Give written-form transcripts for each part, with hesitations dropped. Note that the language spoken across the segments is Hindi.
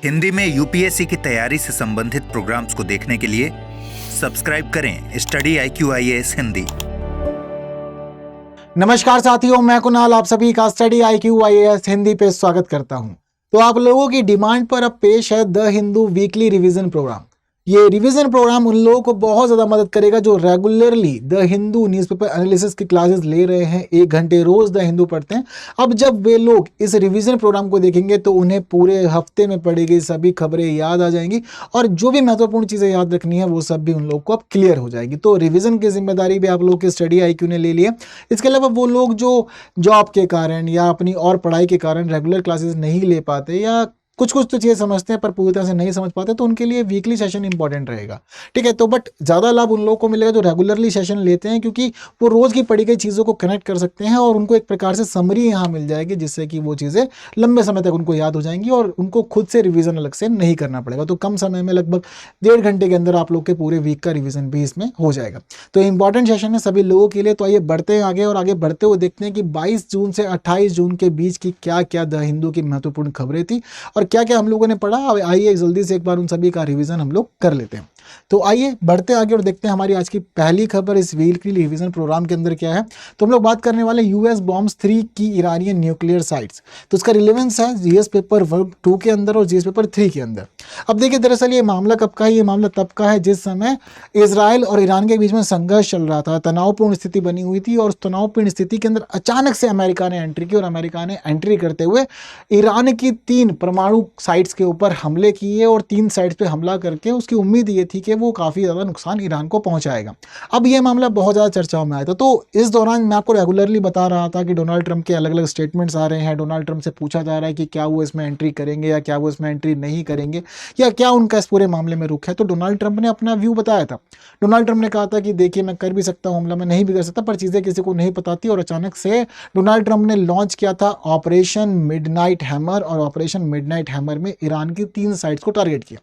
हिंदी में यूपीएससी की तैयारी से संबंधित प्रोग्राम्स को देखने के लिए सब्सक्राइब करें स्टडी IQ IAS हिंदी। नमस्कार साथियों, मैं कुणाल आप सभी का स्टडी IQ IAS हिंदी पे स्वागत करता हूं। तो आप लोगों की डिमांड पर अब पेश है the Hindu weekly revision programme. ये रिवीजन प्रोग्राम उन लोगों को बहुत ज़्यादा मदद करेगा जो regularly the Hindu newspaper analysis की क्लासेस ले रहे हैं, 1 घंटे रोज द हिंदू पढ़ते हैं। अब जब वे लोग इस रिवीजन प्रोग्राम को देखेंगे तो उन्हें पूरे हफ्ते में पढ़ी गई सभी खबरें याद आ जाएंगी और जो भी महत्वपूर्ण चीज़ें याद रखनी है वो सब भी उन लोग को अब क्लियर हो जाएगी। तो रिवीजन की जिम्मेदारी भी आप लोग की स्टडी IQ ने ले ली है। इसके अलावा वो लोग जो जॉब के कारण या अपनी और पढ़ाई के कारण रेगुलर क्लासेस नहीं ले पाते या कुछ तो चीज़ें समझते हैं पर पूरी तरह से नहीं समझ पाते, तो उनके लिए वीकली सेशन इंपॉर्टेंट रहेगा। ठीक है, तो बट ज़्यादा लाभ उन लोगों को मिलेगा जो रेगुलरली सेशन लेते हैं, क्योंकि वो रोज़ की पढ़ी गई चीज़ों को कनेक्ट कर सकते हैं और उनको एक प्रकार से समरी यहाँ मिल जाएगी जिससे कि वो चीज़ें लंबे समय तक उनको याद हो जाएंगी और उनको खुद से रिविज़न अलग से नहीं करना पड़ेगा। तो कम समय में लगभग 1.5 घंटे के अंदर आप लोग के पूरे वीक का रिविज़न भी इसमें हो जाएगा। तो इंपॉर्टेंट सेशन है सभी लोगों के लिए। तो आइए बढ़ते हैं आगे और आगे बढ़ते हुए देखते हैं कि 22 जून से 28 जून के बीच की क्या क्या द हिंदू की महत्वपूर्ण खबरें थी और क्या क्या हम लोगों ने पढ़ा। आइए जल्दी से एक बार उन सभी का रिवीजन हम लोग कर लेते हैं। तो आइए बढ़ते आगे और देखते हैं हमारी आज की पहली खबर इस वीकली रिवीजन प्रोग्राम के अंदर क्या है। तो हम लोग बात करने वाले US बॉम्ब्स 3 की ईरानियन न्यूक्लियर साइट्स। तो इसका रिलेवेंस है GS पेपर 2 के अंदर और GS पेपर 3 के अंदर। अब देखिए दरअसल ये मामला कब का है, ये मामला तब का है जिस समय इजराइल और ईरान के बीच में संघर्ष चल रहा था, तनावपूर्ण स्थिति बनी हुई थी और उस तनावपूर्ण स्थिति के अंदर अचानक से अमेरिका ने एंट्री की और अमेरिका ने एंट्री करते हुए ईरान की 3 परमाणु साइट्स के ऊपर हमले किए और 3 साइट्स पे हमला करके उसकी उम्मीद ये थी कि वो काफ़ी ज़्यादा नुकसान ईरान को पहुंचाएगा। अब ये मामला बहुत ज़्यादा चर्चाओं में आया था। तो इस दौरान मैं आपको रेगुलरली बता रहा था कि डोनाल्ड ट्रंप के अलग अलग स्टेटमेंट्स आ रहे हैं। डोनाल्ड ट्रंप से पूछा जा रहा है कि क्या वो इसमें एंट्री करेंगे या क्या वो इसमें एंट्री नहीं करेंगे या क्या उनका इस पूरे मामले में रुख है। तो डोनाल्ड ट्रंप ने अपना व्यू बताया था। डोनाल्ड ट्रंप ने कहा था कि देखिए मैं कर भी सकता हूँ हमला, मैं नहीं भी कर सकता, पर चीज़ें किसी को नहीं पता थी और अचानक से डोनाल्ड ट्रंप ने लॉन्च किया था ऑपरेशन मिडनाइट हैमर और ऑपरेशन मिडनाइट हैमर में ईरान की 3 साइट्स को टारगेट किया।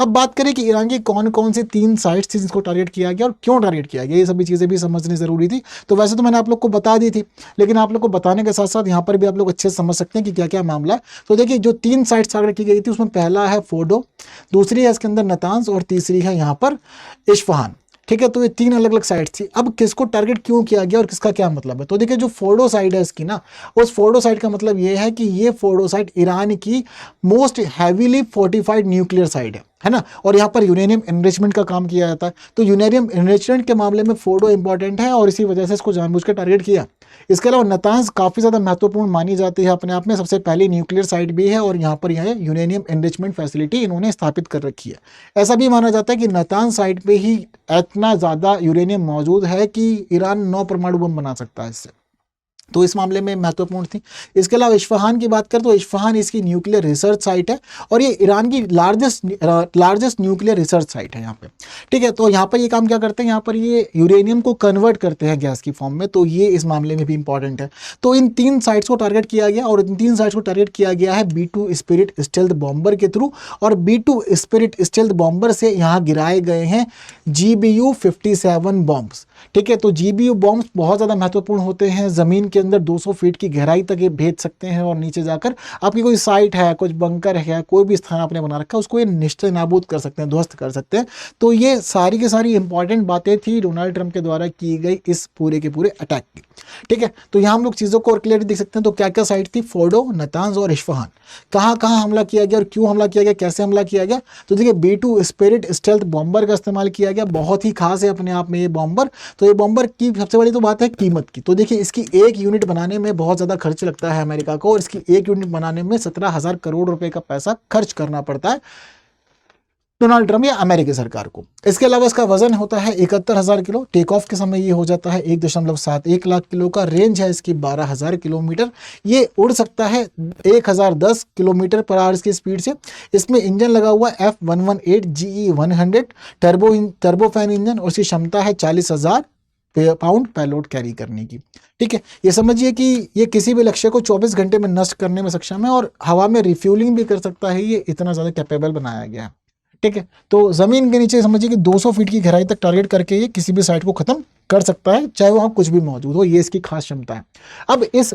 अब बात करें कि ईरान की कौन कौन सी 3 साइट्स थी जिसको टारगेट किया गया और क्यों टारगेट किया गया, ये सभी चीज़ें भी समझनी ज़रूरी थी। तो वैसे तो मैंने आप लोग को बता दी थी, लेकिन आप लोग को बताने के साथ साथ यहाँ पर भी आप लोग अच्छे से समझ सकते हैं कि क्या क्या मामला है। तो देखिए जो 3 साइट्स टारगेट की गई थी उसमें पहला है फोर्डो, दूसरी है इसके अंदर नतांज और तीसरी है यहाँ पर इस्फहान। ठीक है, तो ये 3 अलग अलग साइट्स थी। अब किसको टारगेट क्यों किया गया और किसका क्या मतलब है। तो देखिए जो फोर्डो साइट है इसकी ना, उस फोर्डो साइट का मतलब ये है कि ये फोर्डो साइट ईरान की most heavily fortified nuclear site है ना, और यहाँ पर यूरेनियम एनरिचमेंट का काम किया जाता है। तो यूरेनियम एनरिचमेंट के मामले में फोर्डो इंपॉर्टेंट है और इसी वजह से इसको जानबूझ के टारगेट किया। इसके अलावा नतांज काफ़ी ज़्यादा महत्वपूर्ण मानी जाती है अपने आप में, सबसे पहली न्यूक्लियर साइट भी है और यहाँ पर यह यूरेनियम एनरिचमेंट फैसिलिटी इन्होंने स्थापित कर रखी है। ऐसा भी माना जाता है कि नतांज साइट पे ही इतना ज़्यादा यूरेनियम मौजूद है कि ईरान 9 परमाणु बम बना सकता है इससे। तो इस मामले में महत्वपूर्ण थी। इसके अलावा इस्फहान की बात करें तो इस्फहान इसकी न्यूक्लियर रिसर्च साइट है और ये ईरान की लार्जेस्ट न्यूक्लियर रिसर्च साइट है यहाँ पे। ठीक है, तो यहाँ पर ये काम क्या करते हैं, यहाँ पर ये यूरेनियम को कन्वर्ट करते हैं गैस की फॉर्म में, तो ये इस मामले में भी इंपॉर्टेंट है। तो इन 3 साइट्स को टारगेट किया गया और इन 3 साइट्स को टारगेट किया गया है B2 स्पिरिट स्टेल्थ बॉम्बर के थ्रू और B2 स्पिरिट स्टेल्थ बॉम्बर से यहाँ गिराए गए हैं GBU 57 बॉम्ब्स। ठीक है, तो GBU बॉम्ब्स बहुत ज़्यादा महत्वपूर्ण होते हैं। ज़मीन के अंदर 200 फीट की गहराई तक ये भेज सकते हैं और नीचे जाकर आपकी कोई साइट है, कुछ बंकर है, कोई भी स्थान आपने बना रखा है उसको ये निश्चय नाबूद कर सकते हैं, ध्वस्त कर सकते हैं। तो ये सारी की सारी इंपॉर्टेंट बातें थी डोनाल्ड ट्रंप के द्वारा की गई इस पूरे के पूरे अटैक की। ठीक है, तो यहाँ हम लोग चीज़ों को और क्लियर देख सकते हैं। तो क्या क्या साइट थी, फोर्डो, नतांज और इस्फहान। कहाँ कहाँ हमला किया गया और क्यों हमला किया गया, कैसे हमला किया गया। तो देखिए B2 स्पिरिट स्टेल्थ बॉम्बर का इस्तेमाल किया गया, बहुत ही खास है अपने आप में ये बॉम्बर। तो ये बॉम्बर की सबसे बड़ी तो बात है कीमत की। तो देखिए इसकी 1 यूनिट बनाने में बहुत ज़्यादा खर्च लगता है अमेरिका को और इसकी 1 यूनिट बनाने में 17,000 करोड़ रुपए का पैसा खर्च करना पड़ता है डोनाल्ड ट्रंप या अमेरिकी सरकार को। इसके अलावा इसका वजन होता है 71,000 किलो। टेक ऑफ के समय ये हो जाता है 1.71 लाख किलो का। रेंज है इसकी 12,000 किलोमीटर। ये उड़ सकता है 1010 किलोमीटर पर आवर की स्पीड से। इसमें इंजन लगा हुआ है F118 GE100 टर्बोफैन इंजन और इसकी क्षमता है 40,000 पाउंड पेलोड कैरी करने की। ठीक है, ये समझिए कि ये किसी भी लक्ष्य को 24 घंटे में नष्ट करने में सक्षम है और हवा में रिफ्यूलिंग भी कर सकता है। ये इतना ज़्यादा कैपेबल बनाया गया है। ठीक है, तो ज़मीन के नीचे समझिए कि 200 फीट की गहराई तक टारगेट करके ये किसी भी साइट को ख़त्म कर सकता है, चाहे वहाँ कुछ भी मौजूद हो। ये इसकी खास क्षमता है। अब इस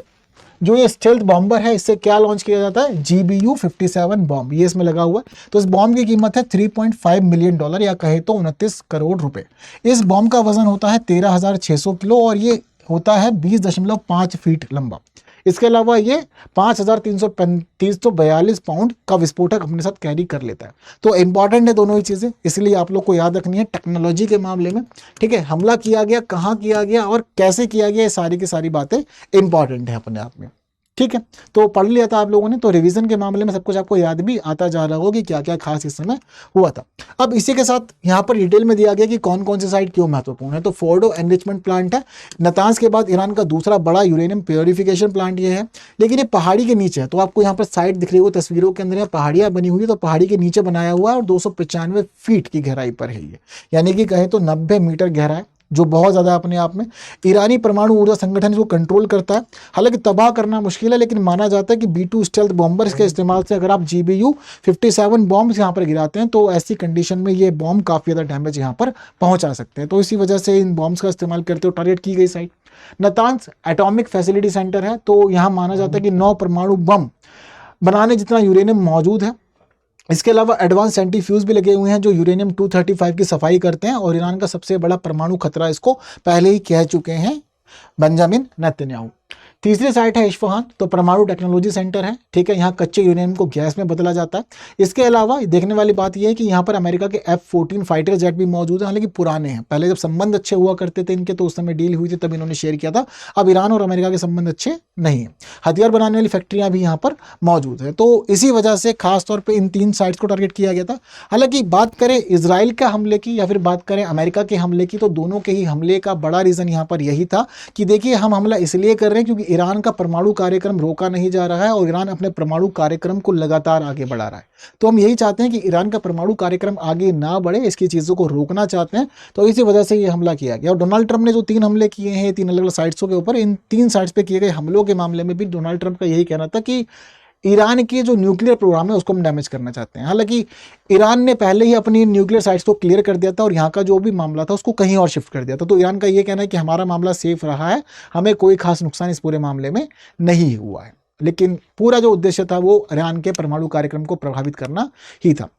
जो ये स्टेल्थ बॉम्बर है इससे क्या लॉन्च किया जाता है, GBU-57 बॉम्ब, ये इसमें लगा हुआ है। तो इस बॉम्ब की कीमत है $3.5 मिलियन या कहे तो 29 करोड़ रुपए। इस बॉम्ब का वजन होता है 13,600 किलो और ये होता है 20.5 फीट लंबा। इसके अलावा ये 5,342 पाउंड का विस्फोटक अपने साथ कैरी कर लेता है। तो इंपॉर्टेंट है दोनों ही चीज़ें, इसलिए आप लोग को याद रखनी है टेक्नोलॉजी के मामले में। ठीक है, हमला किया गया, कहाँ किया गया और कैसे किया गया, ये सारी की सारी बातें इंपॉर्टेंट है अपने आप में। ठीक है, तो पढ़ लिया था आप लोगों ने, तो रिवीजन के मामले में सब कुछ आपको याद भी आता जा रहा होगा कि क्या क्या खास इस समय हुआ था। अब इसी के साथ यहाँ पर डिटेल में दिया गया कि कौन कौन सी साइट क्यों महत्वपूर्ण है। तो फोर्डो एनरिचमेंट प्लांट है, नातांज के बाद ईरान का दूसरा बड़ा यूरेनियम प्योरिफिकेशन प्लांट ये है, लेकिन ये पहाड़ी के नीचे है। तो आपको यहाँ पर साइट दिख रही हो तस्वीरों के अंदर, यहाँ पहाड़ियाँ बनी हुई है, तो पहाड़ी के नीचे बनाया हुआ है और 295 फीट की गहराई पर है ये, यानी कि कहें तो 90 मीटर गहरा है, जो बहुत ज़्यादा अपने आप में। ईरानी परमाणु ऊर्जा संगठन इसको कंट्रोल करता है। हालांकि तबाह करना मुश्किल है, लेकिन माना जाता है कि B2 स्टेल्थ बॉम्बर्स के इस्तेमाल से अगर आप GBU-57 बॉम्ब यहाँ पर गिराते हैं तो ऐसी कंडीशन में ये बॉम्ब काफ़ी ज़्यादा डैमेज यहाँ पर पहुँचा सकते हैं। तो इसी वजह से इन बॉम्ब्स का इस्तेमाल करते हुए टारगेट की गई साइट नातांज एटॉमिक फैसिलिटी सेंटर है। तो यहाँ माना जाता है कि 9 परमाणु बम बनाने जितना यूरेनियम मौजूद है। इसके अलावा एडवांस सेंट्रीफ्यूज भी लगे हुए हैं जो यूरेनियम 235 की सफाई करते हैं, और ईरान का सबसे बड़ा परमाणु खतरा इसको पहले ही कह चुके हैं बेंजामिन नेतन्याहू। तीसरी साइट है इस्फहान, तो परमाणु टेक्नोलॉजी सेंटर है। ठीक है, यहाँ कच्चे यूरेनियम को गैस में बदला जाता है। इसके अलावा देखने वाली बात यह है कि यहाँ पर अमेरिका के F-14 फाइटर जेट भी मौजूद है, हालांकि पुराने हैं। पहले जब संबंध अच्छे हुआ करते थे इनके, तो उस समय डील हुई थी तब इन्होंने शेयर किया था। अब ईरान और अमेरिका के संबंध अच्छे नहीं है। हथियार बनाने वाली फैक्ट्रियाँ भी यहाँ पर मौजूद है। तो इसी वजह से खासतौर पर इन 3 साइट्स को टारगेट किया गया था। हालांकि बात करें इसराइल के हमले की या फिर बात करें अमेरिका के हमले की, तो दोनों के ही हमले का बड़ा रीज़न यहाँ पर यही था कि देखिए हम हमला इसलिए कर रहे हैं क्योंकि ईरान का परमाणु कार्यक्रम रोका नहीं जा रहा है और ईरान अपने परमाणु कार्यक्रम को लगातार आगे बढ़ा रहा है। तो हम यही चाहते हैं कि ईरान का परमाणु कार्यक्रम आगे ना बढ़े, इसकी चीज़ों को रोकना चाहते हैं। तो इसी वजह से ये हमला किया गया। और डोनाल्ड ट्रंप ने जो 3 हमले किए हैं 3 अलग अलग साइट्सों के ऊपर, इन 3 साइट्स पे किए गए हमलों के मामले में भी डोनाल्ड ट्रंप का यही कहना था कि ईरान के जो न्यूक्लियर प्रोग्राम है उसको हम डैमेज करना चाहते हैं। हालांकि ईरान ने पहले ही अपनी न्यूक्लियर साइट्स को क्लियर कर दिया था और यहाँ का जो भी मामला था उसको कहीं और शिफ्ट कर दिया था। तो ईरान का ये कहना है कि हमारा मामला सेफ रहा है, हमें कोई खास नुकसान इस पूरे मामले में नहीं हुआ है। लेकिन पूरा जो उद्देश्य था वो ईरान के परमाणु कार्यक्रम को प्रभावित करना ही था।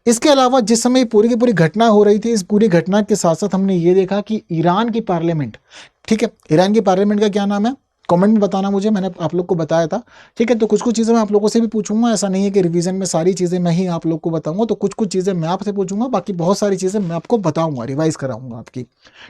इसके अलावा जिस समय पूरी की पूरी घटना हो रही थी, इस पूरी घटना के साथ साथ हमने ये देखा कि ईरान की पार्लियामेंट, ठीक है, ईरान की पार्लियामेंट का क्या नाम है कमेंट में बताना मुझे, मैंने आप लोग को बताया था। ठीक है, तो कुछ कुछ चीज़ें मैं आप लोगों से भी पूछूंगा। ऐसा नहीं है कि रिवीजन में सारी चीज़ें मैं ही आप लोग को बताऊंगा, तो कुछ कुछ चीज़ें मैं आपसे पूछूंगा, बाकी बहुत सारी चीज़ें मैं आपको बताऊंगा, रिवाइज कराऊंगा आपकी।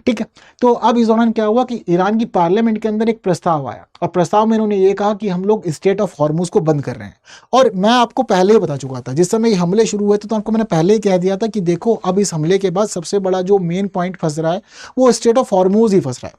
ठीक है, तो अब इस दौरान क्या हुआ कि ईरान की पार्लियामेंट के अंदर एक प्रस्ताव आया और प्रस्ताव में इन्होंने ये कहा कि हम लोग स्टेट ऑफ हॉर्मुज को बंद कर रहे हैं। और मैं आपको पहले ही बता चुका था, जिस समय ये हमले शुरू हुए थे तो आपको मैंने पहले ही कह दिया था कि देखो अब इस हमले के बाद सबसे बड़ा जो मेन पॉइंट फंस रहा है वो स्टेट ऑफ हॉर्मुज ही फंस रहा है।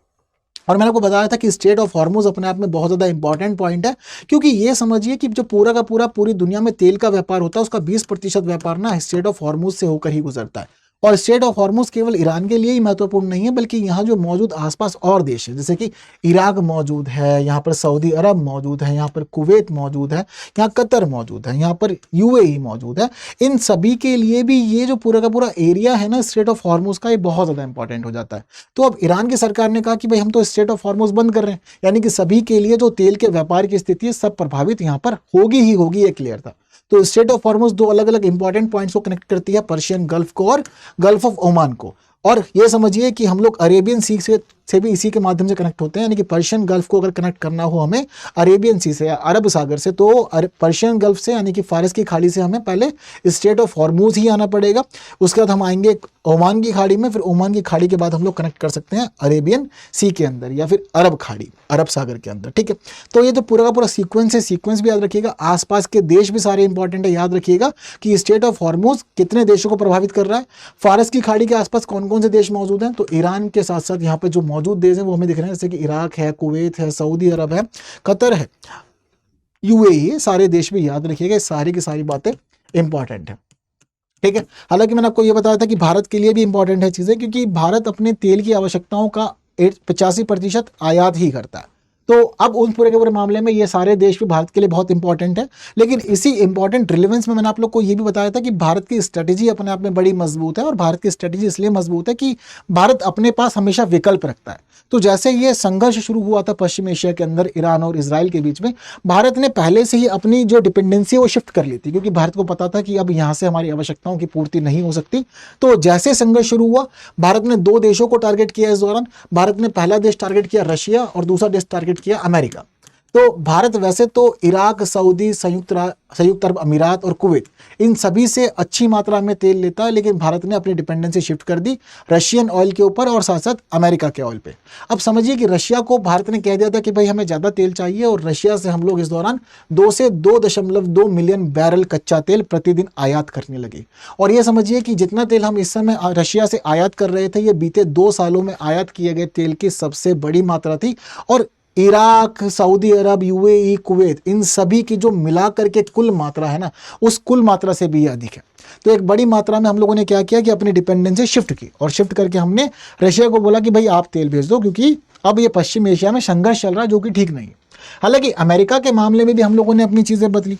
और मैंने आपको बताया था कि स्टेट ऑफ हॉर्मुज अपने आप में बहुत ज़्यादा इंपॉर्टेंट पॉइंट है, क्योंकि ये समझिए कि जो पूरा का पूरा पूरी दुनिया में तेल का व्यापार होता है उसका 20% व्यापार ना स्टेट ऑफ हॉर्मुज से होकर ही गुजरता है। और स्टेट ऑफ हॉर्मुज केवल ईरान के लिए ही महत्वपूर्ण नहीं है, बल्कि यहाँ जो मौजूद आसपास और देश है, जैसे कि इराक मौजूद है, यहाँ पर सऊदी अरब मौजूद है, यहाँ पर कुवैत मौजूद है, यहाँ कतर मौजूद है, यहाँ पर UAE मौजूद है, इन सभी के लिए भी ये जो पूरा का पूरा एरिया है ना स्टेट ऑफ हॉर्मुज का, ये बहुत ज़्यादा इंपॉर्टेंट हो जाता है। तो अब ईरान की सरकार ने कहा कि भाई हम तो स्टेट ऑफ हॉर्मुज बंद कर रहे हैं, यानी कि सभी के लिए जो तेल के व्यापार की स्थिति है सब प्रभावित यहाँ पर होगी ही होगी, ये क्लियर था। तो स्टेट ऑफ हॉर्मुज 2 अलग अलग इंपॉर्टेंट पॉइंट्स को कनेक्ट करती है, पर्शियन गल्फ को और गल्फ ऑफ ओमान को। और ये समझिए कि हम लोग अरेबियन सी से भी इसी के माध्यम से कनेक्ट होते हैं, यानी कि पर्शियन गल्फ को अगर कनेक्ट करना हो हमें अरेबियन सी से या अरब सागर से, तो पर्शियन गल्फ से यानी कि फारस की खाड़ी से हमें पहले स्टेट ऑफ हॉर्मुज ही आना पड़ेगा। उसके बाद हम आएंगे ओमान की खाड़ी में, फिर ओमान की खाड़ी के बाद हम लोग कनेक्ट कर सकते हैं अरेबियन सी के अंदर या फिर अरब खाड़ी, अरब सागर के अंदर। ठीक है, तो ये जो पूरा का पूरा सीक्वेंस है, सीक्वेंस भी याद रखिएगा। आसपास के देश भी सारे इंपॉर्टेंट है, याद रखिएगा कि स्टेट ऑफ हॉर्मुज कितने देशों को प्रभावित कर रहा है, फारस की खाड़ी के आसपास कौन कौन से देश मौजूद हैं। तो ईरान के साथ साथ यहाँ पे जो मौजूद देश हैं वो हमें दिख रहे हैं, जैसे कि इराक है, कुवैत है, सऊदी अरब है, कतर है, UAE, सारे देश भी याद रखिएगा। सारी की सारी बातें इंपॉर्टेंट है। ठीक है, हालांकि मैंने आपको ये बताया था कि भारत के लिए भी इंपॉर्टेंट है चीज़ें, क्योंकि भारत अपने तेल की आवश्यकताओं का 85% आयात ही करता है। तो अब उन पूरे के पूरे मामले में ये सारे देश भी भारत के लिए बहुत इंपॉर्टेंट है। लेकिन इसी इंपॉर्टेंट रिलेवेंस में मैंने आप लोग को ये भी बताया था कि भारत की स्ट्रेटेजी अपने आप में बड़ी मजबूत है, और भारत की स्ट्रेटेजी इसलिए मजबूत है कि भारत अपने पास हमेशा विकल्प रखता है। तो जैसे ये संघर्ष शुरू हुआ था पश्चिम एशिया के अंदर ईरान और इजराइल के बीच में, भारत ने पहले से ही अपनी जो डिपेंडेंसी है वो शिफ्ट कर ली थी, क्योंकि भारत को पता था कि अब यहाँ से हमारी आवश्यकताओं की पूर्ति नहीं हो सकती। तो जैसे संघर्ष शुरू हुआ, भारत ने 2 देशों को टारगेट किया। इस दौरान भारत ने पहला देश टारगेट किया रशिया और दूसरा देश टारगेट किया अमेरिका। तो भारत वैसे तो इराक, सऊदी, संयुक्त अरब अमीरात और कुवैत, इन सभी से अच्छी मात्रा में तेल लेता है, लेकिन भारत ने अपनी डिपेंडेंसी शिफ्ट कर दी रशियन ऑयल के ऊपर और साथ साथ अमेरिका के ऑयल पे। अब समझिए कि रशिया को भारत ने कह दिया था कि भाई हमें ज़्यादा तेल चाहिए, और रशिया से हम लोग इस दौरान 2 से 2.2 मिलियन बैरल कच्चा तेल प्रतिदिन आयात करने लगे। और ये समझिए कि जितना तेल हम इस समय रशिया से आयात कर रहे थे, ये बीते 2 सालों में आयात किए गए तेल की सबसे बड़ी मात्रा थी। और इराक, सऊदी अरब, यूएई, कुवैत, इन सभी की जो मिलाकर के कुल मात्रा है ना, उस कुल मात्रा से भी अधिक है। तो एक बड़ी मात्रा में हम लोगों ने क्या किया कि अपनी डिपेंडेंसी शिफ्ट की, और शिफ्ट करके हमने रशिया को बोला कि भाई आप तेल भेज दो, क्योंकि अब ये पश्चिम एशिया में संघर्ष चल रहा है जो कि ठीक नहीं है। हालांकि अमेरिका के मामले में भी हम लोगों ने अपनी चीज़ें बदली।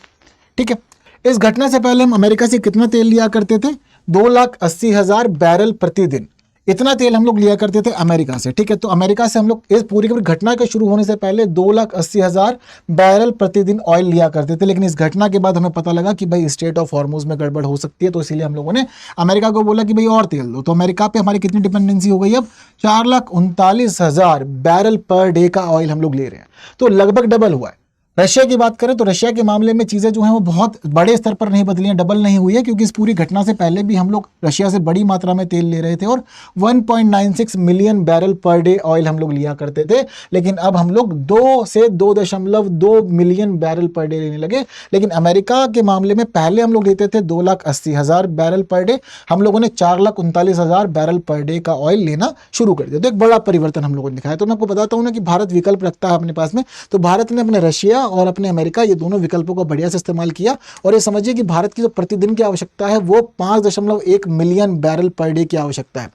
ठीक है, इस घटना से पहले हम अमेरिका से कितना तेल लिया करते थे? 2,80,000 बैरल प्रतिदिन, इतना तेल हम लोग लिया करते थे अमेरिका से। ठीक है, तो अमेरिका से हम लोग इस पूरी की घटना के शुरू होने से पहले 2,80,000 बैरल प्रतिदिन ऑयल लिया करते थे। लेकिन इस घटना के बाद हमें पता लगा कि भाई स्ट्रेट ऑफ हॉर्मुज में गड़बड़ हो सकती है, तो इसीलिए हम लोगों ने अमेरिका को बोला कि भाई और तेल दो। तो अमेरिका पे हमारी कितनी डिपेंडेंसी हो गई? अब 4,39,000 बैरल पर डे का ऑयल हम लोग ले रहे हैं, तो लगभग डबल हुआ है। रशिया की बात करें तो रशिया के मामले में चीज़ें जो हैं वो बहुत बड़े स्तर पर नहीं बदली हैं, डबल नहीं हुई है, क्योंकि इस पूरी घटना से पहले भी हम लोग रशिया से बड़ी मात्रा में तेल ले रहे थे और 1.96 million barrel per day oil हम लोग लिया करते थे। लेकिन अब हम लोग 2 से 2.2 मिलियन बैरल पर डे लेने लगे। लेकिन अमेरिका के मामले में पहले हम लोग लेते थे 2,80,000 बैरल पर डे, हम लोगों ने 4,39,000 बैरल पर डे का ऑयल लेना शुरू कर दिया। तो एक बड़ा परिवर्तन हम लोगों ने दिखाया। तो मैं आपको बताता हूँ ना कि भारत विकल्प रखता है अपने पास में, तो भारत ने अपने रशिया और अपने अमेरिका, ये दोनों विकल्पों को बढ़िया से इस्तेमाल किया। और ये समझिए कि भारत की जो प्रतिदिन की आवश्यकता है वो 5.1 मिलियन बैरल पर डे की आवश्यकता है।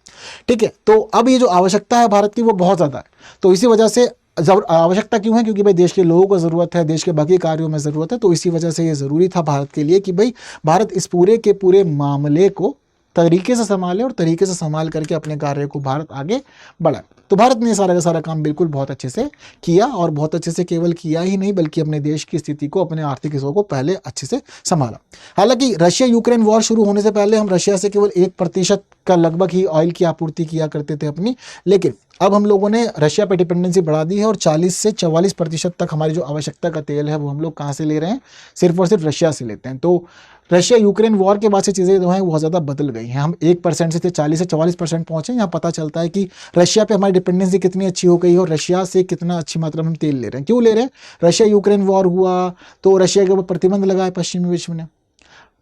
ठीक है, तो अब ये जो आवश्यकता है भारत की वो बहुत ज़्यादा है। तो इसी वजह से आवश्यकता क्यों है? क्योंकि भाई देश के लोगों को ज़रूरत है, देश के बाकी कार्यों में ज़रूरत है। तो इसी वजह से ये ज़रूरी था भारत के लिए कि भाई भारत इस पूरे के पूरे मामले को तरीके से संभाले और तरीके से संभाल करके अपने कार्य को भारत आगे बढ़ाए। तो भारत ने सारा का सारा काम बिल्कुल बहुत अच्छे से किया, और बहुत अच्छे से केवल किया ही नहीं बल्कि अपने देश की स्थिति को, अपने आर्थिक हिस्सों को पहले अच्छे से संभाला। हालांकि रशिया यूक्रेन वॉर शुरू होने से पहले हम रशिया से केवल 1% का लगभग ही ऑयल की आपूर्ति किया करते थे अपनी, लेकिन अब हम लोगों ने रशिया पर डिपेंडेंसी बढ़ा दी है और 40 से 44% तक हमारी जो आवश्यकता का तेल है वो हम लोग कहाँ से ले रहे हैं? सिर्फ और सिर्फ रशिया से लेते हैं। तो रशिया यूक्रेन वॉर के बाद से चीज़ें जो हैं बहुत ज़्यादा बदल गई हैं। हम 1% से 40 से 44% पहुँचे। यहाँ पता चलता है कि रशिया पे हमारी डिपेंडेंसी कितनी अच्छी हो गई है और रशिया से कितना अच्छी मात्रा में हम तेल ले रहे हैं। क्यों ले रहे हैं? रशिया यूक्रेन वॉर हुआ तो रशिया के ऊपर प्रतिबंध लगाए पश्चिमी विश्व ने।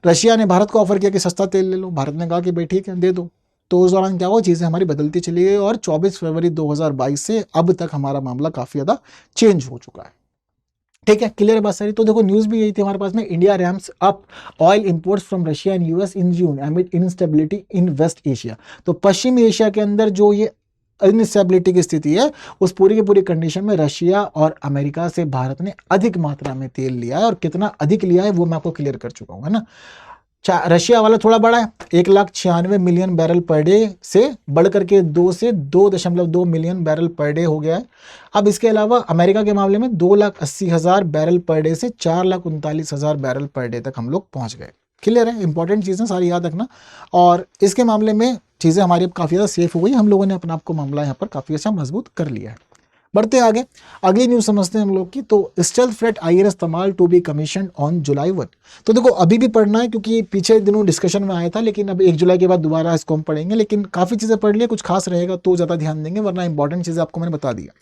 रशिया ने भारत को ऑफर किया कि सस्ता तेल ले लो, भारत ने कहा कि भाई ठीक है दे दो। तो उस दौरान क्या हुआ? चीज़ें हमारी बदलती चली गई और 24 फरवरी 2022 से अब तक हमारा मामला काफ़ी ज़्यादा चेंज हो चुका है। ठीक है, क्लियर बात सारी। तो देखो न्यूज़ भी यही थी हमारे पास में, India ramps up oil imports from Russia and US in June amid instability in West Asia. तो पश्चिमी एशिया के अंदर जो ये इनस्टेबिलिटी की स्थिति है, उस पूरी की पूरी कंडीशन में रशिया और अमेरिका से भारत ने अधिक मात्रा में तेल लिया है, और कितना अधिक लिया है वो मैं आपको क्लियर कर चुका हूँ, है ना। रशिया वाला थोड़ा बड़ा है, 1,96 मिलियन बैरल पर डे से बढ़ करके 2 से 2.2 मिलियन बैरल पर डे हो गया है। अब इसके अलावा अमेरिका के मामले में 2,80,000 बैरल पर डे से 4,39,000 बैरल पर डे तक हम लोग पहुंच गए। क्लियर है? इंपॉर्टेंट चीज़ें सारी याद रखना। और इसके मामले में चीज़ें हमारी अब काफ़ी ज़्यादा सेफ हो गई, हम लोगों ने अपना आपको मामला यहाँ पर काफ़ी अच्छा मजबूत कर लिया है। बढ़ते आगे, अगली न्यूज़ समझते हैं हम लोग की। तो stealth frigate INS Tamal to be commission on July 1। तो देखो अभी भी पढ़ना है क्योंकि पिछले दिनों डिस्कशन में आया था, लेकिन अब 1 जुलाई के बाद दोबारा इसको हम पढ़ेंगे। लेकिन काफ़ी चीज़ें पढ़ लिया, कुछ खास रहेगा तो ज़्यादा ध्यान देंगे, वरना इंपॉर्टेंट चीज़ें आपको मैंने बता दिया।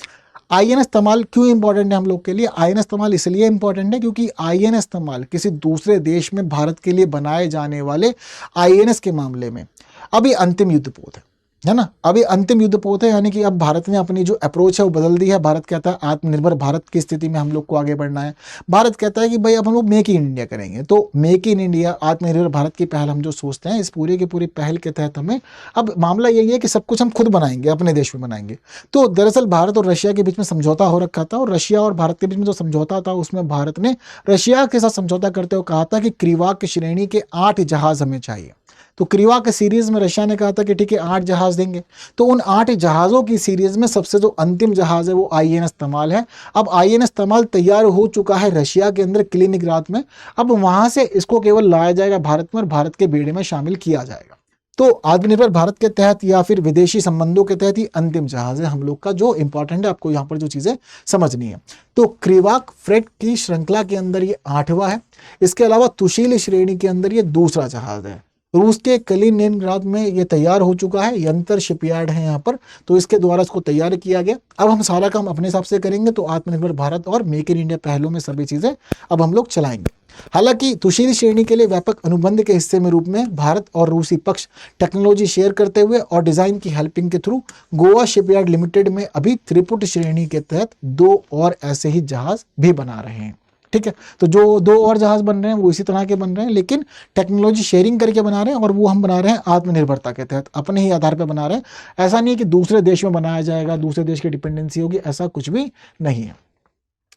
INS तमाल क्यों इंपॉर्टेंट है हम लोग के लिए? INS तमाल इसलिए इंपॉर्टेंट है क्योंकि INS तमाल किसी दूसरे देश में भारत के लिए बनाए जाने वाले INS के मामले में अभी अंतिम युद्धपोत है। है ना। अभी अंतिम युद्धपोत है, यानी कि अब भारत ने अपनी जो अप्रोच है वो बदल दी है। भारत कहता है आत्मनिर्भर भारत की स्थिति में हम लोग को आगे बढ़ना है। भारत कहता है कि भाई अब हम लोग मेक इन इंडिया करेंगे। तो मेक इन इंडिया, आत्मनिर्भर भारत की पहल हम जो सोचते हैं, इस पूरे की पूरी पहल के तहत हमें अब मामला यही है कि सब कुछ हम खुद बनाएंगे, अपने देश में बनाएंगे। तो दरअसल भारत और रशिया के बीच में समझौता हो रखा था, और रशिया और भारत के बीच में जो समझौता था उसमें भारत ने रशिया के साथ समझौता करते हुए कहा था कि क्रिवाक श्रेणी के 8 जहाज हमें चाहिए। तो क्रिवाक सीरीज में रशिया ने कहा था कि ठीक है 8 जहाज देंगे। तो उन 8 जहाज़ों की सीरीज में सबसे जो अंतिम जहाज है वो INS तमाल है। अब INS तमाल तैयार हो चुका है रशिया के अंदर कलिनिंग्राद में। अब वहां से इसको केवल लाया जाएगा भारत में और भारत के बेड़े में शामिल किया जाएगा। तो आत्मनिर्भर भारत के तहत या फिर विदेशी संबंधों के तहत ही अंतिम जहाज है हम लोग का, जो इंपॉर्टेंट है आपको यहाँ पर जो चीजें समझनी है। तो क्रिवाक फ्रेट की श्रृंखला के अंदर ये 8वां है। इसके अलावा तुशील श्रेणी के अंदर ये दूसरा जहाज है। रूस के कलिनिंग्राद में ये तैयार हो चुका है, यंत्र शिपयार्ड है यहाँ पर, तो इसके द्वारा इसको तैयार किया गया। अब हम सारा काम अपने हिसाब से करेंगे। तो आत्मनिर्भर भारत और मेक इन इंडिया पहलों में सभी चीजें अब हम लोग चलाएंगे। हालांकि तुशील श्रेणी के लिए व्यापक अनुबंध के हिस्से में रूप में भारत और रूसी पक्ष टेक्नोलॉजी शेयर करते हुए और डिजाइन की हेल्पिंग के थ्रू गोवा शिपयार्ड लिमिटेड में अभी त्रिपुट श्रेणी के तहत 2 और ऐसे ही जहाज भी बना रहे हैं। ठीक है, तो जो 2 और जहाज बन रहे हैं वो इसी तरह के बन रहे हैं, लेकिन टेक्नोलॉजी शेयरिंग करके बना रहे हैं, और वो हम बना रहे हैं आत्मनिर्भरता के तहत, अपने ही आधार पर बना रहे हैं। ऐसा नहीं है कि दूसरे देश में बनाया जाएगा, दूसरे देश की डिपेंडेंसी होगी, ऐसा कुछ भी नहीं है।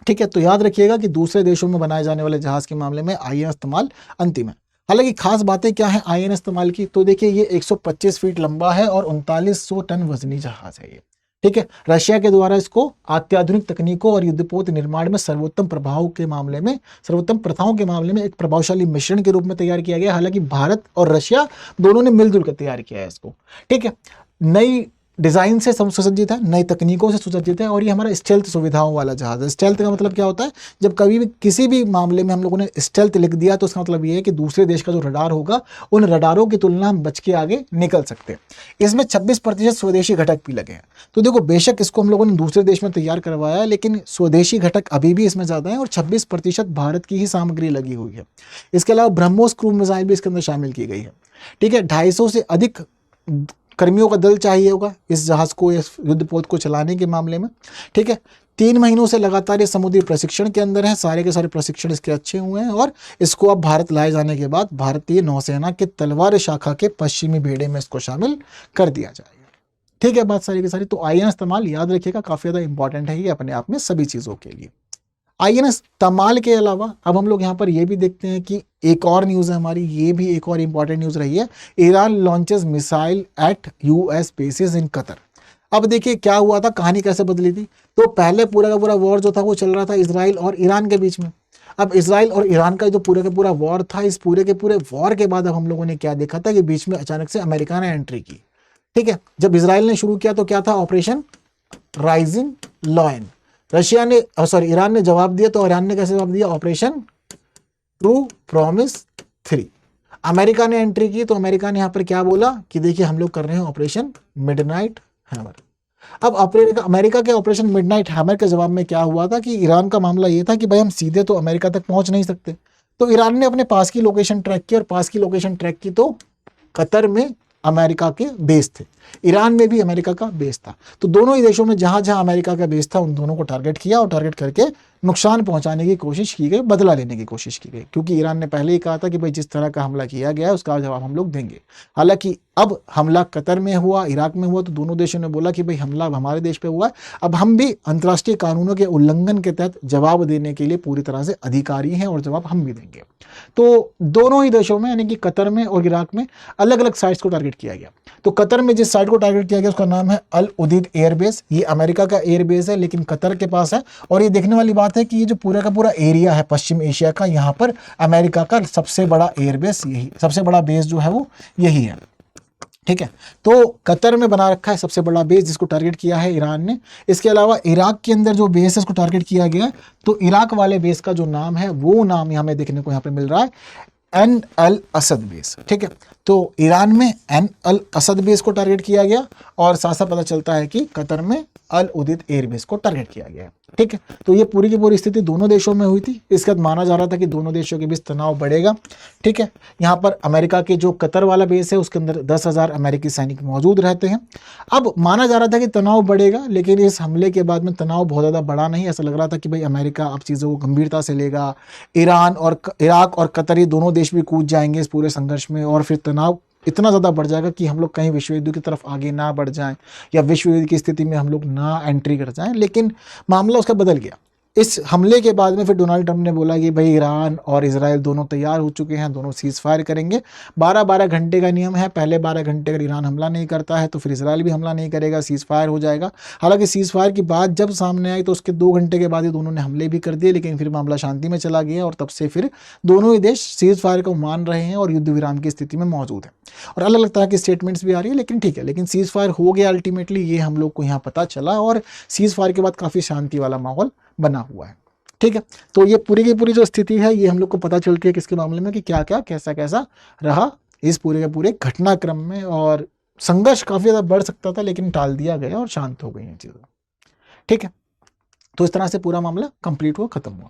ठीक है, तो याद रखिएगा कि दूसरे देशों में बनाए जाने वाले जहाज के मामले में INS तमाल अंतिम है। हालांकि खास बातें क्या है INS तमाल की, तो देखिए ये 125 फीट लंबा है और 3900 टन वजनी जहाज है ये। ठीक है, रशिया के द्वारा इसको अत्याधुनिक तकनीकों और युद्धपोत निर्माण में सर्वोत्तम प्रथाओं के मामले में एक प्रभावशाली मिश्रण के रूप में तैयार किया गया। हालांकि भारत और रशिया दोनों ने मिलजुल कर तैयार किया है इसको। ठीक है, नई डिजाइन से सुसज्जित है, नई तकनीकों से सुसज्जित है, और ये हमारा स्टेल्थ सुविधाओं वाला जहाज है। स्टेल्थ का मतलब क्या होता है, जब कभी भी किसी भी मामले में हम लोगों ने स्टेल्थ लिख दिया तो उसका मतलब ये है कि दूसरे देश का जो रडार होगा उन रडारों की तुलना हम बच के आगे निकल सकते हैं। इसमें 26% स्वदेशी घटक भी लगे हैं। तो देखो, बेशक इसको हम लोगों ने दूसरे देश में तैयार करवाया है, लेकिन स्वदेशी घटक अभी भी इसमें ज्यादा है, और 26% भारत की ही सामग्री लगी हुई है। इसके अलावा ब्रह्मोस क्रूज मिसाइल भी इसके अंदर शामिल की गई है। ठीक है, 250 से अधिक कर्मियों का दल चाहिए होगा इस जहाज को, इस युद्धपोत को चलाने के मामले में। ठीक है, 3 महीनों से लगातार ये समुद्री प्रशिक्षण के अंदर है। सारे के सारे प्रशिक्षण इसके अच्छे हुए हैं, और इसको अब भारत लाए जाने के बाद भारतीय नौसेना के तलवार शाखा के पश्चिमी बेड़े में इसको शामिल कर दिया जाएगा। ठीक है, बात सारी की सारी। तो INS तमाल याद रखिएगा, काफी ज्यादा इंपॉर्टेंट है ये अपने आप में सभी चीजों के लिए। INS तमाल के अलावा अब हम लोग यहाँ पर ये भी देखते हैं कि एक और न्यूज़ है हमारी, ये भी एक और इंपॉर्टेंट न्यूज़ रही है। Iran launches missile at US bases in Qatar. अब देखिए क्या हुआ था, कहानी कैसे बदली थी। तो पहले पूरा का पूरा वॉर जो था वो चल रहा था इजराइल और ईरान के बीच में। अब इजराइल और ईरान का जो पूरा का पूरा वॉर था, इस पूरे के पूरे वॉर के बाद अब हम लोगों ने क्या देखा था कि बीच में अचानक से अमेरिका ने एंट्री की। ठीक है, जब इजराइल ने शुरू किया तो क्या था, ऑपरेशन राइजिंग लॉयन। ईरान ने जवाब दिया, तो ईरान ने कैसे जवाब दिया, ऑपरेशन ट्रू प्रॉमिस 3। अमेरिका ने एंट्री की, तो अमेरिका ने यहां पर क्या बोला कि देखिए हम लोग कर रहे हैं ऑपरेशन मिडनाइट हैमर। अब अमेरिका के ऑपरेशन मिडनाइट हैमर के जवाब में क्या हुआ था कि ईरान का मामला ये था कि भाई हम सीधे तो अमेरिका तक पहुंच नहीं सकते। तो ईरान ने अपने पास की लोकेशन ट्रैक की, और पास की लोकेशन ट्रैक की तो कतर में अमेरिका के बेस थे, ईरान में भी अमेरिका का बेस था। तो दोनों ही देशों में जहां जहां अमेरिका का बेस था उन दोनों को टारगेट किया, और टारगेट करके नुकसान पहुंचाने की कोशिश की गई, बदला लेने की कोशिश की गई, क्योंकि ईरान ने पहले ही कहा था कि भाई जिस तरह का हमला किया गया है उसका जवाब हम लोग देंगे। हालांकि अब हमला कतर में हुआ, इराक में हुआ, तो दोनों देशों ने बोला कि भाई हमला हमारे देश पे हुआ है, अब हम भी अंतर्राष्ट्रीय कानूनों के उल्लंघन के तहत जवाब देने के लिए पूरी तरह से अधिकारी हैं, और जवाब हम भी देंगे। तो दोनों ही देशों में यानी कि कतर में और इराक में अलग अलग साइट्स को टारगेट किया गया। तो कतर में जिस साइट को टारगेट किया गया उसका नाम है अल उदीद एयरबेस। ये अमेरिका का एयरबेस है, लेकिन कतर के पास है। और ये देखने वाली बात है कि ये जो पूरा का पूरा एरिया है पश्चिम एशिया का, यहाँ पर अमेरिका का सबसे बड़ा एयरबेस यही, सबसे बड़ा बेस जो है वो यही है। ठीक है, तो कतर में बना रखा है सबसे बड़ा बेस जिसको टारगेट किया है ईरान ने। इसके अलावा इराक के अंदर जो बेस है उसको टारगेट किया गया। तो इराक वाले बेस का जो नाम है वो नाम हमें देखने को यहाँ पे मिल रहा है एन अल असद बेस, ठीक है। तो ईरान में एन अल असद बेस को टारगेट किया गया और साथ साथ पता चलता है कि कतर में अल उदैद एयरबेस को टारगेट किया गया है, ठीक है। तो ये पूरी की पूरी स्थिति दोनों देशों में हुई थी। इसके बाद माना जा रहा था कि दोनों देशों के बीच तनाव बढ़ेगा, ठीक है। यहाँ पर अमेरिका के जो कतर वाला बेस है उसके अंदर 10,000 अमेरिकी सैनिक मौजूद रहते हैं। अब माना जा रहा था कि तनाव बढ़ेगा, लेकिन इस हमले के बाद में तनाव बहुत ज़्यादा बढ़ा नहीं। ऐसा लग रहा था कि भाई अमेरिका अब चीज़ों को गंभीरता से लेगा, ईरान और इराक और कतर ये दोनों देश भी कूद जाएंगे इस पूरे संघर्ष में, और फिर तनाव इतना ज़्यादा बढ़ जाएगा कि हम लोग कहीं विश्व युद्ध की तरफ आगे ना बढ़ जाएं या विश्व युद्ध की स्थिति में हम लोग ना एंट्री कर जाएं। लेकिन मामला उसका बदल गया। इस हमले के बाद में फिर डोनाल्ड ट्रंप ने बोला कि भाई ईरान और इजराइल दोनों तैयार हो चुके हैं, दोनों सीज़ फायर करेंगे। 12-12 घंटे का नियम है, पहले 12 घंटे अगर ईरान हमला नहीं करता है तो फिर इजराइल भी हमला नहीं करेगा, सीज़ फायर हो जाएगा। हालांकि सीज़ फायर की बात जब सामने आई तो उसके 2 घंटे के बाद ही दोनों ने हमले भी कर दिए, लेकिन फिर मामला शांति में चला गया और तब से फिर दोनों ही देश सीज़ फायर को मान रहे हैं और युद्ध विराम की स्थिति में मौजूद है। और अलग अलग तरह की स्टेटमेंट्स भी आ रही है, लेकिन ठीक है, लेकिन सीज़ फायर हो गया अल्टीमेटली, ये हम लोग को यहाँ पता चला और सीज़ फायर के बाद काफ़ी शांति वाला माहौल बना हुआ है, ठीक है। तो ये पूरी की पूरी जो स्थिति है ये हम लोग को पता चलती है किसके मामले में कि क्या क्या कैसा कैसा रहा इस पूरे के पूरे घटनाक्रम में, और संघर्ष काफ़ी ज़्यादा बढ़ सकता था लेकिन टाल दिया गया और शांत हो गई हैं चीज़ें, ठीक है। तो इस तरह से पूरा मामला कंप्लीट हुआ, खत्म हुआ।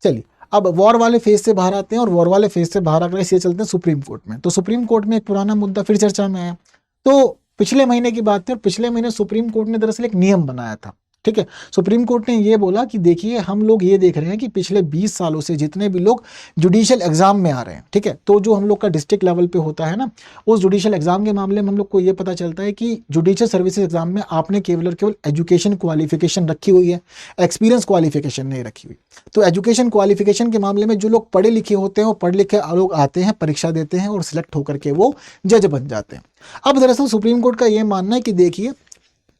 चलिए अब वॉर वाले फेज से बाहर आते हैं, और वॉर वाले फेज से बाहर आकर इसलिए चलते हैं सुप्रीम कोर्ट में। तो सुप्रीम कोर्ट में एक पुराना मुद्दा फिर चर्चा में आया। तो पिछले महीने की बात है और पिछले महीने सुप्रीम कोर्ट ने दरअसल एक नियम बनाया था, ठीक है। सुप्रीम कोर्ट ने ये बोला कि देखिए हम लोग ये देख रहे हैं कि पिछले 20 सालों से जितने भी लोग जुडिशियल एग्जाम में आ रहे हैं, ठीक है, तो जो हम लोग का डिस्ट्रिक्ट लेवल पे होता है ना, उस जुडिशियल एग्जाम के मामले में हम लोग को ये पता चलता है कि जुडिशियल सर्विसेज एग्जाम में आपने केवल और केवल एजुकेशन क्वालिफिकेशन रखी हुई है, एक्सपीरियंस क्वालिफिकेशन नहीं रखी हुई। तो एजुकेशन क्वालिफिकेशन के मामले में जो लोग पढ़े लिखे होते हैं वो पढ़े लिखे लोग आते हैं, परीक्षा देते हैं और सिलेक्ट होकर के वो जज बन जाते हैं। अब दरअसल सुप्रीम कोर्ट का ये मानना है कि देखिए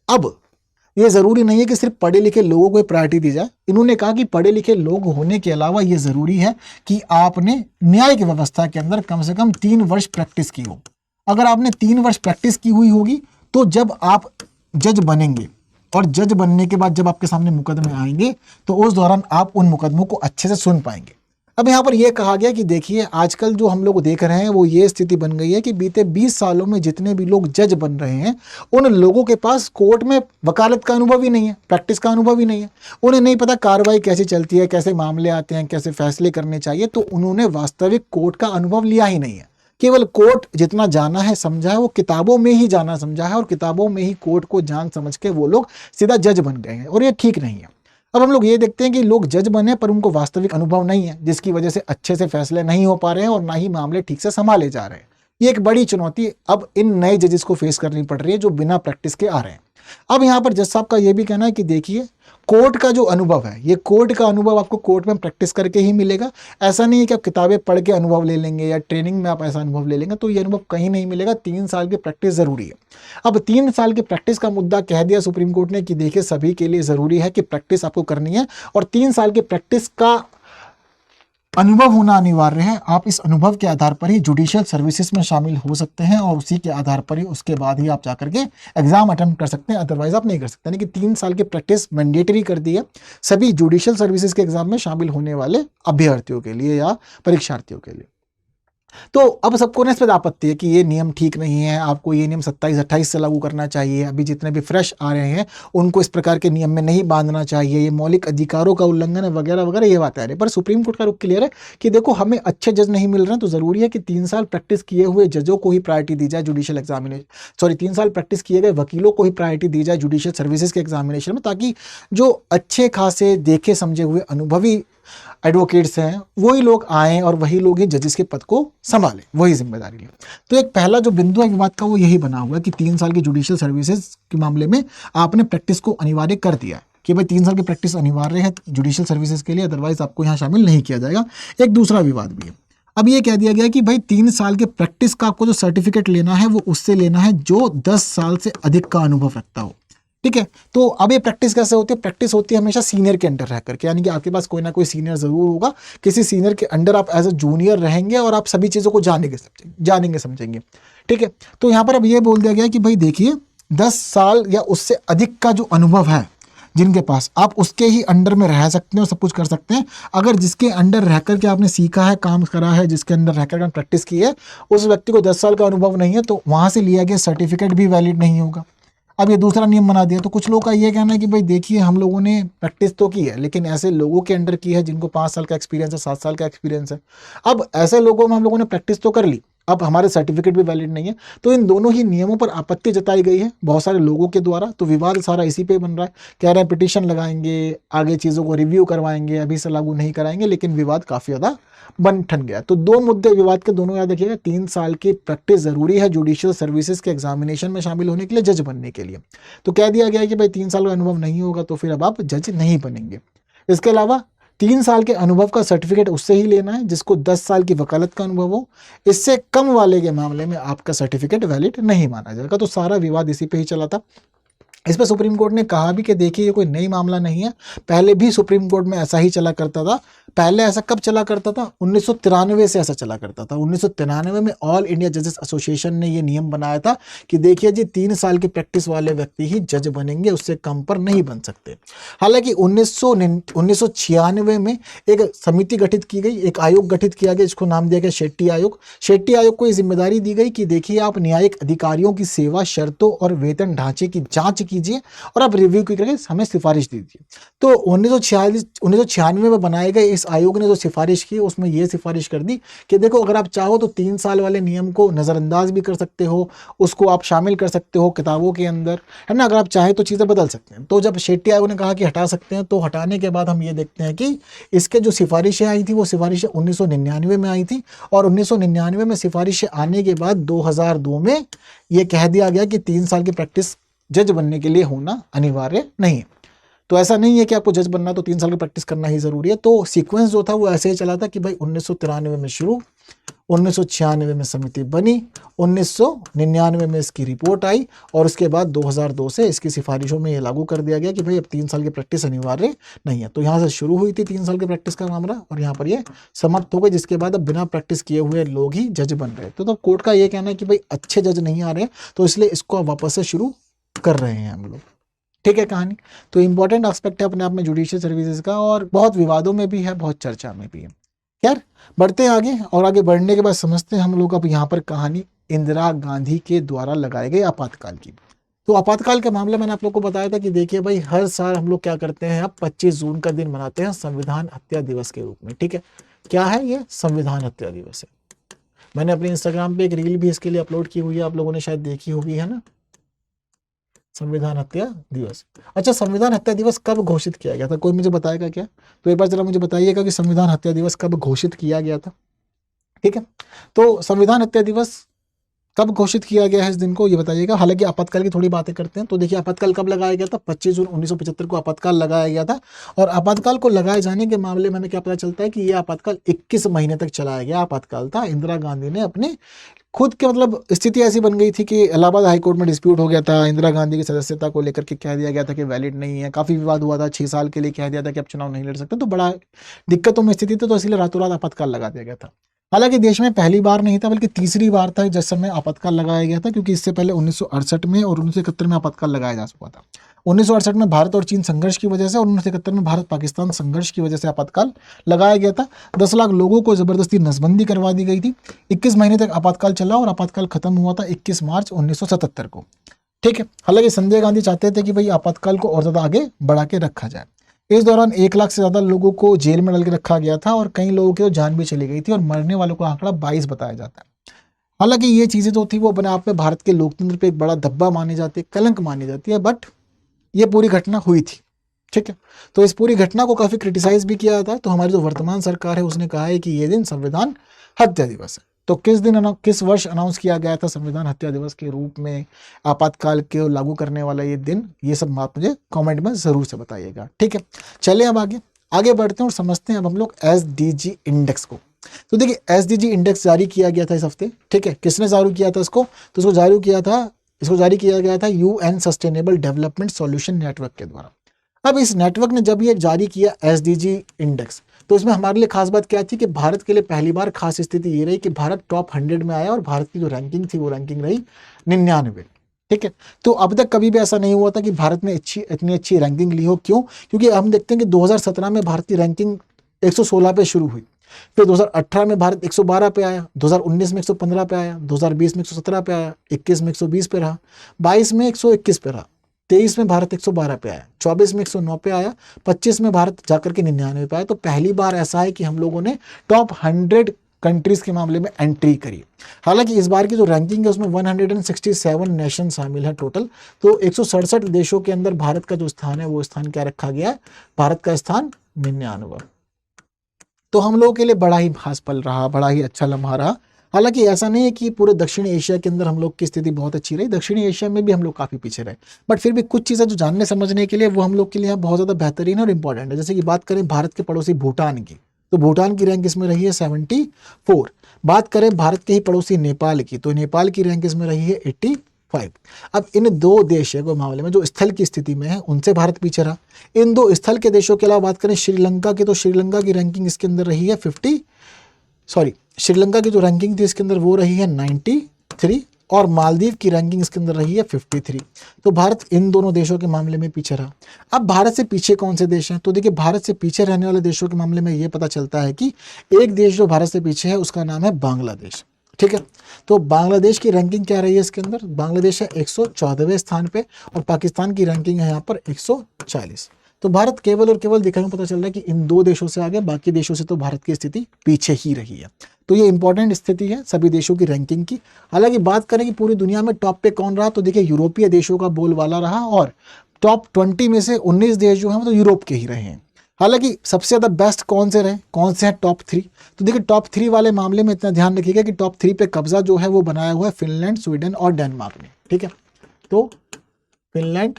अब ये ज़रूरी नहीं है कि सिर्फ पढ़े लिखे लोगों को प्रायोरिटी दी जाए। इन्होंने कहा कि पढ़े लिखे लोग होने के अलावा ये ज़रूरी है कि आपने न्यायिक व्यवस्था के अंदर कम से कम 3 वर्ष प्रैक्टिस की हो। अगर आपने 3 वर्ष प्रैक्टिस की हुई होगी तो जब आप जज बनेंगे और जज बनने के बाद जब आपके सामने मुकदमे आएंगे तो उस दौरान आप उन मुकदमों को अच्छे से सुन पाएंगे। अब यहाँ पर यह कहा गया कि देखिए आजकल जो हम लोग देख रहे हैं वो ये स्थिति बन गई है कि बीते 20 सालों में जितने भी लोग जज बन रहे हैं उन लोगों के पास कोर्ट में वकालत का अनुभव ही नहीं है, प्रैक्टिस का अनुभव ही नहीं है। उन्हें नहीं पता कार्रवाई कैसी चलती है, कैसे मामले आते हैं, कैसे फैसले करने चाहिए। तो उन्होंने वास्तविक कोर्ट का अनुभव लिया ही नहीं है। केवल कोर्ट जितना जाना है समझा है वो किताबों में ही जाना समझा है और किताबों में ही कोर्ट को जान समझ के वो लोग सीधा जज बन गए हैं, और ये ठीक नहीं है। अब हम लोग ये देखते हैं कि लोग जज बने पर उनको वास्तविक अनुभव नहीं है, जिसकी वजह से अच्छे से फैसले नहीं हो पा रहे हैं और ना ही मामले ठीक से संभाले जा रहे हैं। ये एक बड़ी चुनौती अब इन नए जजेस को फेस करनी पड़ रही है जो बिना प्रैक्टिस के आ रहे हैं। अब यहाँ पर जज साहब का ये भी कहना है कि देखिए कोर्ट का जो अनुभव है, ये कोर्ट का अनुभव आपको कोर्ट में प्रैक्टिस करके ही मिलेगा। ऐसा नहीं है कि आप किताबें पढ़ के अनुभव ले लेंगे या ट्रेनिंग में आप ऐसा अनुभव ले लेंगे, तो ये अनुभव कहीं नहीं मिलेगा। 3 साल की प्रैक्टिस ज़रूरी है। अब 3 साल की प्रैक्टिस का मुद्दा कह दिया सुप्रीम कोर्ट ने कि देखिए सभी के लिए ज़रूरी है कि प्रैक्टिस आपको करनी है और 3 साल की प्रैक्टिस का अनुभव होना अनिवार्य है। आप इस अनुभव के आधार पर ही जुडिशियल सर्विसेज में शामिल हो सकते हैं और उसी के आधार पर ही उसके बाद ही आप जाकर के एग्जाम अटेम्प्ट कर सकते हैं, अदरवाइज आप नहीं कर सकते। यानी कि 3 साल की प्रैक्टिस मैंडेटरी कर दी है सभी जुडिशियल सर्विसेज के एग्जाम में शामिल होने वाले अभ्यर्थियों के लिए या परीक्षार्थियों के लिए। तो अब सबको इस पर आपत्ति है कि ये नियम ठीक नहीं है, आपको ये नियम 27-28 से लागू करना चाहिए। अभी जितने भी फ्रेश आ रहे हैं उनको इस प्रकार के नियम में नहीं बांधना चाहिए, ये मौलिक अधिकारों का उल्लंघन है वगैरह वगैरह, ये बातें आ रही है। पर सुप्रीम कोर्ट का रुख क्लियर है कि देखो हमें अच्छे जज नहीं मिल रहे हैं तो ज़रूरी है कि 3 साल प्रैक्टिस किए हुए जजों को ही प्रायोरिटी दी जाए जुडिशियल एग्जामिनेशन, 3 साल प्रैक्टिस किए गए वकीलों को ही प्रायोरिटी दी जाए जुडिशियल सर्विसेज के एग्जामिनेशन में, ताकि जो अच्छे खासे देखे समझे हुए अनुभवी एडवोकेट्स हैं वही लोग आएँ और वही लोग ही जजेस के पद को संभालें, वही जिम्मेदारी लें। तो एक पहला जो बिंदु है विवाद का वो यही बना हुआ है कि 3 साल की जुडिशियल सर्विसेज के मामले में आपने प्रैक्टिस को अनिवार्य कर दिया है कि भाई 3 साल की प्रैक्टिस अनिवार्य है जुडिशियल सर्विसेज के लिए, अदरवाइज आपको यहाँ शामिल नहीं किया जाएगा। एक दूसरा विवाद भी है, अब ये कह दिया गया कि भाई 3 साल के प्रैक्टिस का आपको जो सर्टिफिकेट लेना है वो उससे लेना है जो 10 साल से अधिक का अनुभव रखता हो, ठीक है। तो अब ये प्रैक्टिस कैसे होती है? प्रैक्टिस होती है हमेशा सीनियर के अंडर रह करके, यानी कि आपके पास कोई ना कोई सीनियर ज़रूर होगा, किसी सीनियर के अंडर आप एज अ जूनियर रहेंगे और आप सभी चीज़ों को जानेंगे समझेंगे, ठीक है। तो यहाँ पर अब ये बोल दिया गया कि भाई देखिए 10 साल या उससे अधिक का जो अनुभव है जिनके पास, आप उसके ही अंडर में रह सकते हो, सब कुछ कर सकते हैं। अगर जिसके अंडर रह करके आपने सीखा है, काम करा है, जिसके अंडर रह करके प्रैक्टिस की है, उस व्यक्ति को 10 साल का अनुभव नहीं है, तो वहाँ से लिया गया सर्टिफिकेट भी वैलिड नहीं होगा। अब ये दूसरा नियम बना दिया। तो कुछ लोगों का ये कहना है कि भाई देखिए, हम लोगों ने प्रैक्टिस तो की है, लेकिन ऐसे लोगों के अंडर की है जिनको 5 साल का एक्सपीरियंस है, 7 साल का एक्सपीरियंस है। अब ऐसे लोगों में हम लोगों ने प्रैक्टिस तो कर ली, अब हमारे सर्टिफिकेट भी वैलिड नहीं है। तो इन दोनों ही नियमों पर आपत्ति जताई गई है बहुत सारे लोगों के द्वारा। तो विवाद सारा इसी पे बन रहा है। कह रहे हैं पिटीशन लगाएंगे, आगे चीज़ों को रिव्यू करवाएंगे, अभी से लागू नहीं कराएंगे, लेकिन विवाद काफ़ी ज़्यादा बन ठन गया। तो 2 मुद्दे विवाद के, दोनों याद रखिएगा। 3 साल की प्रैक्टिस ज़रूरी है जुडिशियल सर्विसेज के एग्जामिनेशन में शामिल होने के लिए, जज बनने के लिए। तो कह दिया गया है कि भाई 3 साल का अनुभव नहीं होगा तो फिर अब आप जज नहीं बनेंगे। इसके अलावा 3 साल के अनुभव का सर्टिफिकेट उससे ही लेना है जिसको 10 साल की वकालत का अनुभव हो। इससे कम वाले के मामले में आपका सर्टिफिकेट वैलिड नहीं माना जाएगा। तो सारा विवाद इसी पे ही चला था। इस पर सुप्रीम कोर्ट ने कहा भी कि देखिए ये कोई नई मामला नहीं है, पहले भी सुप्रीम कोर्ट में ऐसा ही चला करता था। पहले ऐसा कब चला करता था? 1993 से ऐसा चला करता था। 1993 में ऑल इंडिया जजेस एसोसिएशन ने ये नियम बनाया था कि देखिए जी 3 साल की प्रैक्टिस वाले व्यक्ति ही जज बनेंगे, उससे कम पर नहीं बन सकते। हालांकि 1996 में एक समिति गठित की गई, एक आयोग गठित किया गया, जिसको नाम दिया गया शेट्टी आयोग। शेट्टी आयोग को ये जिम्मेदारी दी गई कि देखिए आप न्यायिक अधिकारियों की सेवा शर्तों और वेतन ढांचे की जांच कीजिए और आप रिव्यू करके हमें सिफारिश दीजिए। तो 1996 में बनाए गए इस आयोग ने जो सिफारिश की, उसमें यह सिफारिश कर दी कि देखो अगर आप चाहो तो 3 साल वाले नियम को नज़रअंदाज भी कर सकते हो, उसको आप शामिल कर सकते हो किताबों के अंदर, है ना। अगर आप चाहे तो चीज़ें बदल सकते हैं। तो जब शेट्टी आयोग ने कहा कि हटा सकते हैं, तो हटाने के बाद हम ये देखते हैं कि इसके जो सिफारिशें आई थी वो सिफारिशें 1999 में आई थी। और 1999 में सिफारिशें आने के बाद 2002 में ये कह दिया गया कि 3 साल की प्रैक्टिस जज बनने के लिए होना अनिवार्य नहीं है। तो ऐसा नहीं है कि आपको जज बनना तो 3 साल की प्रैक्टिस करना ही जरूरी है। तो सीक्वेंस जो था वो ऐसे ही चला था कि भाई 1993 में शुरू, 1996 में समिति बनी, 1999 में इसकी रिपोर्ट आई और उसके बाद 2002 से इसकी सिफारिशों में ये लागू कर दिया गया कि भाई अब 3 साल की प्रैक्टिस अनिवार्य नहीं है। तो यहाँ से शुरू हुई थी 3 साल की प्रैक्टिस का मामला और यहाँ पर ये समाप्त हो गई, जिसके बाद अब बिना प्रैक्टिस किए हुए लोग ही जज बन रहे। तो कोर्ट का ये कहना है कि भाई अच्छे जज नहीं आ रहे, तो इसलिए इसको अब वापस से शुरू कर रहे हैं हम लोग। ठीक है कहानी। तो इंपॉर्टेंट एस्पेक्ट है अपने आप में जुडिशियल सर्विसेज का, और बहुत विवादों में भी है, बहुत चर्चा में भी है। खैर बढ़ते हैं आगे, और आगे बढ़ने के बाद समझते हैं हम लोग अब यहाँ पर कहानी इंदिरा गांधी के द्वारा लगाए गए आपातकाल की। तो आपातकाल के मामले मैंने आप लोग को बताया था कि देखिए भाई हर साल हम लोग क्या करते हैं, अब 25 जून का दिन मनाते हैं संविधान हत्या दिवस के रूप में। ठीक है, क्या है ये? संविधान हत्या दिवस है। मैंने अपने इंस्टाग्राम पे एक रील भी इसके लिए अपलोड की हुई है, आप लोगों ने शायद देखी होगी, है ना, संविधान हत्या दिवस। अच्छा, संविधान हत्या दिवस कब घोषित किया गया था? कोई मुझे बताएगा क्या? तो एक बार जरा मुझे बताइएगा कि संविधान हत्या दिवस कब घोषित किया गया था। ठीक है, तो संविधान हत्या दिवस कब घोषित किया गया है इस दिन को, ये बताइएगा। हालांकि आपातकाल की थोड़ी बातें करते हैं। तो देखिए आपातकाल कब लगाया गया था? 25 जून 1975 को आपातकाल लगाया गया था। और आपातकाल को लगाए जाने के मामले में हमें क्या पता चलता है कि यह आपातकाल 21 महीने तक चलाया गया आपातकाल था। इंदिरा गांधी ने अपने खुद के मतलब स्थिति ऐसी बन गई थी कि इलाहाबाद हाईकोर्ट में डिस्प्यूट हो गया था, इंदिरा गांधी की सदस्यता को लेकर के कह दिया गया था कि वैलिड नहीं है। काफ़ी विवाद हुआ था, 6 साल के लिए कह दिया था कि आप चुनाव नहीं लड़ सकते। तो बड़ा दिक्कतों में स्थिति थी, तो इसलिए रातों रात आपातकाल लगा दिया गया था। हालांकि देश में पहली बार नहीं था बल्कि तीसरी बार था जिस समय आपातकाल लगाया गया था, क्योंकि इससे पहले 1968 में और 1971 में आपातकाल लगाया जा चुका था। 1968 में भारत और चीन संघर्ष की वजह से और 1971 में भारत पाकिस्तान संघर्ष की वजह से आपातकाल लगाया गया था। 10 लाख लोगों को जबरदस्ती नसबंदी करवा दी गई थी। 21 महीने तक आपातकाल चला और आपातकाल खत्म हुआ था 21 मार्च 1977 को। ठीक है, हालांकि संजय गांधी चाहते थे कि भाई आपातकाल को और ज़्यादा आगे बढ़ा के रखा जाए। इस दौरान 1 लाख से ज़्यादा लोगों को जेल में डाल के रखा गया था और कई लोगों की तो जान भी चली गई थी और मरने वालों का आंकड़ा 22 बताया जाता है। हालांकि ये चीज़ें जो थी वो अपने आप में भारत के लोकतंत्र पे एक बड़ा धब्बा मानी जाती है, कलंक मानी जाती है, बट ये पूरी घटना हुई थी। ठीक है, तो इस पूरी घटना को काफ़ी क्रिटिसाइज भी किया जाता है। तो हमारी जो वर्तमान सरकार है उसने कहा है कि ये दिन संविधान हत्या दिवस है। तो किस वर्ष अनाउंस किया गया था संविधान हत्या दिवस के रूप में आपातकाल के लागू करने वाला ये दिन, ये सब आप मुझे कमेंट में ज़रूर से बताइएगा। ठीक है, चलिए अब आगे बढ़ते हैं और समझते हैं अब हम लोग SDG इंडेक्स को। तो देखिए SDG इंडेक्स जारी किया गया था इस हफ्ते। ठीक है, किसने जारी किया था इसको? तो इसको जारी किया गया था UN sustainable development solution network के द्वारा। अब इस नेटवर्क ने जब ये जारी किया SDG इंडेक्स, तो इसमें हमारे लिए खास बात क्या थी कि भारत के लिए पहली बार खास स्थिति ये रही कि भारत टॉप 100 में आया और भारत की जो रैंकिंग थी वो रैंकिंग रही 99। ठीक है। तो अब तक कभी भी ऐसा नहीं हुआ था कि भारत ने इतनी अच्छी रैंकिंग ली हो। क्यों? क्योंकि हम देखते हैं कि 2017 में भारत की रैंकिंग 116 पे शुरू हुई, फिर 2018 में भारत 112 पे आया, 2019 में 115 पे आया, 2020 में 117 पे आया, 21 में 120 पे रहा, 22 में 121 पे रहा, 23 में भारत 112 पे आया, 24 में 109 पे आया, 25 में भारत जाकर के 99 पे आया। तो पहली बार ऐसा है कि हम लोगों ने टॉप 100 कंट्रीज के मामले में एंट्री करी। हालांकि इस बार की जो रैंकिंग है उसमें 167 नेशन शामिल है टोटल। तो 167 देशों के अंदर भारत का जो स्थान है वो स्थान क्या रखा गया है? भारत का स्थान 99। तो हम लोगों के लिए बड़ा ही खास पल रहा, बड़ा ही अच्छा लम्हा रहा। हालांकि ऐसा नहीं है कि पूरे दक्षिणी एशिया के अंदर हम लोग की स्थिति बहुत अच्छी रही, दक्षिणी एशिया में भी हम लोग काफ़ी पीछे रहे, बट फिर भी कुछ चीज़ें जो जानने समझने के लिए वो हम लोग के लिए बहुत ज़्यादा बेहतरीन और इंपॉर्टेंट है। जैसे कि बात करें भारत के पड़ोसी भूटान की, तो भूटान की रैंक इसमें रही है 74। बात करें भारत के ही पड़ोसी नेपाल की, तो नेपाल की रैंक इसमें रही है 85। अब इन दो देशों के मामले में जो स्थल की स्थिति में है उनसे भारत पीछे रहा। इन दो स्थल के देशों के अलावा बात करें श्रीलंका की, तो श्रीलंका की रैंकिंग इसके अंदर रही है श्रीलंका की जो रैंकिंग थी इसके अंदर वो रही है 93, और मालदीव की रैंकिंग इसके अंदर रही है 53। तो भारत इन दोनों देशों के मामले में पीछे रहा। अब भारत से पीछे कौन से देश हैं? तो देखिए, भारत से पीछे रहने वाले देशों के मामले में ये पता चलता है कि एक देश जो भारत से पीछे है उसका नाम है बांग्लादेश। ठीक है, तो बांग्लादेश की रैंकिंग क्या रही है इसके अंदर? बांग्लादेश है 114वें स्थान पे, और पाकिस्तान की रैंकिंग है यहाँ पर 140। तो भारत केवल और केवल दिखाने में पता चल रहा है कि इन दो देशों से आगे, बाकी देशों से तो भारत की स्थिति पीछे ही रही है। तो ये इंपॉर्टेंट स्थिति है सभी देशों की रैंकिंग की। हालांकि बात करें कि पूरी दुनिया में टॉप पे कौन रहा, तो देखिए यूरोपीय देशों का बोलबाला रहा, और टॉप 20 में से 19 देश जो हैं वो तो यूरोप के ही रहे हैं। हालांकि सबसे ज़्यादा बेस्ट कौन से रहे, कौन से हैं टॉप 3? तो देखिए टॉप 3 वाले मामले में इतना ध्यान रखिएगा कि टॉप 3 पे कब्जा जो है वो बनाया हुआ है फिनलैंड, स्वीडन और डेनमार्क ने। ठीक है, तो फिनलैंड,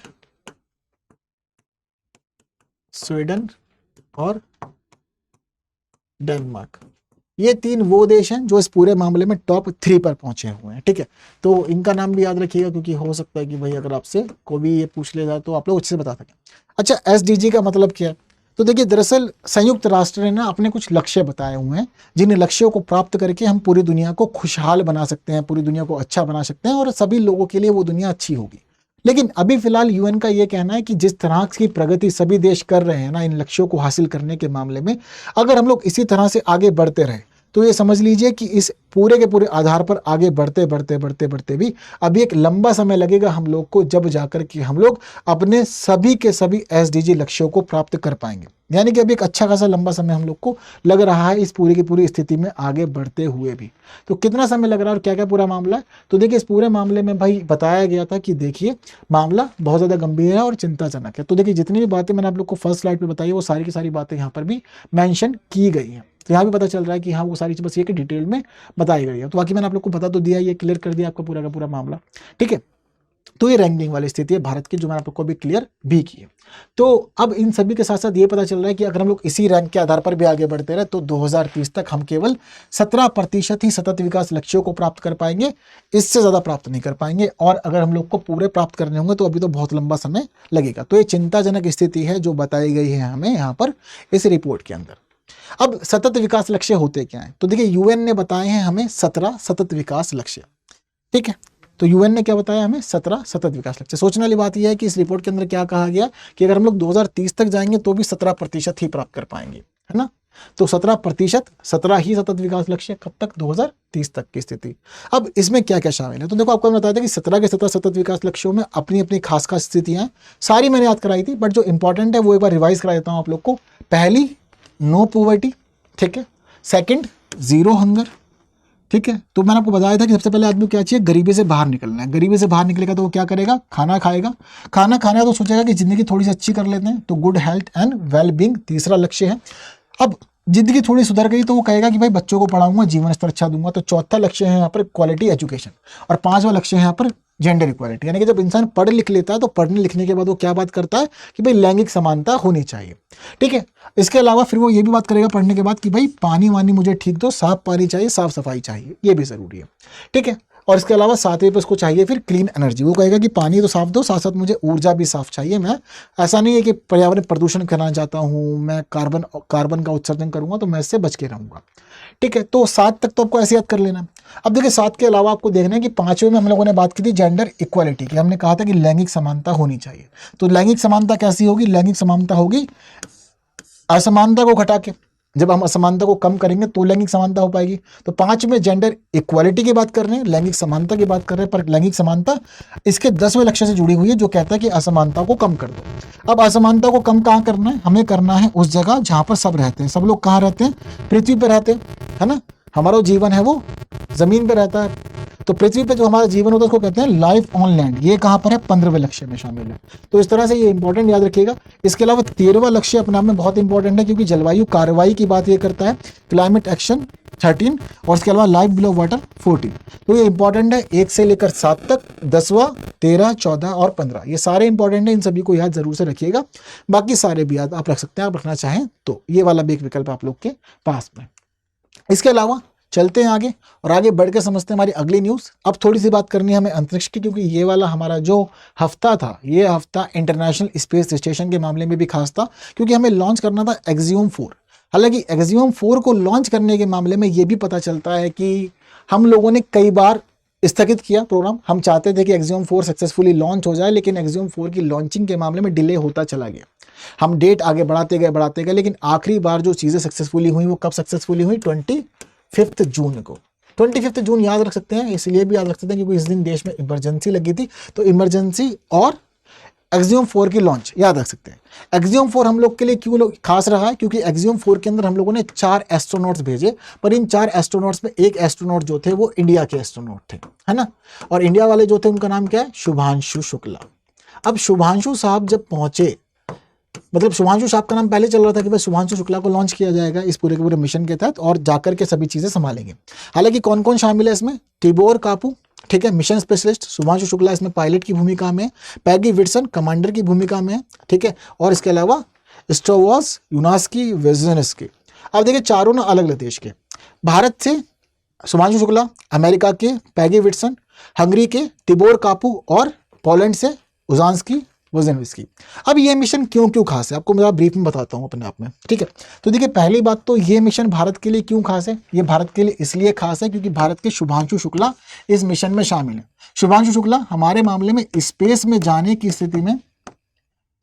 स्वीडन और डेनमार्क, ये 3 वो देश हैं जो इस पूरे मामले में टॉप 3 पर पहुंचे हुए हैं। ठीक है, तो इनका नाम भी याद रखिएगा, क्योंकि हो सकता है कि भाई अगर आपसे कोई भी ये पूछ ले जाए तो आप लोग अच्छे से बता सकें। अच्छा, SDG का मतलब क्या है? तो देखिए, दरअसल संयुक्त राष्ट्र ने ना अपने कुछ लक्ष्य बताए हुए हैं, जिन लक्ष्यों को प्राप्त करके हम पूरी दुनिया को खुशहाल बना सकते हैं, पूरी दुनिया को अच्छा बना सकते हैं, और सभी लोगों के लिए वो दुनिया अच्छी होगी। लेकिन अभी फिलहाल UN का ये कहना है कि जिस तरह की प्रगति सभी देश कर रहे हैं ना इन लक्ष्यों को हासिल करने के मामले में, अगर हम लोग इसी तरह से आगे बढ़ते रहे तो ये समझ लीजिए कि इस पूरे के पूरे आधार पर आगे बढ़ते बढ़ते बढ़ते बढ़ते भी अभी एक लंबा समय लगेगा हम लोग को, जब जाकर के हम लोग अपने सभी के सभी SDG लक्ष्यों को प्राप्त कर पाएंगे। यानी कि अभी एक अच्छा खासा लंबा समय हम लोग को लग रहा है इस पूरी की पूरी स्थिति में आगे बढ़ते हुए भी। तो कितना समय लग रहा है और क्या क्या पूरा मामला है? तो देखिए, इस पूरे मामले में भाई बताया गया था कि देखिए मामला बहुत ज़्यादा गंभीर है और चिंताजनक है। तो देखिए, जितनी भी बातें मैंने आप लोग को फर्स्ट स्लाइड पे बताई वो सारी की सारी बातें यहाँ पर भी मेंशन की गई हैं। तो यहाँ भी पता चल रहा है कि हाँ वो सारी चीज़ बस ये कि डिटेल में बताई गई है। तो बाकी मैंने आप लोग को बता तो दिया, ये क्लियर कर दिया आपका पूरा का पूरा मामला। ठीक है, तो ये रैंकिंग वाली स्थिति है भारत की, जो मैंने आप लोग को भी क्लियर भी की है। तो अब इन सभी के साथ साथ ये पता चल रहा है कि अगर हम लोग इसी रैंक के आधार पर भी आगे बढ़ते रहे तो 2030 तक हम केवल 17% ही सतत विकास लक्ष्यों को प्राप्त कर पाएंगे, इससे ज़्यादा प्राप्त नहीं कर पाएंगे। और अगर हम लोग को पूरे प्राप्त करने होंगे तो अभी तो बहुत लंबा समय लगेगा। तो ये चिंताजनक स्थिति है जो बताई गई है हमें यहाँ पर इस रिपोर्ट के अंदर। अब सतत विकास लक्ष्य होते क्या हैं? तो देखिए, UN ने बताए हैं हमें 17 सतत विकास लक्ष्य। ठीक है, तो UN ने क्या बताया हमें? 17 सतत विकास लक्ष्य। सोचने वाली बात यह है कि इस रिपोर्ट के अंदर क्या कहा गया कि अगर हम लोग 2030 तक जाएंगे तो भी 17% ही प्राप्त कर पाएंगे, है ना। तो 17%, 17 ही सतत विकास लक्ष्य, कब तक? 2030 तक की स्थिति। अब इसमें क्या क्या शामिल है? तो देखो, आपको बताया था कि 17 के 17 सतत विकास लक्ष्यों में अपनी अपनी खास खास स्थितियां सारी मैंने याद कराई थी, बट जो इंपॉर्टेंट है वो एक बार रिवाइज करा देता हूँ आप लोग को। पहली, नो पॉवर्टी। ठीक है, सेकंड, जीरो हंगर। ठीक है, तो मैंने आपको बताया था कि सबसे पहले आदमी को क्या चाहिए? गरीबी से बाहर निकलना है। गरीबी से बाहर निकलेगा तो वो क्या करेगा? खाना खाएगा। खाना खाने तो सोचेगा कि जिंदगी थोड़ी सी अच्छी कर लेते हैं, तो good health and well being तीसरा लक्ष्य है। अब जिंदगी थोड़ी सुधर गई तो वो कहेगा कि भाई बच्चों को पढ़ाऊंगा, जीवन स्तर अच्छा दूंगा, तो चौथा लक्ष्य है यहाँ पर क्वालिटी एजुकेशन, और पांचवा लक्ष्य है यहाँ पर जेंडर इक्वालिटी। यानी कि जब इंसान पढ़ लिख लेता है तो पढ़ने लिखने के बाद वो क्या बात करता है कि भाई लैंगिक समानता होनी चाहिए। ठीक है, इसके अलावा फिर वो ये भी बात करेगा पढ़ने के बाद कि भाई पानी वानी मुझे ठीक दो, साफ पानी चाहिए, साफ सफाई चाहिए, ये भी जरूरी है। ठीक है, और इसके अलावा सातवें पे उसको चाहिए फिर क्लीन एनर्जी। वो कहेगा कि पानी तो साफ दो, साथ साथ मुझे ऊर्जा भी साफ चाहिए। मैं ऐसा नहीं है कि पर्यावरण प्रदूषण करना चाहता हूँ, मैं कार्बन का उत्सर्जन करूंगा तो मैं इससे बच के रहूंगा। ठीक है, तो 7 तक तो आपको ऐसे याद कर लेना। अब देखिए 7 के अलावा आपको देखना है कि 5वें में हम लोगों ने बात की थी जेंडर इक्वालिटी की। हमने कहा था कि लैंगिक समानता होनी चाहिए। तो लैंगिक समानता कैसी होगी? लैंगिक समानता होगी असमानता को घटा के। जब हम असमानता को कम करेंगे तो लैंगिक समानता हो पाएगी। तो 5 में जेंडर इक्वालिटी की बात कर रहे हैं, लैंगिक समानता की बात कर रहे हैं, पर लैंगिक समानता इसके 10वें लक्ष्य से जुड़ी हुई है जो कहता है कि असमानता को कम कर दो। अब असमानता को कम कहाँ करना है? हमें करना है उस जगह जहां पर सब रहते हैं। सब लोग कहाँ रहते हैं? पृथ्वी पर रहते हैं, है ना। हमारा जीवन है वो जमीन पर रहता है। तो पृथ्वी पे जो हमारा जीवन होता है उसको कहते हैं लाइफ ऑन लैंड। ये कहाँ पर है? 15वें लक्ष्य में शामिल है। तो इस तरह से ये इंपॉर्टेंट याद रखिएगा। इसके अलावा 13वां लक्ष्य अपने आप में बहुत इंपॉर्टेंट है क्योंकि जलवायु कार्रवाई की बात ये करता है, क्लाइमेट एक्शन 13, और इसके अलावा लाइफ बिलो वाटर 14। तो ये इंपॉर्टेंट है 1 से लेकर 7 तक, 10वां, 13, 14 और 15, ये सारे इंपॉर्टेंट है। इन सभी को याद जरूर से रखिएगा। बाकी सारे भी याद आप रख सकते हैं, आप रखना चाहें तो। ये वाला भी एक विकल्प आप लोग के पास में। इसके अलावा चलते हैं आगे और आगे बढ़ के समझते हैं हमारी अगली न्यूज़। अब थोड़ी सी बात करनी है हमें अंतरिक्ष की, क्योंकि ये वाला हमारा जो हफ्ता था, ये हफ्ता इंटरनेशनल स्पेस स्टेशन के मामले में भी खास था, क्योंकि हमें लॉन्च करना था एक्सियोम 4। हालांकि एक्सियोम 4 को लॉन्च करने के मामले में ये भी पता चलता है कि हम लोगों ने कई बार स्थगित किया प्रोग्राम। हम चाहते थे कि एक्सियोम 4 सक्सेसफुली लॉन्च हो जाए, लेकिन एक्सियोम 4 की लॉन्चिंग के मामले में डिले होता चला गया। हम डेट आगे बढ़ाते गए, लेकिन आखिरी बार जो चीज़ें सक्सेसफुली हुई वो कब सक्सेसफुली हुई? 25 जून को। 25 जून याद रख सकते हैं, इसलिए भी याद रख सकते हैं क्योंकि इस दिन देश में इमरजेंसी लगी थी। तो इमरजेंसी और एक्सियोम 4 की लॉन्च याद रख सकते हैं। एक्सियोम 4 हम लोग के लिए क्यों खास रहा है? क्योंकि एक्सियोम 4 के अंदर हम लोगों ने 4 एस्ट्रोनॉट्स भेजे, पर इन 4 एस्ट्रोनॉट्स में एक एस्ट्रोनॉट जो थे वो इंडिया के एस्ट्रोनॉट थे, है ना। और इंडिया वाले जो थे उनका नाम क्या है? शुभांशु शुक्ला। अब शुभांशु साहब जब पहुंचे, मतलब शुभांशु साहब का नाम पहले चल रहा था कि भाई शुभांशु शुक्ला को लॉन्च किया जाएगा इस पूरे के पूरे मिशन के तहत और जाकर के सभी चीजें संभालेंगे। हालांकि कौन कौन शामिल है इसमें? टिबोर कापू, ठीक है, मिशन स्पेशलिस्ट। शुभांशु शुक्ला इसमें पायलट की भूमिका में, पैगी विटसन कमांडर की भूमिका में, ठीक है, और इसके अलावा स्टोवास, यूनास्की, वेजनस्की। अब देखिए चारों ना अलग अलग देश के। भारत से शुभांशु शुक्ला, अमेरिका के पैगी विटसन, हंगरी के टिबोर कापू और पोलैंड से उजांस्की वोजिनविस्की। अब ये मिशन क्यों खास है आपको मैं ब्रीफ में बताता हूँ अपने आप में, ठीक है। तो देखिए पहली बात तो ये मिशन भारत के लिए क्यों खास है? ये भारत के लिए इसलिए खास है क्योंकि भारत के शुभांशु शुक्ला इस मिशन में शामिल है। शुभांशु शुक्ला हमारे मामले में स्पेस में जाने की स्थिति में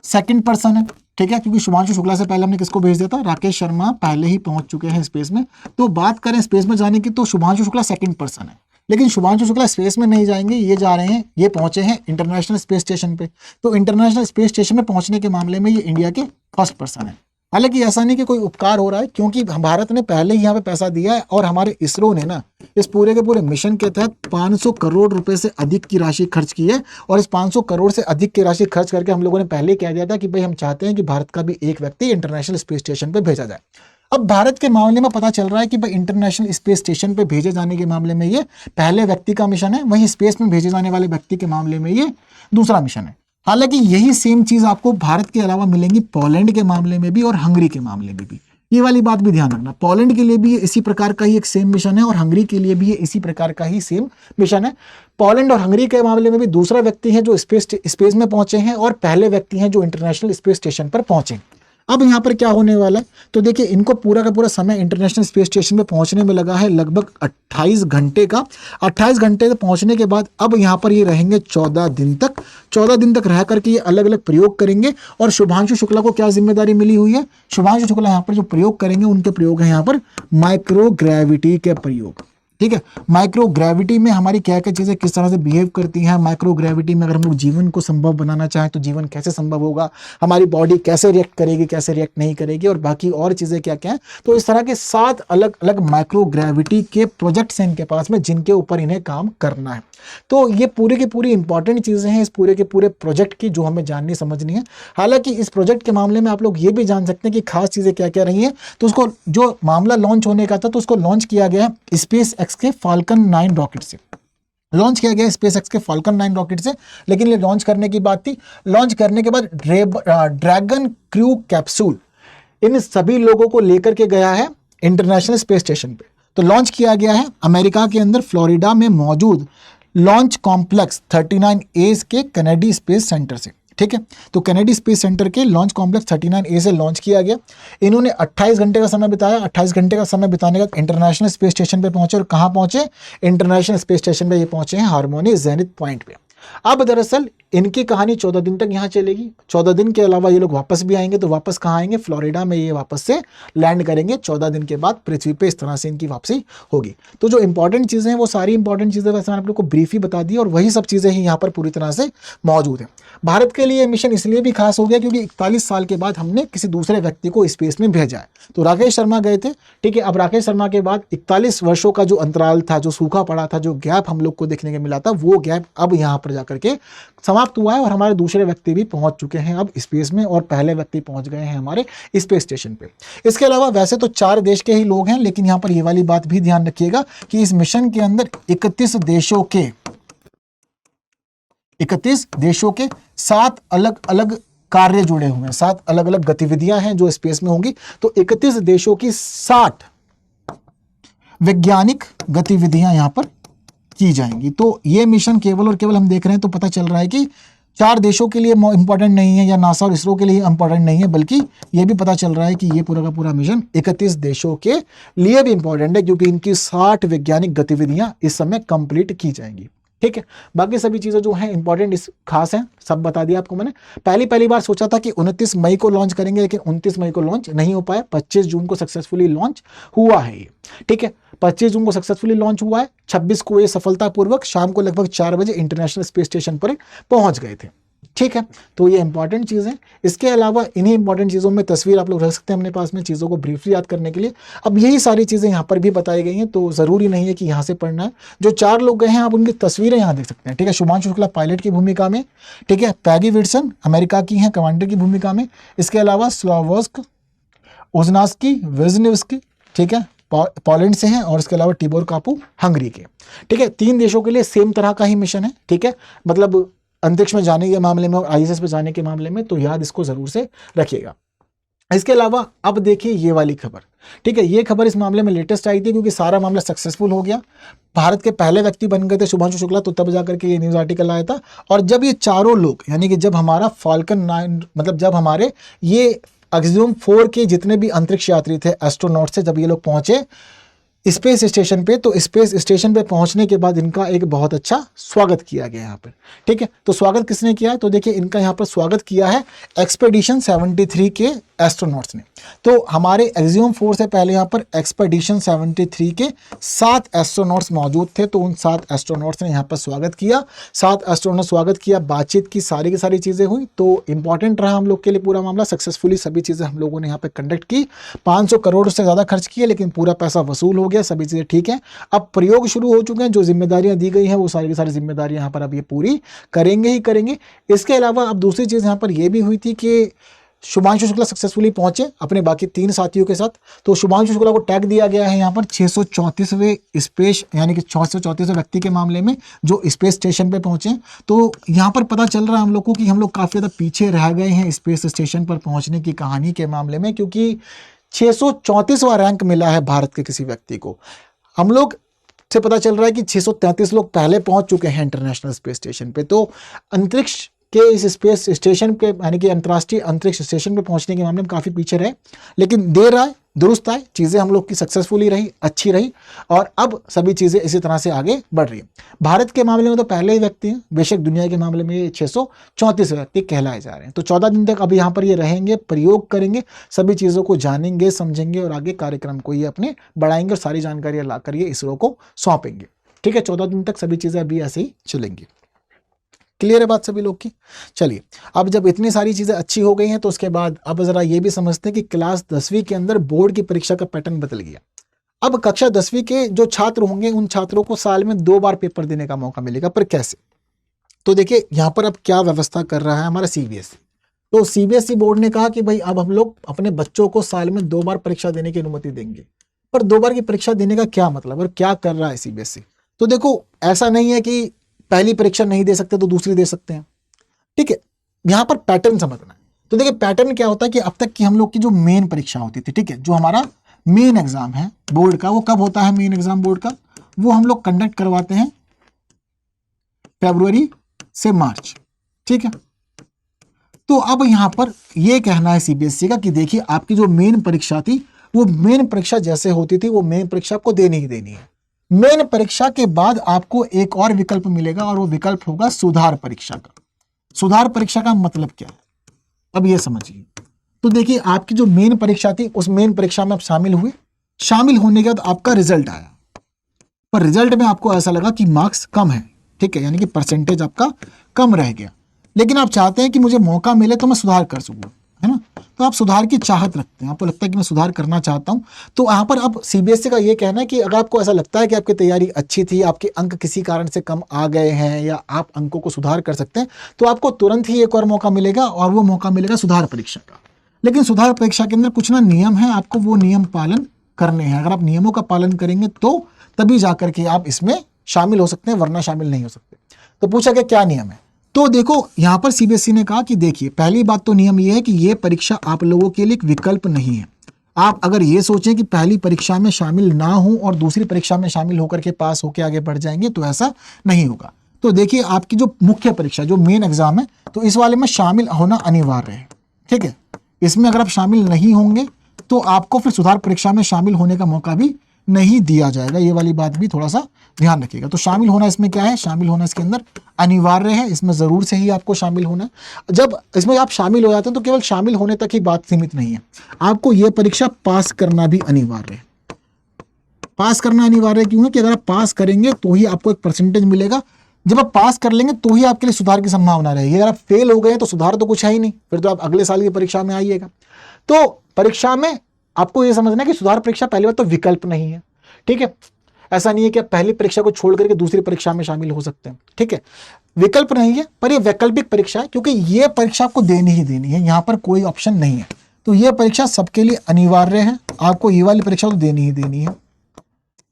सेकंड पर्सन है, ठीक है, क्योंकि शुभांशु शुक्ला से पहले हमने किसको भेज दिया था? राकेश शर्मा पहले ही पहुंच चुके हैं स्पेस में। तो बात करें स्पेस में जाने की तो शुभांशु शुक्ला सेकंड पर्सन है, लेकिन शुभांशु शुक्ला स्पेस में नहीं जाएंगे, ये जा रहे हैं, ये पहुंचे हैं इंटरनेशनल स्पेस स्टेशन पे। तो इंटरनेशनल स्पेस स्टेशन में पहुंचने के मामले में ये इंडिया के फर्स्ट पर्सन है। हालांकि ऐसा नहीं कि कोई उपकार हो रहा है, क्योंकि भारत ने पहले ही यहाँ पे पैसा दिया है और हमारे इसरो ने ना इस पूरे के पूरे मिशन के तहत 500 करोड़ रुपए से अधिक की राशि खर्च की है। और इस 500 करोड़ से अधिक की राशि खर्च करके हम लोगों ने पहले कह दिया था कि भाई हम चाहते हैं कि भारत का भी एक व्यक्ति इंटरनेशनल स्पेस स्टेशन पे भेजा जाए। अब भारत के मामले में पता चल रहा है कि भाई इंटरनेशनल स्पेस स्टेशन पे भेजे जाने के मामले में ये पहले व्यक्ति का मिशन है, वहीं स्पेस में भेजे जाने वाले व्यक्ति के मामले में ये दूसरा मिशन है। हालांकि यही सेम चीज आपको भारत के अलावा मिलेंगी पोलैंड के मामले में भी और हंगरी के मामले में भी। ये वाली बात भी ध्यान रखना, पोलैंड के लिए भी ये इसी प्रकार का ही एक सेम मिशन है और हंगरी के लिए भी ये इसी प्रकार का ही सेम मिशन है। पोलैंड और हंगरी के मामले में भी दूसरा व्यक्ति है जो स्पेस में पहुंचे हैं और पहले व्यक्ति हैं जो इंटरनेशनल स्पेस स्टेशन पर पहुंचे। अब यहाँ पर क्या होने वाला है? तो देखिए इनको पूरा का पूरा समय इंटरनेशनल स्पेस स्टेशन पे पहुंचने में लगा है लगभग 28 घंटे का। 28 घंटे से पहुंचने के बाद अब यहाँ पर ये रहेंगे 14 दिन तक। 14 दिन तक रह करके ये अलग अलग प्रयोग करेंगे। और शुभांशु शुक्ला को क्या जिम्मेदारी मिली हुई है? शुभांशु शुक्ला यहाँ पर जो प्रयोग करेंगे उनके प्रयोग है यहाँ पर माइक्रोग्रेविटी के प्रयोग, ठीक है। माइक्रोग्रेविटी में हमारी क्या क्या चीजें किस तरह से बिहेव करती हैं, माइक्रोग्रेविटी में अगर हम लोग जीवन को संभव बनाना चाहें तो जीवन कैसे संभव होगा, हमारी बॉडी कैसे रिएक्ट करेगी, कैसे रिएक्ट नहीं करेगी, और बाकी और चीजें क्या क्या हैं। तो इस तरह के 7 अलग अलग माइक्रोग्रेविटी के प्रोजेक्ट्स हैं इनके पास में जिनके ऊपर इन्हें काम करना है। तो ये पूरे की पूरी इंपॉर्टेंट चीजें हैं इस पूरे के पूरे प्रोजेक्ट की जो हमें जाननी समझनी है। हालांकि इस प्रोजेक्ट के मामले में आप लोग ये भी जान सकते हैं कि खास चीजें क्या क्या रही हैं। तो उसको जो मामला लॉन्च होने का था तो उसको लॉन्च किया गया स्पेस एक्स के फाल्कन 9 रॉकेट से, लॉन्च किया गया स्पेस एक्स के फाल्कन 9 रॉकेट से। लेकिन ये लॉन्च करने की बात थी, लॉन्च करने के बाद ड्रैगन क्रू कैप्सूल इन सभी लोगों को लेकर के गया है इंटरनेशनल स्पेस स्टेशन पे। तो लॉन्च किया गया है अमेरिका के अंदर फ्लोरिडा में मौजूद लॉन्च कॉम्प्लेक्स 39A के कैनेडी स्पेस सेंटर से, ठीक है। तो कैनेडी स्पेस सेंटर के लॉन्च कॉम्प्लेक्स 39A से लॉन्च किया गया। इन्होंने 28 घंटे का समय बिताया। 28 घंटे का समय बिताने के बाद इंटरनेशनल स्पेस स्टेशन पे पहुंचे। और कहाँ पहुंचे? इंटरनेशनल स्पेस स्टेशन पे ये पहुंचे हैं हार्मोनी जेनिथ पॉइंट पे। अब दरअसल इनकी कहानी 14 दिन तक यहाँ चलेगी। 14 दिन के अलावा ये लोग वापस भी आएंगे। तो वापस कहाँ आएंगे? फ्लोरिडा में ये वापस से लैंड करेंगे। 14 दिन के बाद पृथ्वी पे इस तरह से इनकी वापसी होगी। तो जो इंपॉर्टेंट चीज़ें हैं वो सारी इंपॉर्टेंट चीज़ें वैसे मैंने आप लोग को ब्रीफ ही बता दी और वही सब चीज़ें ही यहाँ पर पूरी तरह से मौजूद हैं। भारत के लिए मिशन इसलिए भी खास हो गया क्योंकि 41 साल के बाद हमने किसी दूसरे व्यक्ति को स्पेस में भेजा है। तो राकेश शर्मा गए थे, ठीक है। अब राकेश शर्मा के बाद 41 वर्षों का जो अंतराल था, जो सूखा पड़ा था, जो गैप हम लोग को देखने को मिला था, वो गैप अब यहाँ पर जाकर के समाप्त हुआ है और हमारे दूसरे व्यक्ति भी पहुंच चुके हैं अब स्पेस में और पहले व्यक्ति पहुंच गए हैं हमारे स्पेस स्टेशन पे। इसके अलावा वैसे तो 4 देश के ही लोग हैं, लेकिन यहाँ पर ये वाली बात भी ध्यान रखिएगा कि इस मिशन के अंदर 31 देशों के 7 अलग अलग कार्य जुड़े हुए हैं, 7 अलग अलग गतिविधियां हैं जो स्पेस में होंगी। तो 31 देशों की 60 वैज्ञानिक गतिविधियां यहां पर की जाएंगी। तो ये मिशन केवल और केवल हम देख रहे हैं तो पता चल रहा है कि 4 देशों के लिए इंपॉर्टेंट नहीं है या नासा और इसरो के लिए इंपॉर्टेंट नहीं है, बल्कि ये भी पता चल रहा है कि ये पूरा का पूरा मिशन 31 देशों के लिए भी इंपॉर्टेंट है क्योंकि इनकी 60 वैज्ञानिक गतिविधियां इस समय कंप्लीट की जाएंगी। ठीक है। बाकी सभी चीजें जो हैं इंपॉर्टेंट इस खास हैं, सब बता दिया आपको मैंने। पहली बार सोचा था कि 29 मई को लॉन्च करेंगे, लेकिन 29 मई को लॉन्च नहीं हो पाया। 25 जून को सक्सेसफुली लॉन्च हुआ है ये। ठीक है, 25 जून को सक्सेसफुली लॉन्च हुआ है। 26 को ये सफलतापूर्वक शाम को लगभग 4 बजे इंटरनेशनल स्पेस स्टेशन पर पहुंच गए थे। ठीक है, तो ये इंपॉर्टेंट चीज़ है। इसके अलावा इन्हीं इंपॉर्टेंट चीज़ों में तस्वीर आप लोग रख सकते हैं अपने पास में, चीज़ों को ब्रीफली याद करने के लिए। अब यही सारी चीज़ें यहाँ पर भी बताई गई हैं, तो ज़रूरी नहीं है कि यहाँ से पढ़ना है। जो 4 लोग गए हैं आप उनकी तस्वीरें यहाँ देख सकते हैं। ठीक है, शुभांशु शुक्ला पायलट की भूमिका में, ठीक है, पैगी विल्सन अमेरिका की हैं कमांडर की भूमिका में। इसके अलावा स्लोवोस्क, ओजनास्की, वेजनेव्स्की, ठीक है, पोलैंड से हैं, और इसके अलावा टिबोर कापू हंगरी के। ठीक है, 3 देशों के लिए सेम तरह का ही मिशन है। ठीक है, मतलब अंतरिक्ष में जाने के मामले में और आईएसएस पे जाने के मामले में, तो याद इसको जरूर से रखिएगा। इसके अलावा अब देखिए ये वाली खबर। ठीक है, ये खबर इस मामले में लेटेस्ट आई थी क्योंकि सारा मामला सक्सेसफुल हो गया। भारत के पहले व्यक्ति बन गए थे शुभांशु शुक्ला, तो तब जाकर के ये न्यूज आर्टिकल आया था। और जब ये चारों लोग, यानी कि जब हमारा फाल्कन 9, मतलब जब हमारे ये एक्सियम 4 के जितने भी अंतरिक्ष यात्री थे एस्ट्रोनॉट से, जब ये लोग पहुंचे स्पेस स्टेशन पे, तो स्पेस स्टेशन पे पहुंचने के बाद इनका एक बहुत अच्छा स्वागत किया गया यहाँ पर। ठीक है, तो स्वागत किसने किया है? तो देखिए इनका यहाँ पर स्वागत किया है एक्सपेडिशन 73 के एस्ट्रोनॉट्स ने। तो हमारे एक्सियम 4 से पहले यहाँ पर एक्सपेडिशन 73 के 7 एस्ट्रोनॉट्स मौजूद थे, तो उन 7 एस्ट्रोनॉट्स ने यहाँ पर स्वागत किया। 7 एस्ट्रोनॉट स्वागत किया, बातचीत की सारी चीज़ें हुई। तो इंपॉर्टेंट रहा हम लोग के लिए पूरा मामला। सक्सेसफुली सभी चीज़ें हम लोगों ने यहाँ पर कंडक्ट की। 500 करोड़ से ज़्यादा खर्च किए, लेकिन पूरा पैसा वसूल हो गया, सभी चीज़ें ठीक है। अब प्रयोग शुरू हो चुके हैं, जो जिम्मेदारियां दी गई हैं वो सारी की सारी जिम्मेदारियां यहाँ पर अब ये पूरी करेंगे ही करेंगे। इसके अलावा अब दूसरी चीज़ यहाँ पर यह भी हुई थी कि शुभांशु शुक्ला सक्सेसफुली पहुंचे अपने बाकी 3 साथियों के साथ। तो शुभांशु शुक्ला को टैग दिया गया है यहाँ पर 634वें स्पेस, यानी कि 634वें व्यक्ति के मामले में जो स्पेस स्टेशन पे पहुंचे। तो यहाँ पर पता चल रहा है हम लोग को कि हम लोग काफ़ी ज़्यादा पीछे रह गए हैं स्पेस स्टेशन पर पहुंचने की कहानी के मामले में, क्योंकि 634वां रैंक मिला है भारत के किसी व्यक्ति को। हम लोग से पता चल रहा है कि 633 लोग पहले पहुंच चुके हैं इंटरनेशनल स्पेस स्टेशन पे। तो अंतरिक्ष के इस स्पेस स्टेशन के, यानी कि अंतर्राष्ट्रीय अंतरिक्ष स्टेशन पे पहुंचने के मामले में काफ़ी पीछे रहे, लेकिन देर आए दुरुस्त आए, चीज़ें हम लोग की सक्सेसफुली रही, अच्छी रही, और अब सभी चीज़ें इसी तरह से आगे बढ़ रही हैं। भारत के मामले में तो पहले ही व्यक्ति हैं, बेशक दुनिया के मामले में ये 634 व्यक्ति कहलाए जा रहे हैं। तो 14 दिन तक अब यहाँ पर ये रहेंगे, प्रयोग करेंगे, सभी चीज़ों को जानेंगे, समझेंगे और आगे कार्यक्रम को ये अपने बढ़ाएंगे और सारी जानकारियाँ ला कर ये इसरो को सौंपेंगे। ठीक है, 14 दिन तक सभी चीज़ें अभी ऐसे ही चलेंगी। क्लियर है बात सभी लोग की? चलिए, अब जब इतनी सारी चीज़ें अच्छी हो गई हैं तो उसके बाद अब ज़रा ये भी समझते हैं कि क्लास 10वीं के अंदर बोर्ड की परीक्षा का पैटर्न बदल गया। अब कक्षा 10वीं के जो छात्र होंगे उन छात्रों को साल में 2 बार पेपर देने का मौका मिलेगा। पर कैसे? तो देखिए यहाँ पर अब क्या व्यवस्था कर रहा है हमारा सीबीएसई। तो सीबीएसई बोर्ड ने कहा कि भाई अब हम लोग अपने बच्चों को साल में 2 बार परीक्षा देने की अनुमति देंगे। पर 2 बार की परीक्षा देने का क्या मतलब और क्या कर रहा है सीबीएसई? तो देखो, ऐसा नहीं है कि पहली परीक्षा नहीं दे सकते तो दूसरी दे सकते हैं। ठीक है, यहाँ पर पैटर्न समझना है। तो देखिए पैटर्न क्या होता है कि अब तक की हम लोग की जो मेन परीक्षा होती थी, ठीक है, जो हमारा मेन एग्जाम है बोर्ड का, वो कब होता है मेन एग्जाम बोर्ड का? वो हम लोग कंडक्ट करवाते हैं फरवरी से मार्च। ठीक है, तो अब यहाँ पर ये कहना है सीबीएसई का कि देखिए आपकी जो मेन परीक्षा थी वो मेन परीक्षा जैसे होती थी वो मेन परीक्षा आपको देनी ही देनी है। मेन परीक्षा के बाद आपको एक और विकल्प मिलेगा और वो विकल्प होगा सुधार परीक्षा का। सुधार परीक्षा का मतलब क्या है, अब ये समझिए। तो देखिए आपकी जो मेन परीक्षा थी उस मेन परीक्षा में आप शामिल हुए, शामिल होने के बाद आपका रिजल्ट आया, पर रिजल्ट में आपको ऐसा लगा कि मार्क्स कम है, ठीक है, यानी कि परसेंटेज आपका कम रह गया, लेकिन आप चाहते हैं कि मुझे मौका मिले तो मैं सुधार कर सकूं, है ना। तो आप सुधार की चाहत रखते हैं, आपको लगता है कि मैं सुधार करना चाहता हूं। तो यहाँ पर अब सीबीएसई का ये कहना है कि अगर आपको ऐसा लगता है कि आपकी तैयारी अच्छी थी, आपके अंक किसी कारण से कम आ गए हैं या आप अंकों को सुधार कर सकते हैं, तो आपको तुरंत ही एक और मौका मिलेगा और वो मौका मिलेगा सुधार परीक्षा का। लेकिन सुधार परीक्षा के अंदर कुछ ना नियम है, आपको वो नियम पालन करने हैं। अगर आप नियमों का पालन करेंगे तो तभी जाकर के आप इसमें शामिल हो सकते हैं, वरना शामिल नहीं हो सकते। तो पूछा गया क्या नियम है, तो देखो यहां पर सीबीएसई ने कहा कि देखिए पहली बात तो नियम ये है कि ये परीक्षा आप लोगों के लिए एक विकल्प नहीं है। आप अगर ये सोचें कि पहली परीक्षा में शामिल ना हो और दूसरी परीक्षा में शामिल होकर के पास होकर आगे बढ़ जाएंगे, तो ऐसा नहीं होगा। तो देखिए आपकी जो मुख्य परीक्षा जो मेन एग्जाम है, तो इस वाले में शामिल होना अनिवार्य है, ठीक है। इसमें अगर आप शामिल नहीं होंगे तो आपको फिर सुधार परीक्षा में शामिल होने का मौका भी नहीं दिया जाएगा। ये वाली बात भी थोड़ा सा ध्यान रखिएगा। तो शामिल होना इसमें क्या है, शामिल होना इसके अंदर अनिवार्य है, इसमें जरूर से ही आपको शामिल होना है। जब इसमें आप शामिल हो जाते हैं तो केवल शामिल होने तक ही बात सीमित नहीं है, आपको यह परीक्षा पास करना भी अनिवार्य है। पास करना अनिवार्य क्यों है कि अगर आप पास करेंगे तो ही आपको एक परसेंटेज मिलेगा, जब आप पास कर लेंगे तो ही आपके लिए सुधार की संभावना रहेगी। अगर आप फेल हो गए तो सुधार तो कुछ है ही नहीं, फिर तो आप अगले साल की परीक्षा में आइएगा। तो परीक्षा में आपको यह समझना है कि सुधार परीक्षा पहली बात तो विकल्प नहीं है, ठीक है। ऐसा नहीं है कि आप पहली परीक्षा को छोड़ करके दूसरी परीक्षा में शामिल हो सकते हैं, ठीक है। विकल्प नहीं है, पर यह वैकल्पिक परीक्षा है, क्योंकि यह परीक्षा आपको देनी ही देनी है, यहां पर कोई ऑप्शन नहीं है। तो यह परीक्षा सबके लिए अनिवार्य है, आपको ये वाली परीक्षा तो देनी ही देनी है।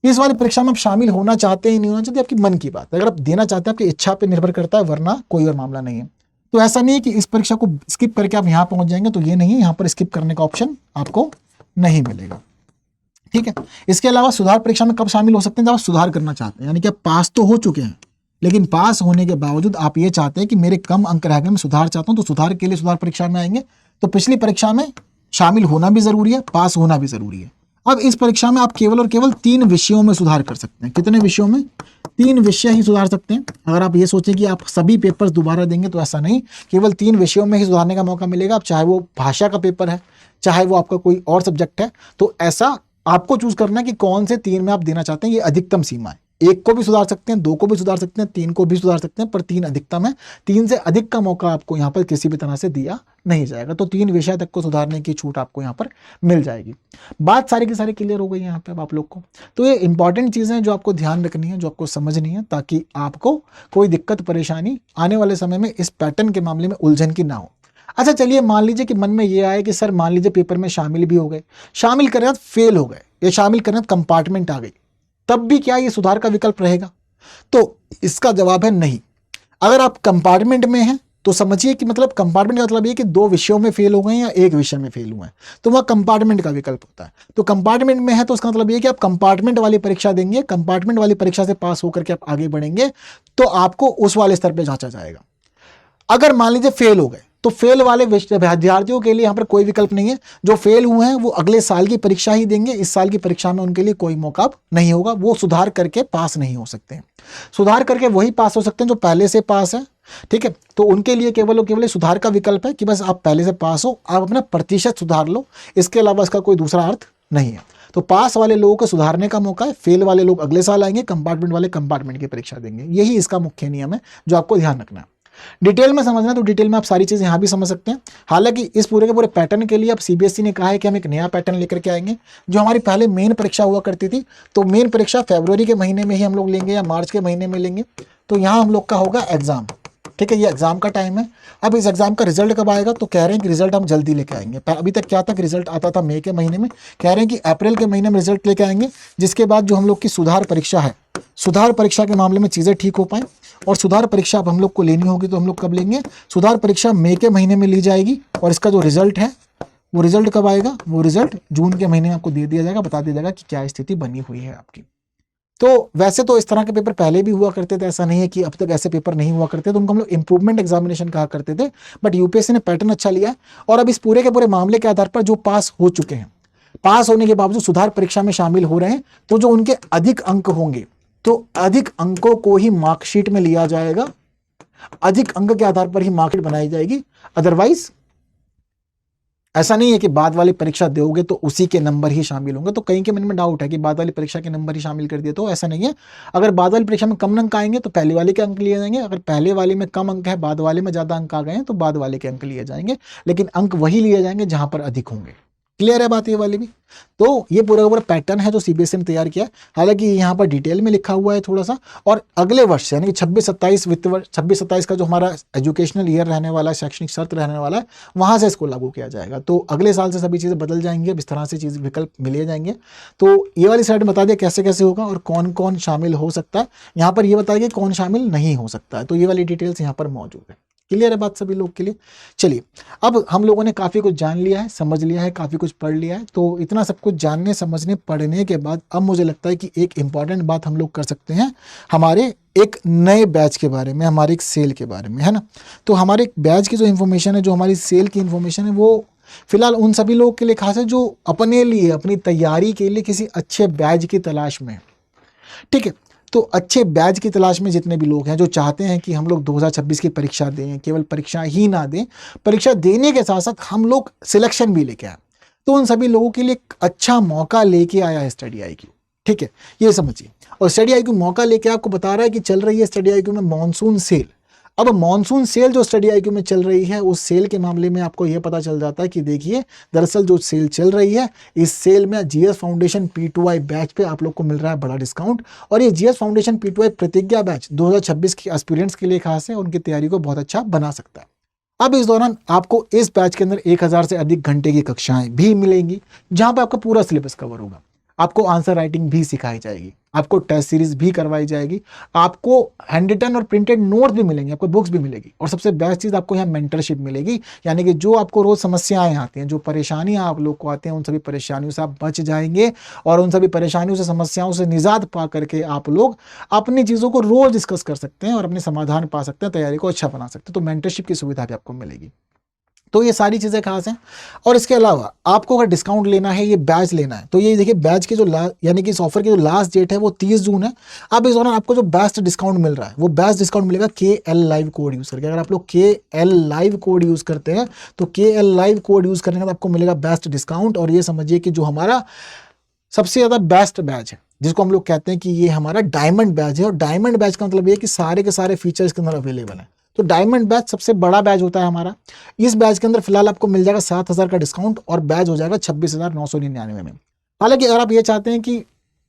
इस वाली परीक्षा में आप शामिल होना चाहते हैं नहीं होना चाहते, आपकी मन की बात है। अगर आप देना चाहते हैं आपकी इच्छा पे निर्भर करता है, वरना कोई और मामला नहीं है। तो ऐसा नहीं है कि इस परीक्षा को स्किप करके आप यहां पहुंच जाएंगे, तो ये नहीं है, यहां पर स्किप करने का ऑप्शन आपको नहीं मिलेगा, ठीक है। इसके अलावा सुधार परीक्षा में कब शामिल हो सकते हैं, जब आप सुधार करना चाहते हैं, यानी कि आप पास तो हो चुके हैं लेकिन पास होने के बावजूद आप ये चाहते हैं कि मेरे कम अंक रह गए, मैं सुधार चाहता हूं, तो सुधार के लिए सुधार परीक्षा में आएंगे। तो पिछली परीक्षा में शामिल होना भी जरूरी है, पास होना भी जरूरी है। अब इस परीक्षा में आप केवल और केवल 3 विषयों में सुधार कर सकते हैं। कितने विषयों में, 3 विषय ही सुधार सकते हैं। अगर आप ये सोचें कि आप सभी पेपर्स दोबारा देंगे तो ऐसा नहीं, केवल 3 विषयों में ही सुधारने का मौका मिलेगा। अब चाहे वो भाषा का पेपर है, चाहे वो आपका कोई और सब्जेक्ट है, तो ऐसा आपको चूज करना है कि कौन से 3 में आप देना चाहते हैं। ये अधिकतम सीमा है, 1 को भी सुधार सकते हैं, 2 को भी सुधार सकते हैं, 3 को भी सुधार सकते हैं, पर 3 अधिकतम है। 3 से अधिक का मौका आपको यहाँ पर किसी भी तरह से दिया नहीं जाएगा। तो 3 विषय तक को सुधारने की छूट आपको यहाँ पर मिल जाएगी। बात सारी की सारी क्लियर हो गई यहाँ पे अब आप लोग को। तो ये इंपॉर्टेंट चीजें हैं जो आपको ध्यान रखनी है, जो आपको समझनी है, ताकि आपको कोई दिक्कत परेशानी आने वाले समय में इस पैटर्न के मामले में उलझन की ना हो। अच्छा चलिए, मान लीजिए कि मन में ये आए कि सर मान लीजिए पेपर में शामिल भी हो गए, शामिल करने फेल हो गए, या शामिल करने कंपार्टमेंट आ गई, तब भी क्या ये सुधार का विकल्प रहेगा? तो इसका जवाब है नहीं। अगर आप कंपार्टमेंट में हैं तो समझिए कि मतलब कंपार्टमेंट का मतलब ये कि 2 विषयों में फेल हो गए या 1 विषय में फेल हुए हैं, तो वह कंपार्टमेंट का विकल्प होता है। तो कंपार्टमेंट में है तो उसका मतलब ये कि आप कंपार्टमेंट वाली परीक्षा देंगे, कंपार्टमेंट वाली परीक्षा से पास होकर के आप आगे बढ़ेंगे तो आपको उस वाले स्तर पर जांचा जाएगा। अगर मान लीजिए फेल हो गए तो फेल वाले विद्यार्थियों के लिए यहाँ पर कोई विकल्प नहीं है। जो फेल हुए हैं वो अगले साल की परीक्षा ही देंगे, इस साल की परीक्षा में उनके लिए कोई मौका नहीं होगा, वो सुधार करके पास नहीं हो सकते। सुधार करके वही पास हो सकते हैं जो पहले से पास है, ठीक है। तो उनके लिए केवल और केवल सुधार का विकल्प है कि बस आप पहले से पास हो, आप अपना प्रतिशत सुधार लो, इसके अलावा इसका कोई दूसरा अर्थ नहीं है। तो पास वाले लोगों को सुधारने का मौका है, फेल वाले लोग अगले साल आएंगे, कंपार्टमेंट वाले कंपार्टमेंट की परीक्षा देंगे। यही इसका मुख्य नियम है जो आपको ध्यान रखना है। डिटेल में समझना तो डिटेल में आप सारी चीजें यहां भी समझ सकते हैं। हालांकि इस पूरे के पूरे पैटर्न के लिए अब सीबीएसई ने कहा है कि हम एक नया पैटर्न लेकर के आएंगे। जो हमारी पहले मेन परीक्षा हुआ करती थी, तो मेन परीक्षा फरवरी के महीने में ही हम लोग लेंगे या मार्च के महीने में लेंगे। तो यहाँ हम लोग का होगा एग्जाम, ठीक है, ये एग्जाम का टाइम है। अब इस एग्जाम का रिजल्ट कब आएगा, तो कह रहे हैं कि रिजल्ट हम जल्दी लेके आएंगे। अभी तक क्या तक रिजल्ट आता था मई के महीने में, कह रहे हैं कि अप्रैल के महीने में रिजल्ट लेके आएंगे, जिसके बाद जो हम लोग की सुधार परीक्षा है, सुधार परीक्षा के मामले में चीजें ठीक हो पाए। और सुधार परीक्षा अब हम लोग को लेनी होगी तो हम लोग कब लेंगे, सुधार परीक्षा मई के महीने में ली जाएगी। और इसका जो रिजल्ट है वो रिजल्ट कब आएगा, वो रिजल्ट जून के महीने में आपको दे दिया जाएगा, बता दिया जाएगा कि क्या स्थिति बनी हुई है आपकी। तो वैसे तो इस तरह के पेपर पहले भी हुआ करते थे, ऐसा नहीं है कि अब तक ऐसे पेपर नहीं हुआ करते, तो उनको हम लोग इंप्रूवमेंट एग्जामिनेशन कहा करते थे। बट यूपीएससी ने पैटर्न अच्छा लिया है, और अब इस पूरे के पूरे मामले के आधार पर जो पास हो चुके हैं, पास होने के बावजूद सुधार परीक्षा में शामिल हो रहे हैं, तो जो उनके अधिक अंक होंगे, तो अधिक अंकों को ही मार्कशीट में लिया जाएगा, अधिक अंक के आधार पर ही मार्कशीट बनाई जाएगी। अदरवाइज ऐसा नहीं है कि बाद वाली परीक्षा दोगे तो उसी के नंबर ही शामिल होंगे। तो कहीं के मन में डाउट है कि बाद वाली परीक्षा के नंबर ही शामिल कर दिए, तो ऐसा नहीं है। अगर बाद वाली परीक्षा में कम अंक आएंगे तो पहले वाले के अंक लिए जाएंगे, अगर पहले वाले में कम अंक है, बाद वाले में ज्यादा अंक आ गए हैं, तो बाद वाले के अंक लिए जाएंगे, लेकिन अंक वही लिए जाएंगे जहां पर अधिक होंगे। क्लियर है बात ये वाली भी? तो ये पूरा का पूरा पैटर्न है जो सीबीएसई ने तैयार किया है। हालांकि यहाँ पर डिटेल में लिखा हुआ है थोड़ा सा, और अगले वर्ष यानी कि 26-27 वित्त वर्ष 26-27 का जो हमारा एजुकेशनल ईयर रहने वाला है, शैक्षणिक सत्र रहने वाला है, वहां से इसको लागू किया जाएगा। तो अगले साल से सभी चीज़ें बदल जाएंगी, अब इस तरह से चीज़ विकल्प मिले जाएंगे। तो ये वाली साइड बता दिया कैसे कैसे होगा और कौन कौन शामिल हो सकता है। यहाँ पर ये बताया कि कौन शामिल नहीं हो सकता है, तो ये वाली डिटेल्स यहाँ पर मौजूद है। क्लियर है बात सभी लोग के लिए? चलिए, अब हम लोगों ने काफ़ी कुछ जान लिया है, समझ लिया है, काफ़ी कुछ पढ़ लिया है। तो इतना सब कुछ जानने, समझने, पढ़ने के बाद अब मुझे लगता है कि एक इम्पॉर्टेंट बात हम लोग कर सकते हैं हमारे एक नए बैच के बारे में, हमारे एक सेल के बारे में, है ना। तो हमारे एक बैच की जो इन्फॉर्मेशन है, जो हमारी सेल की इन्फॉर्मेशन है, वो फिलहाल उन सभी लोगों के लिए खास है जो अपने लिए, अपनी तैयारी के लिए किसी अच्छे बैच की तलाश में है। ठीक है, तो अच्छे बैच की तलाश में जितने भी लोग हैं जो चाहते हैं कि हम लोग 2026 की परीक्षा दें, केवल परीक्षा ही ना दें, परीक्षा देने के साथ साथ हम लोग सिलेक्शन भी लेके आए, तो उन सभी लोगों के लिए एक अच्छा मौका लेके आया है स्टडी IQ। ठीक है, ये समझिए। और स्टडी IQ मौका लेके आपको बता रहा है कि चल रही है स्टडी IQ में मॉनसून सेल। अब मॉनसून सेल जो स्टडी IQ में चल रही है, उस सेल के मामले में आपको यह पता चल जाता है कि देखिए, दरअसल जो सेल चल रही है, इस सेल में GS फाउंडेशन P2I बैच पे आप लोग को मिल रहा है बड़ा डिस्काउंट। और ये GS फाउंडेशन P2I प्रतिज्ञा बैच 2026 के एस्पिरेंट्स के लिए खास है, उनकी तैयारी को बहुत अच्छा बना सकता है। अब इस दौरान आपको इस बैच के अंदर 1000 से अधिक घंटे की कक्षाएं भी मिलेंगी, जहां पर आपका पूरा सिलेबस कवर होगा। आपको आंसर राइटिंग भी सिखाई जाएगी, आपको टेस्ट सीरीज भी करवाई जाएगी, आपको हैंड रिटन और प्रिंटेड नोट्स भी मिलेंगे, आपको बुक्स भी मिलेगी, और सबसे बेस्ट चीज़ आपको यहाँ मेंटरशिप मिलेगी। यानी कि जो आपको रोज समस्याएं आती हैं, जो परेशानियां आप लोग को आती हैं, उन सभी परेशानियों से आप बच जाएंगे, और उन सभी परेशानियों से, समस्याओं से निजात पा करके आप लोग अपनी चीज़ों को रोज डिस्कस कर सकते हैं और अपने समाधान पा सकते हैं, तैयारी को अच्छा बना सकते हैं। तो मेंटरशिप की सुविधा भी आपको मिलेगी। तो ये सारी चीज़ें खास हैं। और इसके अलावा आपको अगर डिस्काउंट लेना है, ये बैच लेना है, तो ये देखिए, बैच के जो यानी कि इस ऑफर की जो लास्ट डेट है वो 30 जून है। अब इस दौरान आपको जो बेस्ट डिस्काउंट मिल रहा है, वो बेस्ट डिस्काउंट मिलेगा KL लाइव कोड यूज़ करके। अगर आप लोग KL लाइव कोड यूज़ करते हैं, तो KL लाइव कोड यूज़ करने के बाद आपको मिलेगा बेस्ट डिस्काउंट। और ये समझिए कि जो हमारा सबसे ज़्यादा बेस्ट बैच है, जिसको हम लोग कहते हैं कि ये हमारा डायमंड बैच है, और डायमंड बैच का मतलब ये है कि सारे के सारे फीचर्स के अंदर अवेलेबल है। तो डायमंड बैच सबसे बड़ा बैच होता है हमारा। इस बैच के अंदर फिलहाल आपको मिल जाएगा 7000 का डिस्काउंट, और बैच हो जाएगा 26,999 में। हालांकि अगर आप ये चाहते हैं कि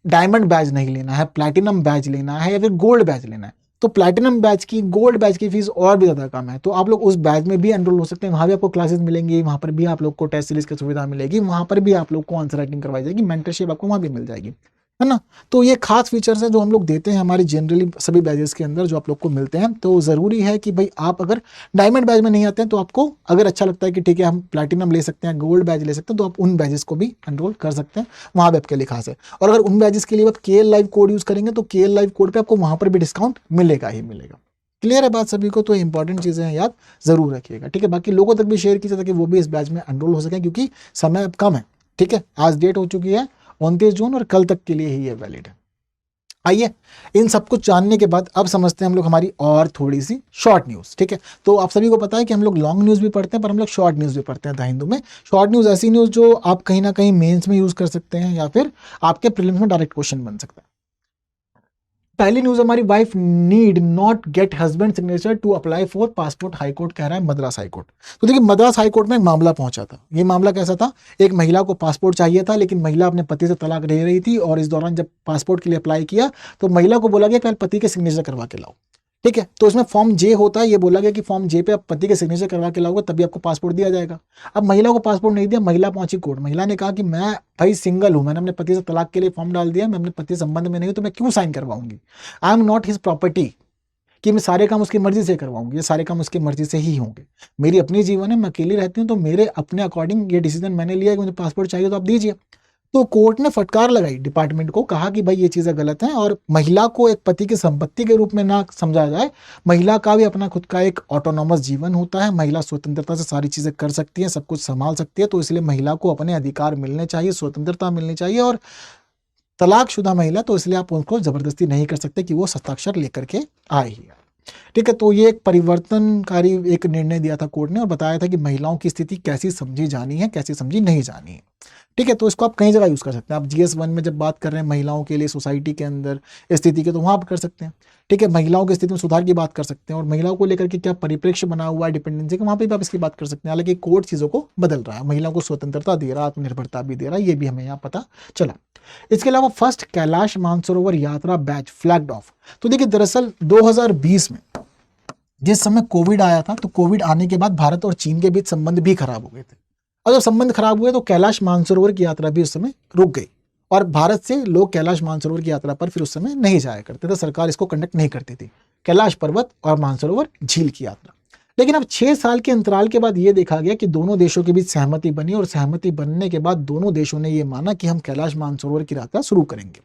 डायमंड बैच नहीं लेना है, प्लैटिनम बैच लेना है, या फिर गोल्ड बैच लेना है, तो प्लैटिनम बैच की, गोल्ड बैच की फीस और भी ज़्यादा कम है। तो आप लोग उस बैच में भी एनरोल हो सकते हैं, वहाँ भी आपको क्लासेस मिलेंगी, वहाँ पर भी आप लोग को टेस्ट सीरीज की सुविधा मिलेगी, वहाँ पर भी आप लोग को आंसर राइटिंग करवाई जाएगी, मेंटरशिप आपको वहाँ भी मिल जाएगी, है ना। तो ये खास फीचर्स हैं जो हम लोग देते हैं हमारी जनरली सभी बैचेस के अंदर, जो आप लोग को मिलते हैं। तो ज़रूरी है कि भाई आप अगर डायमंड बैच में नहीं आते हैं, तो आपको अगर अच्छा लगता है कि ठीक है हम प्लैटिनम ले सकते हैं, गोल्ड बैच ले सकते हैं, तो आप उन बैचेस को भी एनरोल कर सकते हैं, वहाँ भी आपके लिए खास है। और अगर उन बैचेस के लिए आप KL लाइव कोड यूज़ करेंगे, तो KL लाइव कोड पर आपको वहाँ पर भी डिस्काउंट मिलेगा ही मिलेगा। क्लियर है बात सभी को? तो इंपॉर्टेंट चीज़ें हैं, याद जरूर रखिएगा। ठीक है, बाकी लोगों तक भी शेयर कीजिए ताकि वो भी इस बैच में एनरोल हो सकें, क्योंकि समय अब कम है। ठीक है, आज डेट हो चुकी है 29 जून, और कल तक के लिए ही ये वैलिड है। आइए, इन सब कुछ जानने के बाद अब समझते हैं हम लोग हमारी और थोड़ी सी शॉर्ट न्यूज़। ठीक है, तो आप सभी को पता है कि हम लोग लॉन्ग न्यूज़ भी पढ़ते हैं, पर हम लोग शॉर्ट न्यूज़ भी पढ़ते हैं द हिंदू में। शॉर्ट न्यूज़ ऐसी न्यूज़ जो आप कहीं ना कहीं मेंस में यूज़ कर सकते हैं, या फिर आपके प्रीलिम्स में डायरेक्ट क्वेश्चन बन सकता है। पहली न्यूज़ हमारी, wife need not get husband signature to apply for passport, high court कह रहा है मद्रास हाईकोर्ट। तो देखिए, मद्रास हाईकोर्ट में एक मामला पहुंचा था। ये मामला कैसा था? एक महिला को पासपोर्ट चाहिए था, लेकिन महिला अपने पति से तलाक ले रही थी, और इस दौरान जब पासपोर्ट के लिए अप्लाई किया, तो महिला को बोला गया पहले पति के सिग्नेचर करवा के लाओ। ठीक है, तो इसमें फॉर्म J होता है, ये बोला गया कि फॉर्म J पे आप पति के सिग्नेचर करवा के लाओगे तभी आपको पासपोर्ट दिया जाएगा। अब महिला को पासपोर्ट नहीं दिया, महिला पहुंची कोर्ट। महिला ने कहा कि मैं भाई सिंगल हूं, मैंने अपने पति से तलाक के लिए फॉर्म डाल दिया, मैं अपने पति संबंध में नहीं हूं, तो मैं क्यों साइन करवाऊंगी? I am not his property, कि मैं सारे काम उसकी मर्जी से करवाऊंगी, ये सारे काम उसकी मर्जी से ही होंगे। मेरी अपनी जीवन है, मैं अकेली रहती हूँ, तो मेरे अपने अकॉर्डिंग ये डिसीजन मैंने लिया कि मुझे पासपोर्ट चाहिए, तो आप दीजिए। तो कोर्ट ने फटकार लगाई डिपार्टमेंट को, कहा कि भाई ये चीज़ें गलत हैं और महिला को एक पति की संपत्ति के रूप में ना समझा जाए। महिला का भी अपना खुद का एक ऑटोनॉमस जीवन होता है, महिला स्वतंत्रता से सारी चीज़ें कर सकती है, सब कुछ संभाल सकती है। तो इसलिए महिला को अपने अधिकार मिलने चाहिए, स्वतंत्रता मिलनी चाहिए। और तलाकशुदा महिला तो इसलिए आप उनको ज़बरदस्ती नहीं कर सकते कि वो हस्ताक्षर लेकर के आए ही। ठीक है, तो ये एक परिवर्तनकारी एक निर्णय दिया था कोर्ट ने और बताया था कि महिलाओं की स्थिति कैसी समझी जानी है, कैसी समझी नहीं जानी है। ठीक है, तो इसको आप कई जगह यूज़ कर सकते हैं। आप GS1 में जब बात कर रहे हैं महिलाओं के लिए सोसाइटी के अंदर स्थिति के, तो वहाँ आप कर सकते हैं। ठीक है, महिलाओं की स्थिति में सुधार की बात कर सकते हैं और महिलाओं को लेकर के क्या परिप्रेक्ष्य बना हुआ है डिपेंडेंसी का, वहाँ पे भी आप इसकी बात कर सकते हैं। हालांकि कोर्ट चीज़ों को बदल रहा है, महिलाओं को स्वतंत्रता दे रहा है, आत्मनिर्भरता भी दे रहा है, ये भी हमें यहाँ पता चला। इसके अलावा फर्स्ट कैलाश मानसरोवर यात्रा बैच फ्लैग्ड ऑफ। तो देखिए, दरअसल 2020 में जिस समय कोविड आया था, तो कोविड आने के बाद भारत और चीन के बीच संबंध भी खराब हो गए थे। और जब संबंध खराब हुए तो कैलाश मानसरोवर की यात्रा भी उस समय रुक गई और भारत से लोग कैलाश मानसरोवर की यात्रा पर फिर उस समय नहीं जाया करते थे, सरकार इसको कंडक्ट नहीं करती थी, कैलाश पर्वत और मानसरोवर झील की यात्रा। लेकिन अब 6 साल के अंतराल के बाद ये देखा गया कि दोनों देशों के बीच सहमति बनी और सहमति बनने के बाद दोनों देशों ने ये माना कि हम कैलाश मानसरोवर की यात्रा शुरू करेंगे।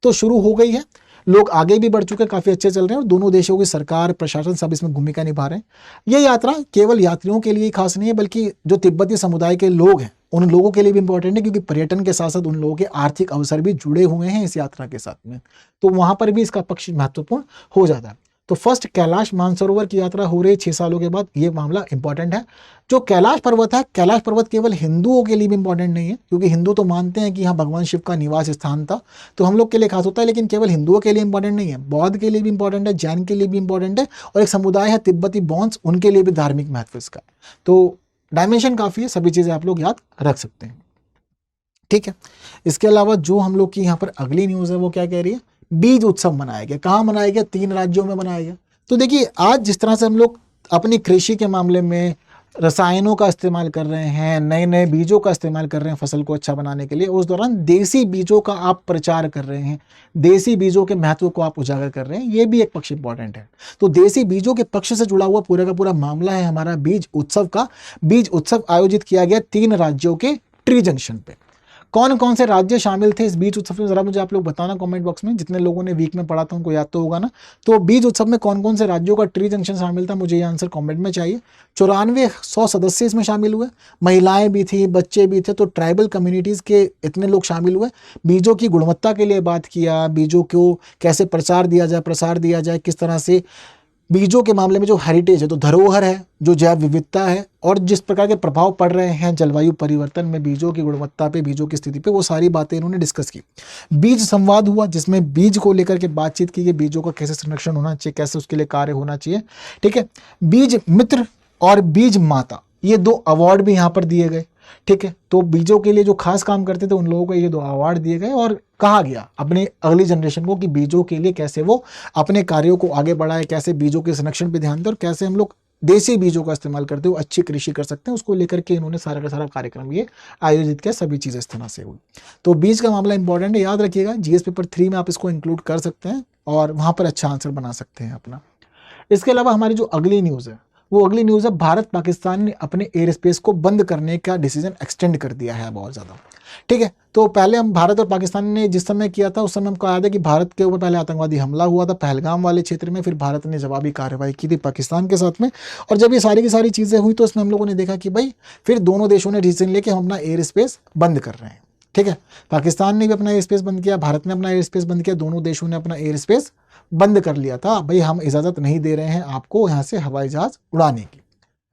तो शुरू हो गई है, लोग आगे भी बढ़ चुके हैं, काफ़ी अच्छे चल रहे हैं और दोनों देशों की सरकार, प्रशासन सब इसमें भूमिका निभा रहे हैं। ये यात्रा केवल यात्रियों के लिए ही खास नहीं है, बल्कि जो तिब्बती समुदाय के लोग हैं उन लोगों के लिए भी इंपॉर्टेंट है, क्योंकि पर्यटन के साथ साथ उन लोगों के आर्थिक अवसर भी जुड़े हुए हैं इस यात्रा के साथ में। तो वहाँ पर भी इसका पक्ष महत्वपूर्ण हो जाता है। तो फर्स्ट कैलाश मानसरोवर की यात्रा हो रही है 6 सालों के बाद, ये मामला इंपॉर्टेंट है। जो कैलाश पर्वत है, कैलाश पर्वत केवल हिंदुओं के लिए भी इंपॉर्टेंट नहीं है, क्योंकि हिंदू तो मानते हैं कि यहाँ भगवान शिव का निवास स्थान था, तो हम लोग के लिए खास होता है, लेकिन केवल हिंदुओं के लिए इंपॉर्टेंट नहीं है, बौद्ध के लिए भी इंपॉर्टेंट है, जैन के लिए भी इंपॉर्टेंट है और एक समुदाय है तिब्बती बॉन्स, उनके लिए भी धार्मिक महत्व इसका। तो डायमेंशन काफ़ी है, सभी चीज़ें आप लोग याद रख सकते हैं। ठीक है, इसके अलावा जो हम लोग की यहाँ पर अगली न्यूज़ है वो क्या कह रही है, बीज उत्सव मनाया गया। कहाँ मनाया गया? 3 राज्यों में मनाया गया। तो देखिए, आज जिस तरह से हम लोग अपनी कृषि के मामले में रसायनों का इस्तेमाल कर रहे हैं, नए नए बीजों का इस्तेमाल कर रहे हैं फसल को अच्छा बनाने के लिए, उस दौरान देसी बीजों का आप प्रचार कर रहे हैं, देसी बीजों के महत्व को आप उजागर कर रहे हैं, ये भी एक पक्ष इंपॉर्टेंट है। तो देसी बीजों के पक्ष से जुड़ा हुआ पूरा का पूरा मामला है हमारा बीज उत्सव का। बीज उत्सव आयोजित किया गया 3 राज्यों के ट्री जंक्शन पे। कौन कौन से राज्य शामिल थे इस बीज उत्सव में, जरा मुझे आप लोग बताना कमेंट बॉक्स में। जितने लोगों ने वीक में पढ़ा था उनको याद तो होगा ना। तो बीज उत्सव में कौन कौन से राज्यों का ट्री जंक्शन शामिल था, मुझे ये आंसर कमेंट में चाहिए। 9400 सदस्य इसमें शामिल हुए, महिलाएं भी थी, बच्चे भी थे, तो ट्राइबल कम्युनिटीज़ के इतने लोग शामिल हुए। बीजों की गुणवत्ता के लिए बात किया, बीजों को कैसे प्रसार दिया जाए, किस तरह से बीजों के मामले में जो हेरिटेज है, तो धरोहर है, जो जैव विविधता है और जिस प्रकार के प्रभाव पड़ रहे हैं जलवायु परिवर्तन में बीजों की गुणवत्ता पे, बीजों की स्थिति पे, वो सारी बातें इन्होंने डिस्कस की। बीज संवाद हुआ जिसमें बीज को लेकर के बातचीत की कि बीजों का कैसे संरक्षण होना चाहिए, कैसे उसके लिए कार्य होना चाहिए। ठीक है, बीज मित्र और बीज माता, ये 2 अवार्ड भी यहाँ पर दिए गए। ठीक है, तो बीजों के लिए जो खास काम करते थे उन लोगों को ये 2 अवार्ड दिए गए और कहा गया अपने अगली जनरेशन को कि बीजों के लिए कैसे वो अपने कार्यों को आगे बढ़ाए, कैसे बीजों के संरक्षण पे ध्यान दें और कैसे हम लोग देसी बीजों का इस्तेमाल करते हुए अच्छी कृषि कर सकते हैं, उसको लेकर के इन्होंने सारा का सारा कार्यक्रम ये आयोजित किया। सभी चीज़ें इस तरह से हुई। तो बीज का मामला इंपॉर्टेंट है, याद रखिएगा। GS पेपर 3 में आप इसको इंक्लूड कर सकते हैं और वहाँ पर अच्छा आंसर बना सकते हैं अपना। इसके अलावा हमारी जो अगली न्यूज़ है वो अगली न्यूज़ है, भारत पाकिस्तान ने अपने एयर स्पेस को बंद करने का डिसीजन एक्सटेंड कर दिया है बहुत ज़्यादा। ठीक है, तो पहले हम भारत और पाकिस्तान ने जिस समय किया था उस समय हमको याद है कि भारत के ऊपर पहले आतंकवादी हमला हुआ था पहलगाम वाले क्षेत्र में, फिर भारत ने जवाबी कार्रवाई की थी पाकिस्तान के साथ में। और जब ये सारी की सारी चीज़ें हुई तो इसमें हम लोगों ने देखा कि भाई फिर दोनों देशों ने डिसीजन लेके हम अपना एयर स्पेस बंद कर रहे हैं। ठीक है, पाकिस्तान ने भी अपना एयर स्पेस बंद किया, भारत ने अपना एयर स्पेस बंद किया, दोनों देशों ने अपना एयर स्पेस बंद कर लिया था। भाई हम इजाज़त नहीं दे रहे हैं आपको यहाँ से हवाई जहाज़ उड़ाने की।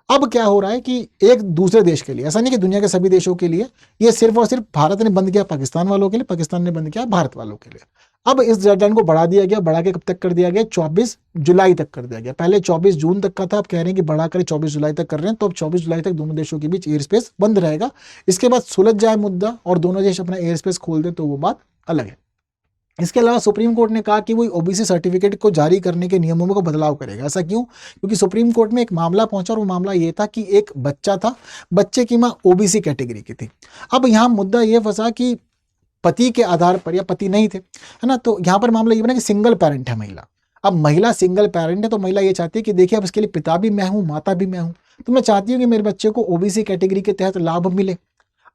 अब क्या हो रहा है कि एक दूसरे देश के लिए, ऐसा नहीं कि दुनिया के सभी देशों के लिए, ये सिर्फ और सिर्फ भारत ने बंद किया पाकिस्तान वालों के लिए, पाकिस्तान ने बंद किया भारत वालों के लिए। अब इस डेडलाइन को बढ़ा दिया गया, बढ़ा के कब तक कर दिया गया? 24 जुलाई तक कर दिया गया। पहले 24 जून तक का था, अब कह रहे हैं कि बढ़ा कर 24 जुलाई तक कर रहे हैं। तो अब 24 जुलाई तक दोनों देशों के बीच एयर स्पेस बंद रहेगा। इसके बाद सुलझ जाए मुद्दा और दोनों देश अपना एयर स्पेस खोल दें तो वो बात अलग है। इसके अलावा सुप्रीम कोर्ट ने कहा कि वो OBC सर्टिफिकेट को जारी करने के नियमों में को बदलाव करेगा। ऐसा क्यों? क्योंकि सुप्रीम कोर्ट में एक मामला पहुंचा और वो मामला ये था कि एक बच्चा था, बच्चे की माँ OBC कैटेगरी की थी। अब यहाँ मुद्दा ये फंसा कि पति के आधार पर, या पति नहीं थे, है ना, तो यहाँ पर मामला ये बना कि सिंगल पेरेंट है महिला। अब महिला सिंगल पेरेंट है तो महिला ये चाहती है कि देखिए अब इसके लिए पिता भी मैं हूँ, माता भी मैं हूँ, तो मैं चाहती हूँ कि मेरे बच्चे को OBC कैटेगरी के तहत लाभ मिले।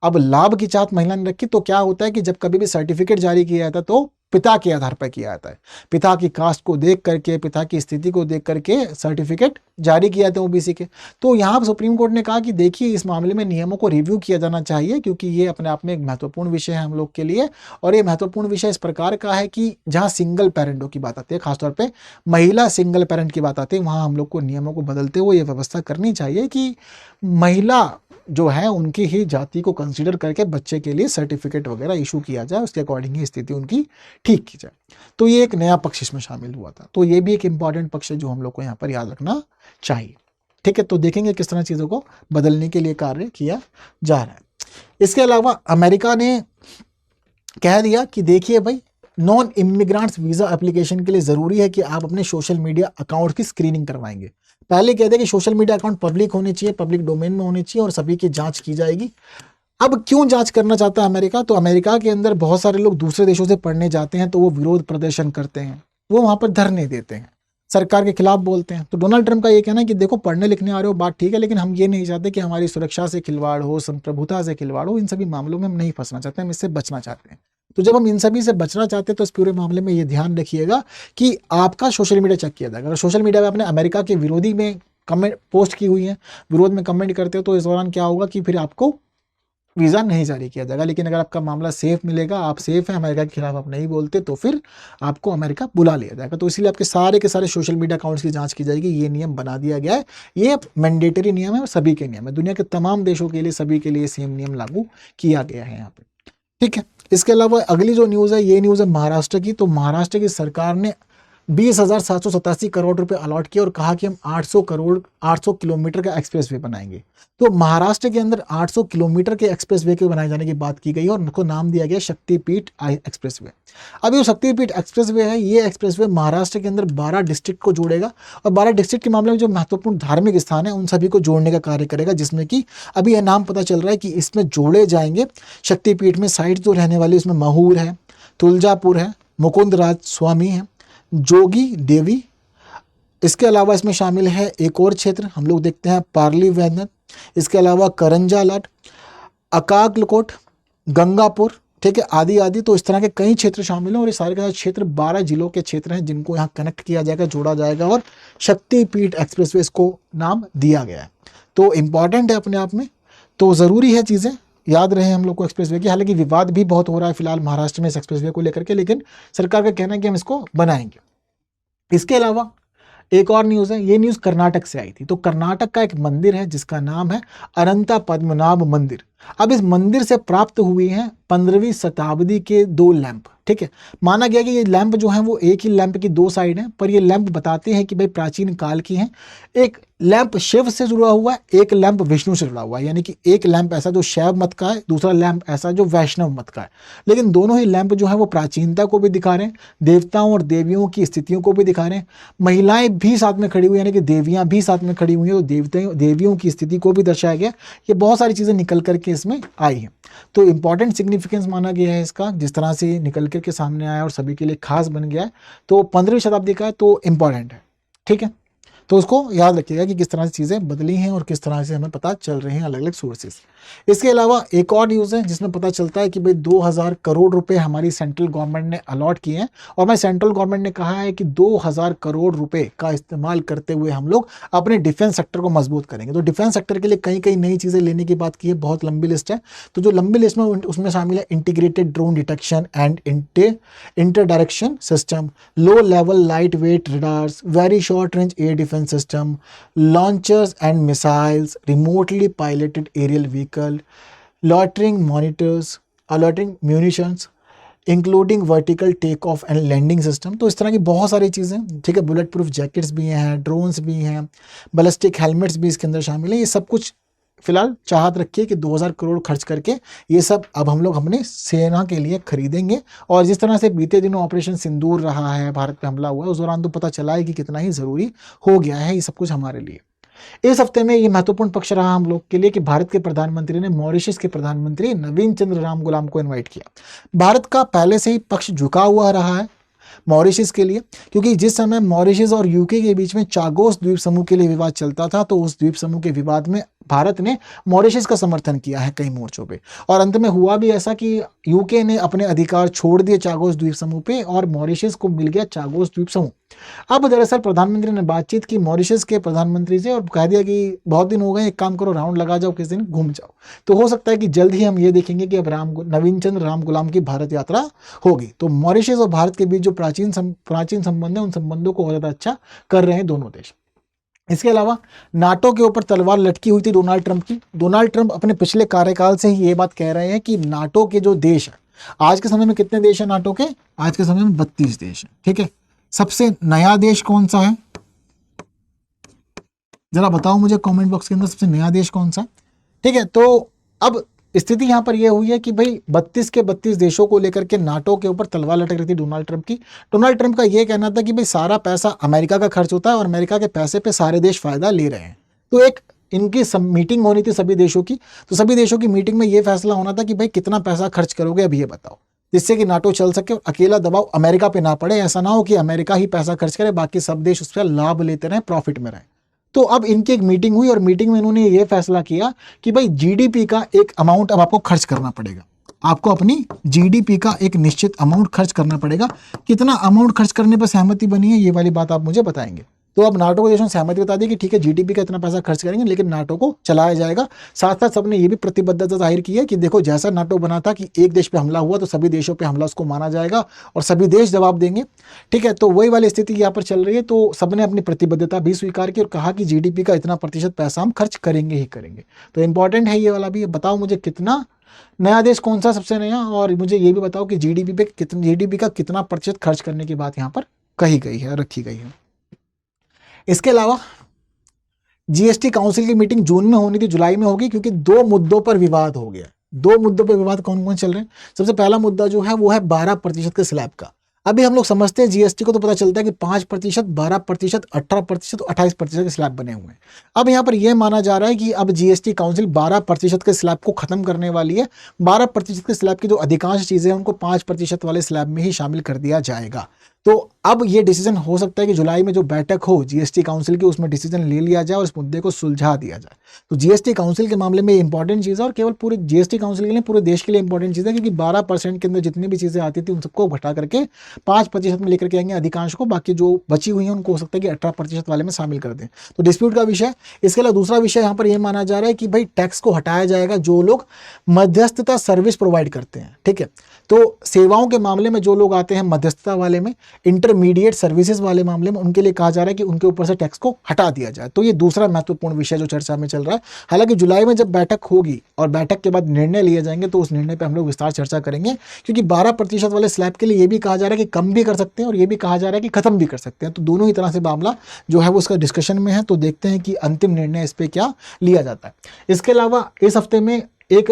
अब लाभ की चाहत महिला ने रखी तो क्या होता है कि जब कभी भी सर्टिफिकेट जारी किया जाता है तो पिता के आधार पर किया जाता है, पिता की कास्ट को देख करके, पिता की स्थिति को देख करके सर्टिफिकेट जारी किया जाता है ओबीसी के। तो यहाँ सुप्रीम कोर्ट ने कहा कि देखिए इस मामले में नियमों को रिव्यू किया जाना चाहिए, क्योंकि ये अपने आप में एक महत्वपूर्ण विषय है हम लोग के लिए। और ये महत्वपूर्ण विषय इस प्रकार का है कि जहाँ सिंगल पेरेंटों की बात आती है, खासतौर पर महिला सिंगल पेरेंट की बात आती है, वहाँ हम लोग को नियमों को बदलते हुए ये व्यवस्था करनी चाहिए कि महिला जो है उनकी ही जाति को कंसीडर करके बच्चे के लिए सर्टिफिकेट वगैरह इशू किया जाए, उसके अकॉर्डिंग ही स्थिति उनकी ठीक की जाए। तो ये एक नया पक्ष इसमें शामिल हुआ था। तो ये भी एक इंपॉर्टेंट पक्ष है जो हम लोग को यहाँ पर याद रखना चाहिए। ठीक है, तो देखेंगे किस तरह चीज़ों को बदलने के लिए कार्य किया जा रहा है। इसके अलावा अमेरिका ने कह दिया कि देखिए भाई, नॉन इमिग्रेंट्स वीज़ा एप्लीकेशन के लिए ज़रूरी है कि आप अपने सोशल मीडिया अकाउंट की स्क्रीनिंग करवाएंगे। पहले कहते कि सोशल मीडिया अकाउंट पब्लिक होने चाहिए, पब्लिक डोमेन में होने चाहिए और सभी की जांच की जाएगी। अब क्यों जांच करना चाहता है अमेरिका? तो अमेरिका के अंदर बहुत सारे लोग दूसरे देशों से पढ़ने जाते हैं तो वो विरोध प्रदर्शन करते हैं, वो वहाँ पर धरने देते हैं, सरकार के खिलाफ बोलते हैं। तो डोनाल्ड ट्रंप का ये कहना है कि देखो पढ़ने लिखने आ रहे हो बात ठीक है, लेकिन हम ये नहीं चाहते कि हमारी सुरक्षा से खिलवाड़ हो, संप्रभुता से खिलवाड़ हो, इन सभी मामलों में हम नहीं फंसना चाहते, हम इससे बचना चाहते हैं। तो जब हम इन सभी से बचना चाहते हैं तो इस पूरे मामले में ये ध्यान रखिएगा कि आपका सोशल मीडिया चेक किया जाएगा। अगर सोशल मीडिया में आपने अमेरिका के विरोधी में कमेंट पोस्ट की हुई है, विरोध में कमेंट करते हो, तो इस दौरान क्या होगा कि फिर आपको वीज़ा नहीं जारी किया जाएगा। लेकिन अगर आपका मामला सेफ मिलेगा, आप सेफ हैं, अमेरिका के खिलाफ आप नहीं बोलते, तो फिर आपको अमेरिका बुला लिया जाएगा। तो इसीलिए आपके सारे के सारे सोशल मीडिया अकाउंट्स की जांच की जाएगी। ये नियम बना दिया गया है, ये मैंडेटरी नियम है और सभी के नियम है, दुनिया के तमाम देशों के लिए सभी के लिए सेम नियम लागू किया गया है यहाँ पे। ठीक है, इसके अलावा अगली जो न्यूज़ है, ये न्यूज़ है महाराष्ट्र की। तो महाराष्ट्र की सरकार ने 20,787 करोड़ रुपए अलॉट किए और कहा कि हम 800 किलोमीटर का एक्सप्रेस वे बनाएंगे। तो महाराष्ट्र के अंदर 800 किलोमीटर के एक्सप्रेस वे के बनाए जाने की बात की गई और उनको नाम दिया गया शक्तिपीठ एक्सप्रेस वे। अब ये शक्तिपीठ एक्सप्रेस वे है, ये एक्सप्रेस वे महाराष्ट्र के अंदर 12 डिस्ट्रिक्ट को जोड़ेगा और 12 डिस्ट्रिक्ट के मामले में जो महत्वपूर्ण धार्मिक स्थान है उन सभी को जोड़ने का कार्य करेगा, जिसमें कि अभी यह नाम पता चल रहा है कि इसमें जोड़े जाएंगे शक्तिपीठ में साइट जो रहने वाली उसमें महूर है, तुलजापुर है, मुकुंद राज स्वामी है, जोगी देवी। इसके अलावा इसमें शामिल है एक और क्षेत्र हम लोग देखते हैं पार्ली वैद्यनाथ, इसके अलावा करंजालाट, अकाकलकोट, गंगापुर, ठीक है, आदि आदि। तो इस तरह के कई क्षेत्र शामिल हैं और ये सारे के सारे क्षेत्र 12 जिलों के क्षेत्र हैं जिनको यहाँ कनेक्ट किया जाएगा, जोड़ा जाएगा और शक्तिपीठ एक्सप्रेसवे इसको नाम दिया गया है। तो इम्पॉर्टेंट है अपने आप में, तो ज़रूरी है चीज़ें याद रहे हम लोग को एक्सप्रेसवे की। हालांकि विवाद भी बहुत हो रहा है फिलहाल महाराष्ट्र में इस एक्सप्रेसवे को लेकर के, लेकिन सरकार का कहना है कि हम इसको बनाएंगे। इसके अलावा एक और न्यूज़ है, ये न्यूज़ कर्नाटक से आई थी। तो कर्नाटक का एक मंदिर है जिसका नाम है अनंता पद्मनाभ मंदिर। अब इस मंदिर से प्राप्त हुई हैं 15वीं शताब्दी के 2 लैंप। ठीक है, माना गया कि ये लैंप जो हैं वो एक ही लैंप की 2 साइड हैं, पर ये लैंप बताते हैं कि भाई प्राचीन काल की हैं। एक लैंप शिव से जुड़ा हुआ है, एक लैंप विष्णु से जुड़ा हुआ है, यानी कि एक लैंप ऐसा जो शैव मत का है, दूसरा लैंप ऐसा जो वैष्णव मत का है। लेकिन दोनों ही लैंप जो है वो प्राचीनता को भी दिखा रहे हैं, देवताओं और देवियों की स्थितियों को भी दिखा रहे हैं। महिलाएं भी साथ में खड़ी हुई, यानी कि देवियां भी साथ में खड़ी हुई हैं, तो देवियों की स्थिति को भी दर्शाया गया। ये बहुत सारी चीज़ें निकल करके इसमें आई है। तो इंपॉर्टेंट सिग्निफिकेंस माना गया है इसका, जिस तरह से निकल करके सामने आया और सभी के लिए खास बन गया है। तो 15वीं शताब्दी का है, तो इंपॉर्टेंट है। ठीक है, तो उसको याद रखिएगा कि किस तरह से चीज़ें बदली हैं और किस तरह से हमें पता चल रहे हैं अलग अलग सोर्सेज। इसके अलावा एक और न्यूज़ है जिसमें पता चलता है कि भाई 2000 करोड़ रुपए हमारी सेंट्रल गवर्नमेंट ने अलॉट किए हैं और मैं सेंट्रल गवर्नमेंट ने कहा है कि 2000 करोड़ रुपए का इस्तेमाल करते हुए हम लोग अपने डिफेंस सेक्टर को मजबूत करेंगे। तो डिफेंस सेक्टर के लिए कई कई नई चीज़ें लेने की बात की है, बहुत लंबी लिस्ट है। तो जो लंबी लिस्ट में उसमें शामिल है integrated drone detection and inter direction system, low level light weight radars, very short range air defence system, launchers and missiles, remotely piloted aerial vehicle, loitering monitors, alerting munitions, including vertical take off and landing system. तो इस तरह की बहुत सारी चीज़ें, ठीक है, बुलेट प्रूफ जैकेट्स भी हैं, ड्रोन्स भी हैं, बैलिस्टिक हेलमेट्स भी इसके अंदर शामिल हैं। ये सब कुछ फिलहाल चाहत रखिए कि 2000 करोड़ खर्च करके ये सब अब हम लोग अपने सेना के लिए खरीदेंगे। और जिस तरह से बीते दिनों ऑपरेशन सिंदूर रहा है, भारत पे हमला हुआ है, उस दौरान तो पता चला है कि कितना ही ज़रूरी हो गया है ये सब कुछ हमारे लिए। इस हफ्ते में ये महत्वपूर्ण पक्ष रहा हम लोग के लिए कि भारत के प्रधानमंत्री ने मॉरिशस के प्रधानमंत्री नवीन चंद्र राम गुलाम को इन्वाइट किया। भारत का पहले से ही पक्ष झुका हुआ रहा है मॉरिशस के लिए, क्योंकि जिस समय मॉरिशस और यूके के बीच में चागोस द्वीप समूह के लिए विवाद चलता था, तो उस द्वीप समूह के विवाद में भारत ने मॉरिशस का समर्थन किया है कई मोर्चों पे, और अंत में हुआ भी ऐसा कि यूके ने अपने अधिकार छोड़ दिए चागोस द्वीप समूह पे और मॉरिशस को मिल गया चागोस द्वीप समूह। अब दरअसल प्रधानमंत्री ने बातचीत की मॉरिशस के प्रधानमंत्री से और कह दिया कि बहुत दिन हो गए, एक काम करो, राउंड लगा जाओ, किस दिन घूम जाओ। तो हो सकता है कि जल्द ही हम ये देखेंगे कि अब नवीन चंद्र राम गुलाम की भारत यात्रा होगी। तो मॉरिशस और भारत के बीच जो प्राचीन संबंध है, उन संबंधों को और ज्यादा अच्छा कर रहे हैं दोनों देश। इसके अलावा नाटो के ऊपर तलवार लटकी हुई थी डोनाल्ड ट्रंप की। डोनाल्ड ट्रंप अपने पिछले कार्यकाल से ही ये बात कह रहे हैं कि नाटो के जो देश है, आज के समय में कितने देश हैं नाटो के? आज के समय में 32 देश हैं। ठीक है, सबसे नया देश कौन सा है, जरा बताओ मुझे कमेंट बॉक्स के अंदर, सबसे नया देश कौन सा है? ठीक है, तो अब स्थिति यहां पर यह हुई है कि भाई 32 के 32 देशों को लेकर के नाटो के ऊपर तलवार लटक रही थी डोनाल्ड ट्रंप की। डोनाल्ड ट्रंप का यह कहना था कि भाई सारा पैसा अमेरिका का खर्च होता है और अमेरिका के पैसे पे सारे देश फायदा ले रहे हैं। तो एक इनकी मीटिंग होनी थी सभी देशों की, तो सभी देशों की मीटिंग में यह फैसला होना था कि भाई कितना पैसा खर्च करोगे अब ये बताओ, जिससे कि नाटो चल सके और अकेला दबाव अमेरिका पे ना पड़े। ऐसा ना हो कि अमेरिका ही पैसा खर्च करे, बाकी सब देश उस पर लाभ लेते रहे, प्रॉफिट में रहे। तो अब इनकी एक मीटिंग हुई और मीटिंग में इन्होंने ये फैसला किया कि भाई जीडीपी का एक अमाउंट अब आपको खर्च करना पड़ेगा, आपको अपनी जीडीपी का एक निश्चित अमाउंट खर्च करना पड़ेगा। कितना अमाउंट खर्च करने पर सहमति बनी है, ये वाली बात आप मुझे बताएंगे। तो अब नाटो के देशों ने सहमति बता दी कि ठीक है, जीडीपी का इतना पैसा खर्च करेंगे, लेकिन नाटो को चलाया जाएगा। साथ साथ सबने ये भी प्रतिबद्धता जाहिर की है कि देखो, जैसा नाटो बना था कि एक देश पे हमला हुआ तो सभी देशों पे हमला उसको माना जाएगा और सभी देश जवाब देंगे। ठीक है, तो वही वाली स्थिति यहाँ पर चल रही है। तो सबने अपनी प्रतिबद्धता भी स्वीकार की और कहा कि जीडीपी का इतना प्रतिशत पैसा हम खर्च करेंगे ही करेंगे। तो इंपॉर्टेंट है ये वाला भी। बताओ मुझे कितना नया देश कौन सा सबसे नया, और मुझे ये भी बताओ कि जीडीपी का कितना प्रतिशत खर्च करने की बात यहाँ पर कही गई है, रखी गई है। इसके अलावा जीएसटी काउंसिल की मीटिंग जून में होनी थी, जुलाई में होगी, क्योंकि 2 मुद्दों पर विवाद हो गया। 2 मुद्दों पर विवाद कौन कौन चल रहे हैं? सबसे पहला मुद्दा जो है वो है 12% के स्लैब का। अभी हम लोग समझते हैं जीएसटी को तो पता चलता है कि 5%, 12%, 18% और 28% के स्लैब बने हुए हैं। अब यहाँ पर यह माना जा रहा है कि अब जीएसटी काउंसिल 12% के स्लैब को खत्म करने वाली है। 12% के स्लैब की जो अधिकांश चीजें हैं उनको 5% वाले स्लैब में ही शामिल कर दिया जाएगा। तो अब ये डिसीजन हो सकता है कि जुलाई में जो बैठक हो जीएसटी काउंसिल की, उसमें डिसीजन ले लिया जाए और इस मुद्दे को सुलझा दिया जाए। तो जीएसटी काउंसिल के मामले में इंपॉर्टेंट चीज़ है, और केवल पूरे जीएसटी काउंसिल के लिए, पूरे देश के लिए इंपॉर्टेंट चीज़ है, क्योंकि 12% के अंदर जितनी भी चीज़ें आती थी उन सबको घटा करके 5% में लेकर के आएंगे अधिकांश को, बाकी जो बची हुई है उनको हो सकता है कि 18% वाले में शामिल कर दें। तो डिस्प्यूट का विषय। इसके अलावा दूसरा विषय यहाँ पर यह माना जा रहा है कि भाई टैक्स को हटाया जाएगा जो लोग मध्यस्थता सर्विस प्रोवाइड करते हैं। ठीक है, तो सेवाओं के मामले में जो लोग आते हैं मध्यस्थता वाले में, इंटरमीडिएट सर्विसेज वाले मामले में, उनके लिए कहा जा रहा है कि उनके ऊपर से टैक्स को हटा दिया जाए। तो ये दूसरा महत्वपूर्ण विषय जो चर्चा में चल रहा है। हालांकि जुलाई में जब बैठक होगी और बैठक के बाद निर्णय लिए जाएंगे तो उस निर्णय पर हम लोग विस्तार चर्चा करेंगे, क्योंकि 12% वाले स्लैब के लिए ये भी कहा जा रहा है कि कम भी कर सकते हैं और ये भी कहा जा रहा है कि खत्म भी कर सकते हैं। तो दोनों ही तरह से मामला जो है वो उसका डिस्कशन में है। तो देखते हैं कि अंतिम निर्णय इस पर क्या लिया जाता है। इसके अलावा इस हफ्ते में एक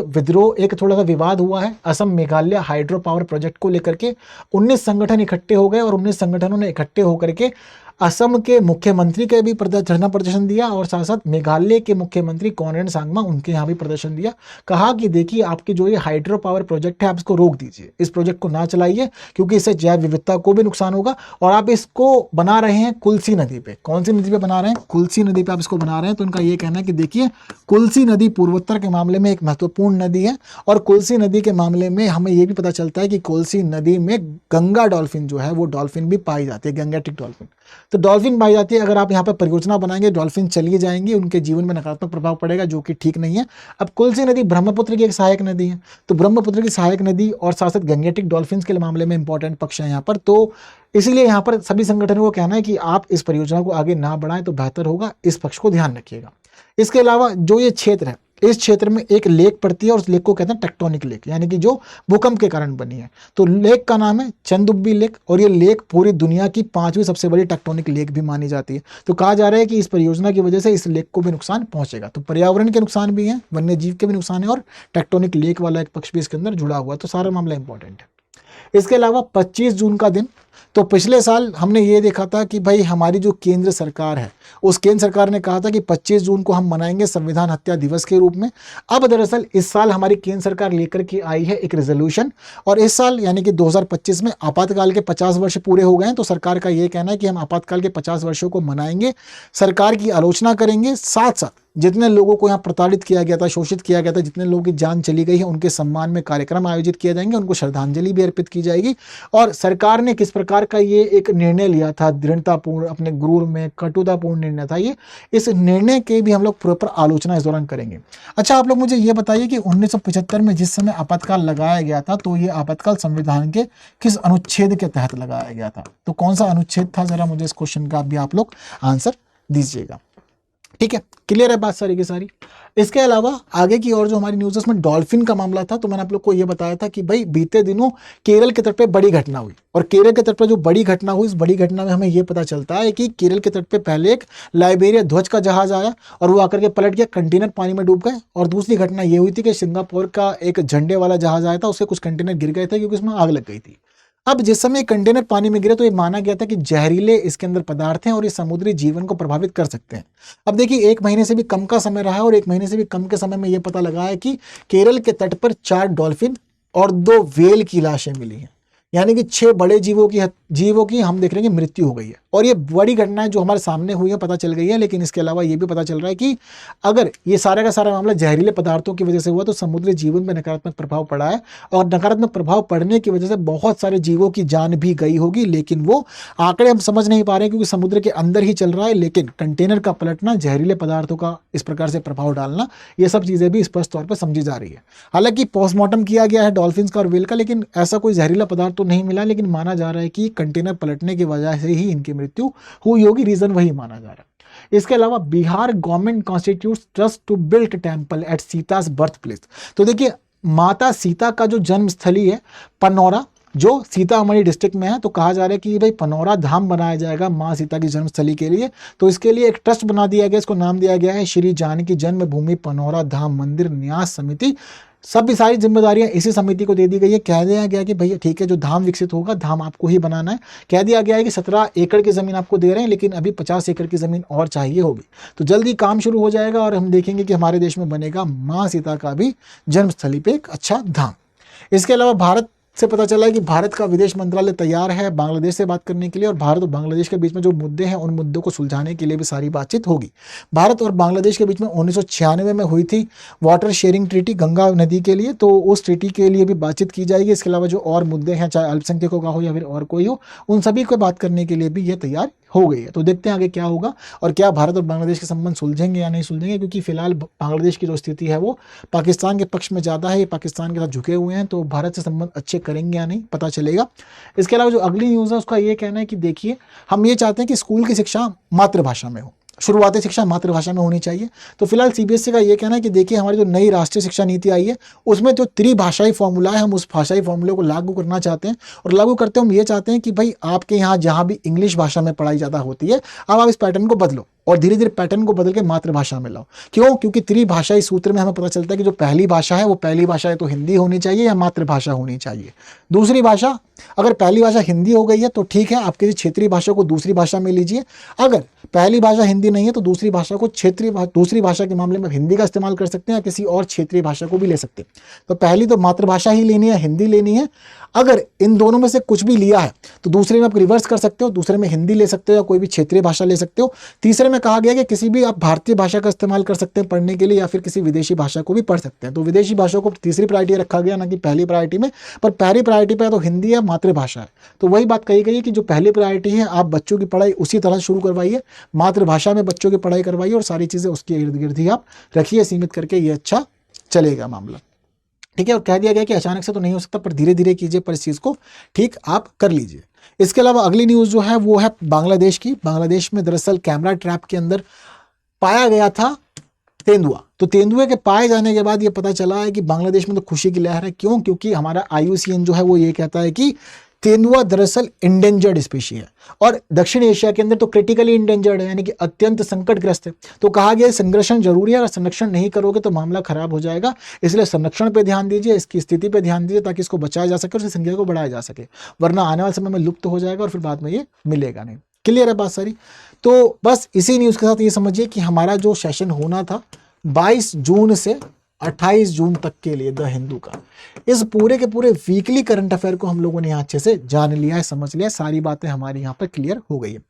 थोड़ा सा विवाद हुआ है Assam Meghalaya hydro power project को लेकर के। 19 संगठन इकट्ठे हो गए और 19 संगठनों ने इकट्ठे होकर के असम के मुख्यमंत्री के भी धरना प्रदर्शन दिया और साथ साथ मेघालय के मुख्यमंत्री कोनरेड सांगमा, उनके यहाँ भी प्रदर्शन दिया। कहा कि देखिए, आपकी जो ये हाइड्रो पावर प्रोजेक्ट है आप इसको रोक दीजिए, इस प्रोजेक्ट को ना चलाइए, क्योंकि इससे जैव विविधता को भी नुकसान होगा। और आप इसको बना रहे हैं कुल्सी नदी पे। कौन सी नदी पे बना रहे हैं? कुल्सी नदी पे आप इसको बना रहे हैं। तो उनका ये कहना है कि देखिए, कुल्सी नदी पूर्वोत्तर के मामले में एक महत्वपूर्ण नदी है, और कुल्सी नदी के मामले में हमें ये भी पता चलता है कि कुल्सी नदी में गंगा डॉल्फिन जो है वो डॉल्फिन भी पाई जाती है, गंगेटिक डॉल्फिन। तो डॉल्फिन पाई जाती है। अगर आप यहाँ पर परियोजना बनाएंगे, डॉल्फिन चली जाएंगी, उनके जीवन में नकारात्मक प्रभाव पड़ेगा, जो कि ठीक नहीं है। अब कुल्सी नदी ब्रह्मपुत्र की एक सहायक नदी है, तो ब्रह्मपुत्र की सहायक नदी और साथ साथ गंगेटिक डॉल्फिन के मामले में इंपॉर्टेंट पक्ष है यहाँ पर। तो इसीलिए यहाँ पर सभी संगठनों को कहना है कि आप इस परियोजना को आगे ना बढ़ाएं तो बेहतर होगा, इस पक्ष को ध्यान रखिएगा। इसके अलावा जो ये क्षेत्र है, इस क्षेत्र में एक लेक पड़ती है और उस लेक को कहते हैं टेक्टोनिक लेक, यानी कि जो भूकंप के कारण बनी है। तो लेक का नाम है चंदुब्बी लेक, और ये लेक पूरी दुनिया की 5वीं सबसे बड़ी टेक्टोनिक लेक भी मानी जाती है। तो कहा जा रहा है कि इस परियोजना की वजह से इस लेक को भी नुकसान पहुंचेगा। तो पर्यावरण के नुकसान भी हैं, वन्य जीव के भी नुकसान है, और टेक्टोनिक लेक वाला एक पक्ष भी इसके अंदर जुड़ा हुआ है। तो सारा मामला इंपॉर्टेंट है। इसके अलावा 25 जून का दिन, तो पिछले साल हमने ये देखा था कि भाई हमारी जो केंद्र सरकार है, उस केंद्र सरकार ने कहा था कि 25 जून को हम मनाएंगे संविधान हत्या दिवस के रूप में। अब दरअसल इस साल हमारी केंद्र सरकार लेकर के आई है एक रेजोल्यूशन, और इस साल यानी कि 2025 में आपातकाल के 50 वर्ष पूरे हो गए हैं। तो सरकार का ये कहना है कि हम आपातकाल के 50 वर्षों को मनाएंगे, सरकार की आलोचना करेंगे, साथ साथ जितने लोगों को यहाँ प्रताड़ित किया गया था, शोषित किया गया था, जितने लोगों की जान चली गई है, उनके सम्मान में कार्यक्रम आयोजित किए जाएंगे, उनको श्रद्धांजलि भी अर्पित की जाएगी। और सरकार ने किस प्रकार का ये एक निर्णय लिया था, दृढ़तापूर्ण, अपने गुरूर में कटुतापूर्ण निर्णय था ये, इस निर्णय के भी हम लोग प्रॉपर आलोचना इस दौरान करेंगे। अच्छा, आप लोग मुझे ये बताइए कि 1975 में जिस समय आपातकाल लगाया गया था, तो ये आपातकाल संविधान के किस अनुच्छेद के तहत लगाया गया था? तो कौन सा अनुच्छेद था, जरा मुझे इस क्वेश्चन का भी आप लोग आंसर दीजिएगा। ठीक है, क्लियर है बात सारी की सारी। इसके अलावा आगे की और जो हमारी न्यूज़ है उसमें डॉल्फिन का मामला था। तो मैंने आप लोग को ये बताया था कि भाई बीते दिनों केरल के तट पे बड़ी घटना हुई, और केरल के तट पे जो बड़ी घटना हुई, इस बड़ी घटना में हमें ये पता चलता है कि केरल के तट पे पहले एक लाइबेरिया ध्वज का जहाज आया और वो आकर के पलट गया, कंटेनर पानी में डूब गए। और दूसरी घटना ये हुई थी कि सिंगापुर का एक झंडे वाला जहाज आया था, उसके कुछ कंटेनर गिर गए थे क्योंकि उसमें आग लग गई थी। अब जिस समय कंटेनर पानी में गिरे तो ये माना गया था कि जहरीले इसके अंदर पदार्थ हैं और ये समुद्री जीवन को प्रभावित कर सकते हैं। अब देखिए, 1 महीने से भी कम का समय रहा है और 1 महीने से भी कम के समय में ये पता लगा है कि केरल के तट पर 4 डॉल्फिन और 2 व्हेल की लाशें मिली हैं, यानी कि 6 बड़े जीवों की हम देख रहे हैं कि मृत्यु हो गई है। और ये बड़ी घटनाएं जो हमारे सामने हुई है पता चल गई है, लेकिन इसके अलावा ये भी पता चल रहा है कि अगर ये सारा का सारा मामला जहरीले पदार्थों की वजह से हुआ तो समुद्री जीवन में नकारात्मक प्रभाव पड़ा है, और नकारात्मक प्रभाव पड़ने की वजह से बहुत सारे जीवों की जान भी गई होगी। लेकिन वो आंकड़े हम समझ नहीं पा रहे हैं क्योंकि समुद्र के अंदर ही चल रहा है। लेकिन कंटेनर का पलटना, जहरीले पदार्थों का इस प्रकार से प्रभाव डालना, ये सब चीज़ें भी स्पष्ट तौर पर समझी जा रही है। हालांकि पोस्टमार्टम किया गया है डॉल्फिन्स का और व्हेल का, लेकिन ऐसा कोई जहरीला पदार्थ तो नहीं मिला, लेकिन माना जा रहा है कि कंटेनर पलटने की वजह से ही इनकी मृत्यु हुई होगी, रीजन वही माना जा रहा है। इसके अलावा Bihar government constitutes trust to build temple at Sita's birth place. तो देखिए, माता सीता का जो जन्म स्थली है पनौरा, जो सीतामढ़ी डिस्ट्रिक्ट में है, तो कहा जा रहा है कि भाई पनौरा धाम बनाया जाएगा माँ सीता की जन्मस्थली के लिए। तो इसके लिए एक ट्रस्ट बना दिया गया, इसको नाम दिया गया है श्री जानकी जन्मभूमि पनौरा धाम मंदिर न्यास समिति। सब सारी जिम्मेदारियां इसी समिति को दे दी गई है। कह दिया गया कि भैया ठीक है, जो धाम विकसित होगा धाम आपको ही बनाना है। कह दिया गया है कि 17 एकड़ की ज़मीन आपको दे रहे हैं, लेकिन अभी 50 एकड़ की ज़मीन और चाहिए होगी। तो जल्दी काम शुरू हो जाएगा और हम देखेंगे कि हमारे देश में बनेगा माँ सीता का भी जन्मस्थली पे एक अच्छा धाम। इसके अलावा भारत से पता चला है कि भारत का विदेश मंत्रालय तैयार है बांग्लादेश से बात करने के लिए, और भारत और बांग्लादेश के बीच में जो मुद्दे हैं उन मुद्दों को सुलझाने के लिए भी सारी बातचीत होगी। भारत और बांग्लादेश के बीच में 1996 में हुई थी वाटर शेयरिंग ट्रीटी गंगा नदी के लिए, तो उस ट्रीटी के लिए भी बातचीत की जाएगी। इसके अलावा जो और मुद्दे हैं, चाहे अल्पसंख्यकों का हो या फिर और कोई हो, उन सभी को बात करने के लिए भी ये तैयार हो गई है। तो देखते हैं आगे क्या होगा और क्या भारत और बांग्लादेश के संबंध सुलझेंगे या नहीं सुलझेंगे, क्योंकि फिलहाल बांग्लादेश की जो स्थिति है वो पाकिस्तान के पक्ष में ज़्यादा है, ये पाकिस्तान के साथ झुके हुए हैं। तो भारत से संबंध अच्छे करेंगे या नहीं पता चलेगा। इसके अलावा जो अगली न्यूज़ है उसका ये कहना है कि देखिए, हम ये चाहते हैं कि स्कूल की शिक्षा मातृभाषा में हो, शुरुआती शिक्षा मातृभाषा में होनी चाहिए। तो फिलहाल सीबीएसई का ये कहना है कि देखिए, हमारी जो नई राष्ट्रीय शिक्षा नीति आई है उसमें जो त्रिभाषाई फॉर्मूला है, हम उस भाषाई फॉर्मूले को लागू करना चाहते हैं। और लागू करते हम ये चाहते हैं कि भाई आपके यहाँ जहाँ भी इंग्लिश भाषा में पढ़ाई ज़्यादा होती है, अब आप इस पैटर्न को बदलो और धीरे धीरे पैटर्न को बदल के मातृभाषा में लाओ। क्यों? क्योंकि त्रिभाषाई सूत्र में हमें पता चलता है कि जो पहली भाषा है वो पहली भाषा है तो हिंदी होनी चाहिए या मातृभाषा होनी चाहिए। दूसरी भाषा, अगर पहली भाषा हिंदी हो गई है तो ठीक है, आप किसी क्षेत्रीय भाषा को दूसरी भाषा में लीजिए। अगर पहली भाषा हिंदी नहीं है तो दूसरी भाषा को दूसरी भाषा के मामले में हिंदी का इस्तेमाल कर सकते हैं या किसी और क्षेत्रीय भाषा को भी ले सकते हैं। तो पहली तो मातृभाषा ही लेनी है, हिंदी लेनी है। अगर इन दोनों में से कुछ भी लिया है तो दूसरे में आप रिवर्स कर सकते हो, दूसरे में हिंदी ले सकते हो या कोई भी क्षेत्रीय भाषा ले सकते हो। तीसरे में कहा गया कि किसी भी आप भारतीय भाषा का इस्तेमाल कर सकते हैं पढ़ने के लिए, या फिर किसी विदेशी भाषा को भी पढ़ सकते हैं। तो विदेशी भाषा को तीसरी प्रायोरिटी रखा गया, ना कि पहली प्रायोरिटी में। पर पहली प्रायोरिटी पे तो हिंदी या मातृभाषा है। तो वही बात कही गई है कि जो पहली प्रायोरिटी है आप बच्चों की पढ़ाई उसी तरह शुरू करवाइए, मातृभाषा में बच्चों की पढ़ाई करवाइए और सारी चीज़ें उसके इर्द गिर्द ही आप रखिए सीमित करके, ये अच्छा चलेगा मामला। ठीक है, और कह दिया गया कि अचानक से तो नहीं हो सकता, पर धीरे धीरे कीजिए, पर इस चीज़ को ठीक आप कर लीजिए। इसके अलावा अगली न्यूज़ जो है वो है बांग्लादेश की। बांग्लादेश में दरअसल कैमरा ट्रैप के अंदर पाया गया था तेंदुआ। तो तेंदुए के पाए जाने के बाद ये पता चला है कि बांग्लादेश में तो खुशी की लहर है। क्यों? क्योंकि हमारा IUCN जो है वो ये कहता है कि तेंदुआ दरअसल इंडेंजर्ड स्पीशी है और दक्षिण एशिया के अंदर तो क्रिटिकली इंडेंजर्ड है, यानी कि अत्यंत संकटग्रस्त है। तो कहा गया संरक्षण जरूरी है, अगर संरक्षण नहीं करोगे तो मामला खराब हो जाएगा। इसलिए संरक्षण पे ध्यान दीजिए, इसकी स्थिति पे ध्यान दीजिए ताकि इसको बचाया जा सके और इसकी संख्या को बढ़ाया जा सके, वरना आने वाले समय में लुप्त हो जाएगा और फिर बाद में ये मिलेगा नहीं। क्लियर है बात सारी? तो बस इसी न्यूज़ के साथ ये समझिए कि हमारा जो सेशन होना था 22 जून से 28 जून तक के लिए द हिंदू का, इस पूरे के पूरे वीकली करंट अफेयर को हम लोगों ने यहाँ अच्छे से जान लिया है, समझ लिया है, सारी बातें हमारी यहाँ पर क्लियर हो गई है।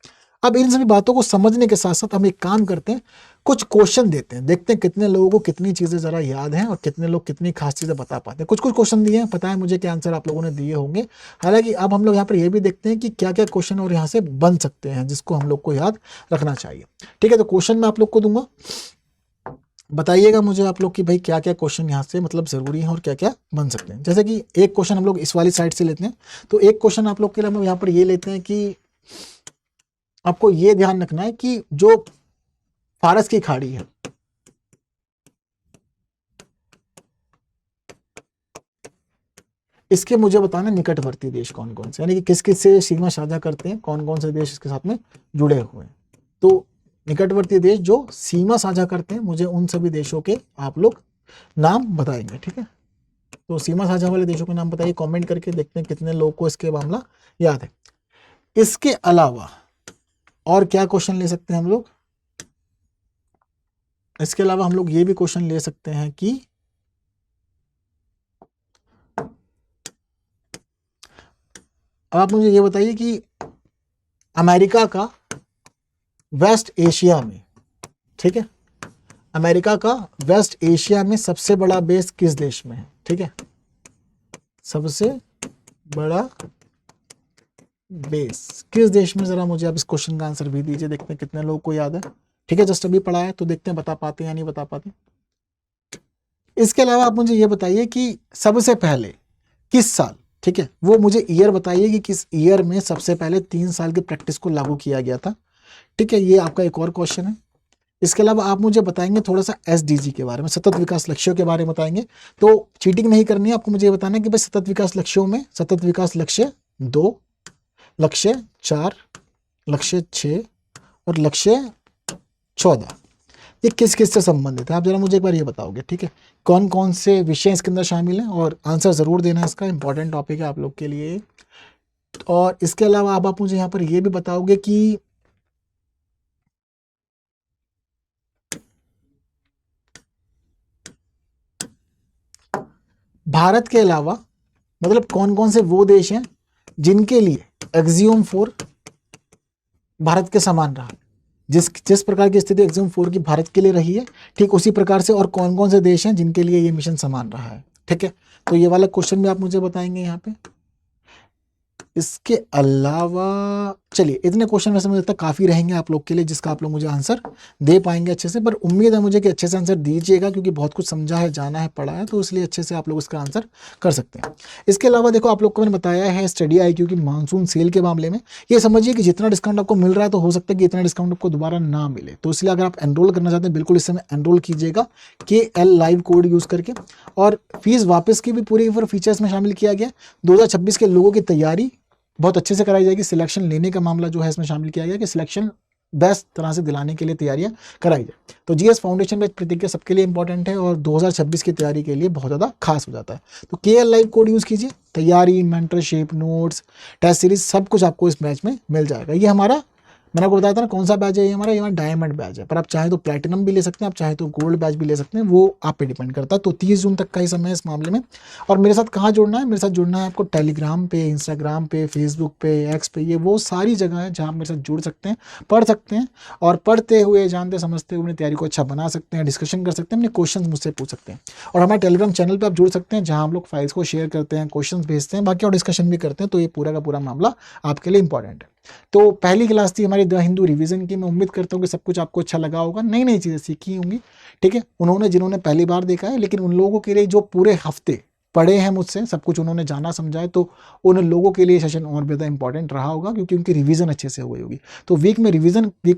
अब इन सभी बातों को समझने के साथ साथ हम एक काम करते हैं, कुछ क्वेश्चन देते हैं, देखते हैं कितने लोगों को कितनी चीज़ें ज़रा याद हैं और कितने लोग कितनी खास चीज़ें बता पाते हैं। कुछ कुछ क्वेश्चन दिए हैं, पता है मुझे क्या आंसर आप लोगों ने दिए होंगे। हालांकि अब हम लोग यहाँ पर ये भी देखते हैं कि क्या क्या क्वेश्चन और यहाँ से बन सकते हैं जिसको हम लोग को याद रखना चाहिए। ठीक है, तो क्वेश्चन मैं आप लोग को दूंगा, बताइएगा मुझे आप लोग कि भाई क्या क्या क्वेश्चन यहाँ से मतलब ज़रूरी है और क्या क्या बन सकते हैं। जैसे कि एक क्वेश्चन हम लोग इस वाली साइड से लेते हैं, तो एक क्वेश्चन आप लोग के लिए हम लोग यहाँ पर ये लेते हैं कि आपको ये ध्यान रखना है कि जो फारस की खाड़ी है, इसके मुझे बताना निकटवर्ती देश कौन कौन से, यानी कि किस किस से सीमा साझा करते हैं, कौन कौन से देश इसके साथ में जुड़े हुए हैं। तो निकटवर्ती देश जो सीमा साझा करते हैं, मुझे उन सभी देशों के आप लोग नाम बताएंगे। ठीक है, तो सीमा साझा वाले देशों के नाम बताइए कमेंट करके, देखते हैं कितने लोगों को इसके मामला याद है। इसके अलावा और क्या क्वेश्चन ले सकते हैं हम लोग, इसके अलावा हम लोग ये भी क्वेश्चन ले सकते हैं कि अब आप मुझे ये बताइए कि अमेरिका का वेस्ट एशिया में, ठीक है, अमेरिका का वेस्ट एशिया में सबसे बड़ा बेस किस देश में है। ठीक है, सबसे बड़ा बेस किस देश में, जरा मुझे आप इस क्वेश्चन का आंसर भी दीजिए, देखते हैं कितने लोगों को याद है। ठीक है, जस्ट अभी पढ़ा है तो देखते हैं बता पाते हैं या नहीं बता पाते। इसके अलावा आप मुझे ये बताइए कि सबसे पहले किस साल, ठीक है, वो मुझे ईयर बताइए कि किस ईयर में सबसे पहले 3 साल की प्रैक्टिस को लागू किया गया था। ठीक है, ये आपका एक और क्वेश्चन है। इसके अलावा आप मुझे बताएंगे थोड़ा सा SDG के बारे में, सतत विकास लक्ष्यों के बारे में बताएंगे। तो चीटिंग नहीं करनी है, आपको मुझे ये बताना है कि भाई सतत विकास लक्ष्यों में सतत विकास लक्ष्य 2, लक्ष्य 4, लक्ष्य 6 और लक्ष्य 14 ये किस किस से संबंधित है, आप जरा मुझे एक बार ये बताओगे। ठीक है, कौन कौन से विषय इसके अंदर शामिल हैं और आंसर ज़रूर देना है, इसका इंपॉर्टेंट टॉपिक है आप लोग के लिए। और इसके अलावा अब आप मुझे यहाँ पर ये भी बताओगे कि भारत के अलावा मतलब कौन कौन से वो देश हैं जिनके लिए एक्सियम 4 भारत के समान रहा, जिस प्रकार की स्थिति एक्सियम 4 की भारत के लिए रही है, ठीक उसी प्रकार से और कौन कौन से देश हैं जिनके लिए ये मिशन समान रहा है। ठीक है, तो ये वाला क्वेश्चन भी आप मुझे बताएंगे यहाँ पे। इसके अलावा चलिए इतने क्वेश्चन वैसे मुझे लगता है काफ़ी रहेंगे आप लोग के लिए, जिसका आप लोग मुझे आंसर दे पाएंगे अच्छे से, पर उम्मीद है मुझे कि अच्छे से आंसर दीजिएगा क्योंकि बहुत कुछ समझा है, जाना है, पढ़ा है, तो इसलिए अच्छे से आप लोग इसका आंसर कर सकते हैं। इसके अलावा देखो आप लोग को मैंने बताया है स्टडी IQ की मानसून सेल के मामले में, ये समझिए कि जितना डिस्काउंट आपको मिल रहा है तो हो सकता है कि इतना डिस्काउंट आपको दोबारा ना मिले, तो इसलिए अगर आप एनरोल करना चाहते हैं बिल्कुल इस समय एनरोल कीजिएगा KL लाइव कोड यूज़ करके। और फीस वापस की भी पूरी फीचर्स में शामिल किया गया। 2026 के लोगों की तैयारी बहुत अच्छे से कराई जाएगी। सिलेक्शन लेने का मामला जो है इसमें शामिल किया गया कि सिलेक्शन बेस्ट तरह से दिलाने के लिए तैयारियां कराई जाए। तो GS फाउंडेशन बैच प्रतिज्ञा सबके लिए इंपॉर्टेंट है और 2026 की तैयारी के लिए बहुत ज़्यादा खास हो जाता है। तो KL लाइव कोड यूज़ कीजिए, तैयारी, मेंटरशिप, नोट्स, टेस्ट सीरीज सब कुछ आपको इस बैच में मिल जाएगा। ये हमारा मैंने आपको बताया था ना कौन सा बैच है, ये हमारा डायमंड बैच है, पर आप चाहे तो प्लैटिनम भी ले सकते हैं, आप चाहे तो गोल्ड बैच भी ले सकते हैं, वो आप पे डिपेंड करता है। तो 30 जून तक का ही समय है इस मामले में। और मेरे साथ कहाँ जुड़ना है, मेरे साथ जुड़ना है आपको टेलीग्राम पे, इंस्टाग्राम पे, फेसबुक पे, X पे, ये वो सारी जगह है जहाँ आप मेरे साथ जुड़ सकते हैं, पढ़ सकते हैं और पढ़ते हुए जानते समझते हुए अपनी तैयारी को अच्छा बना सकते हैं, डिस्कशन कर सकते हैं, अपने क्वेश्चन मुझसे पूछ सकते हैं। और हमारे टेलीग्राम चैनल पर आप जुड़ सकते हैं जहाँ हम लोग फाइल्स को शेयर करते हैं, क्वेश्चन भेजते हैं, बाकी और डिस्कशन भी करते हैं। तो ये पूरा का पूरा मामला आपके लिए इंपॉर्टेंट है। तो पहली क्लास थी हमारी द हिंदू रिवीजन की। मैं उम्मीद करता हूँ कि सब कुछ आपको अच्छा लगा होगा, नई नई चीज़ें सीखी होंगी। ठीक है, जिन्होंने पहली बार देखा है, लेकिन उन लोगों के लिए जो पूरे हफ्ते पढ़े हैं मुझसे, सब कुछ उन्होंने जाना समझा है, तो उन लोगों के लिए सेशन और ज़्यादा इंपॉर्टेंट रहा होगा क्योंकि उनकी रिवीजन अच्छे से हो गई होगी। तो वीक में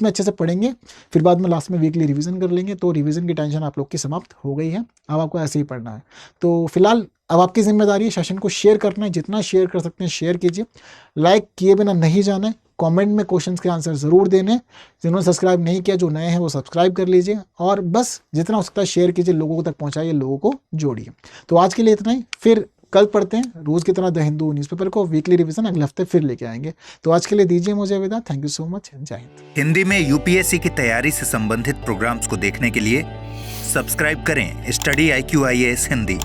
अच्छे से पढ़ेंगे, फिर बाद में लास्ट में वीकली रिवीजन कर लेंगे। तो रिवीजन की टेंशन आप लोग की समाप्त हो गई है, अब आपको ऐसे ही पढ़ना है। तो फिलहाल अब आपकी जिम्मेदारी है सेशन को शेयर करना है, जितना शेयर कर सकते हैं शेयर कीजिए, लाइक किए बिना नहीं जाना है, कमेंट में क्वेश्चंस के आंसर ज़रूर देने। जिन्होंने सब्सक्राइब नहीं किया, जो नए हैं वो सब्सक्राइब कर लीजिए और बस जितना हो सकता है शेयर कीजिए, लोगों तक पहुंचाइए, लोगों को जोड़िए। तो आज के लिए इतना ही, फिर कल पढ़ते हैं रोज़ की तरह द हिंदू न्यूज़पेपर को, वीकली रिवीजन अगले हफ्ते फिर लेके आएंगे। तो आज के लिए दीजिए मुझे विदा, थैंक यू सो मच, जय हिंद। हिंदी में UPSC की तैयारी से संबंधित प्रोग्राम्स को देखने के लिए सब्सक्राइब करें स्टडी IQ IAS हिंदी।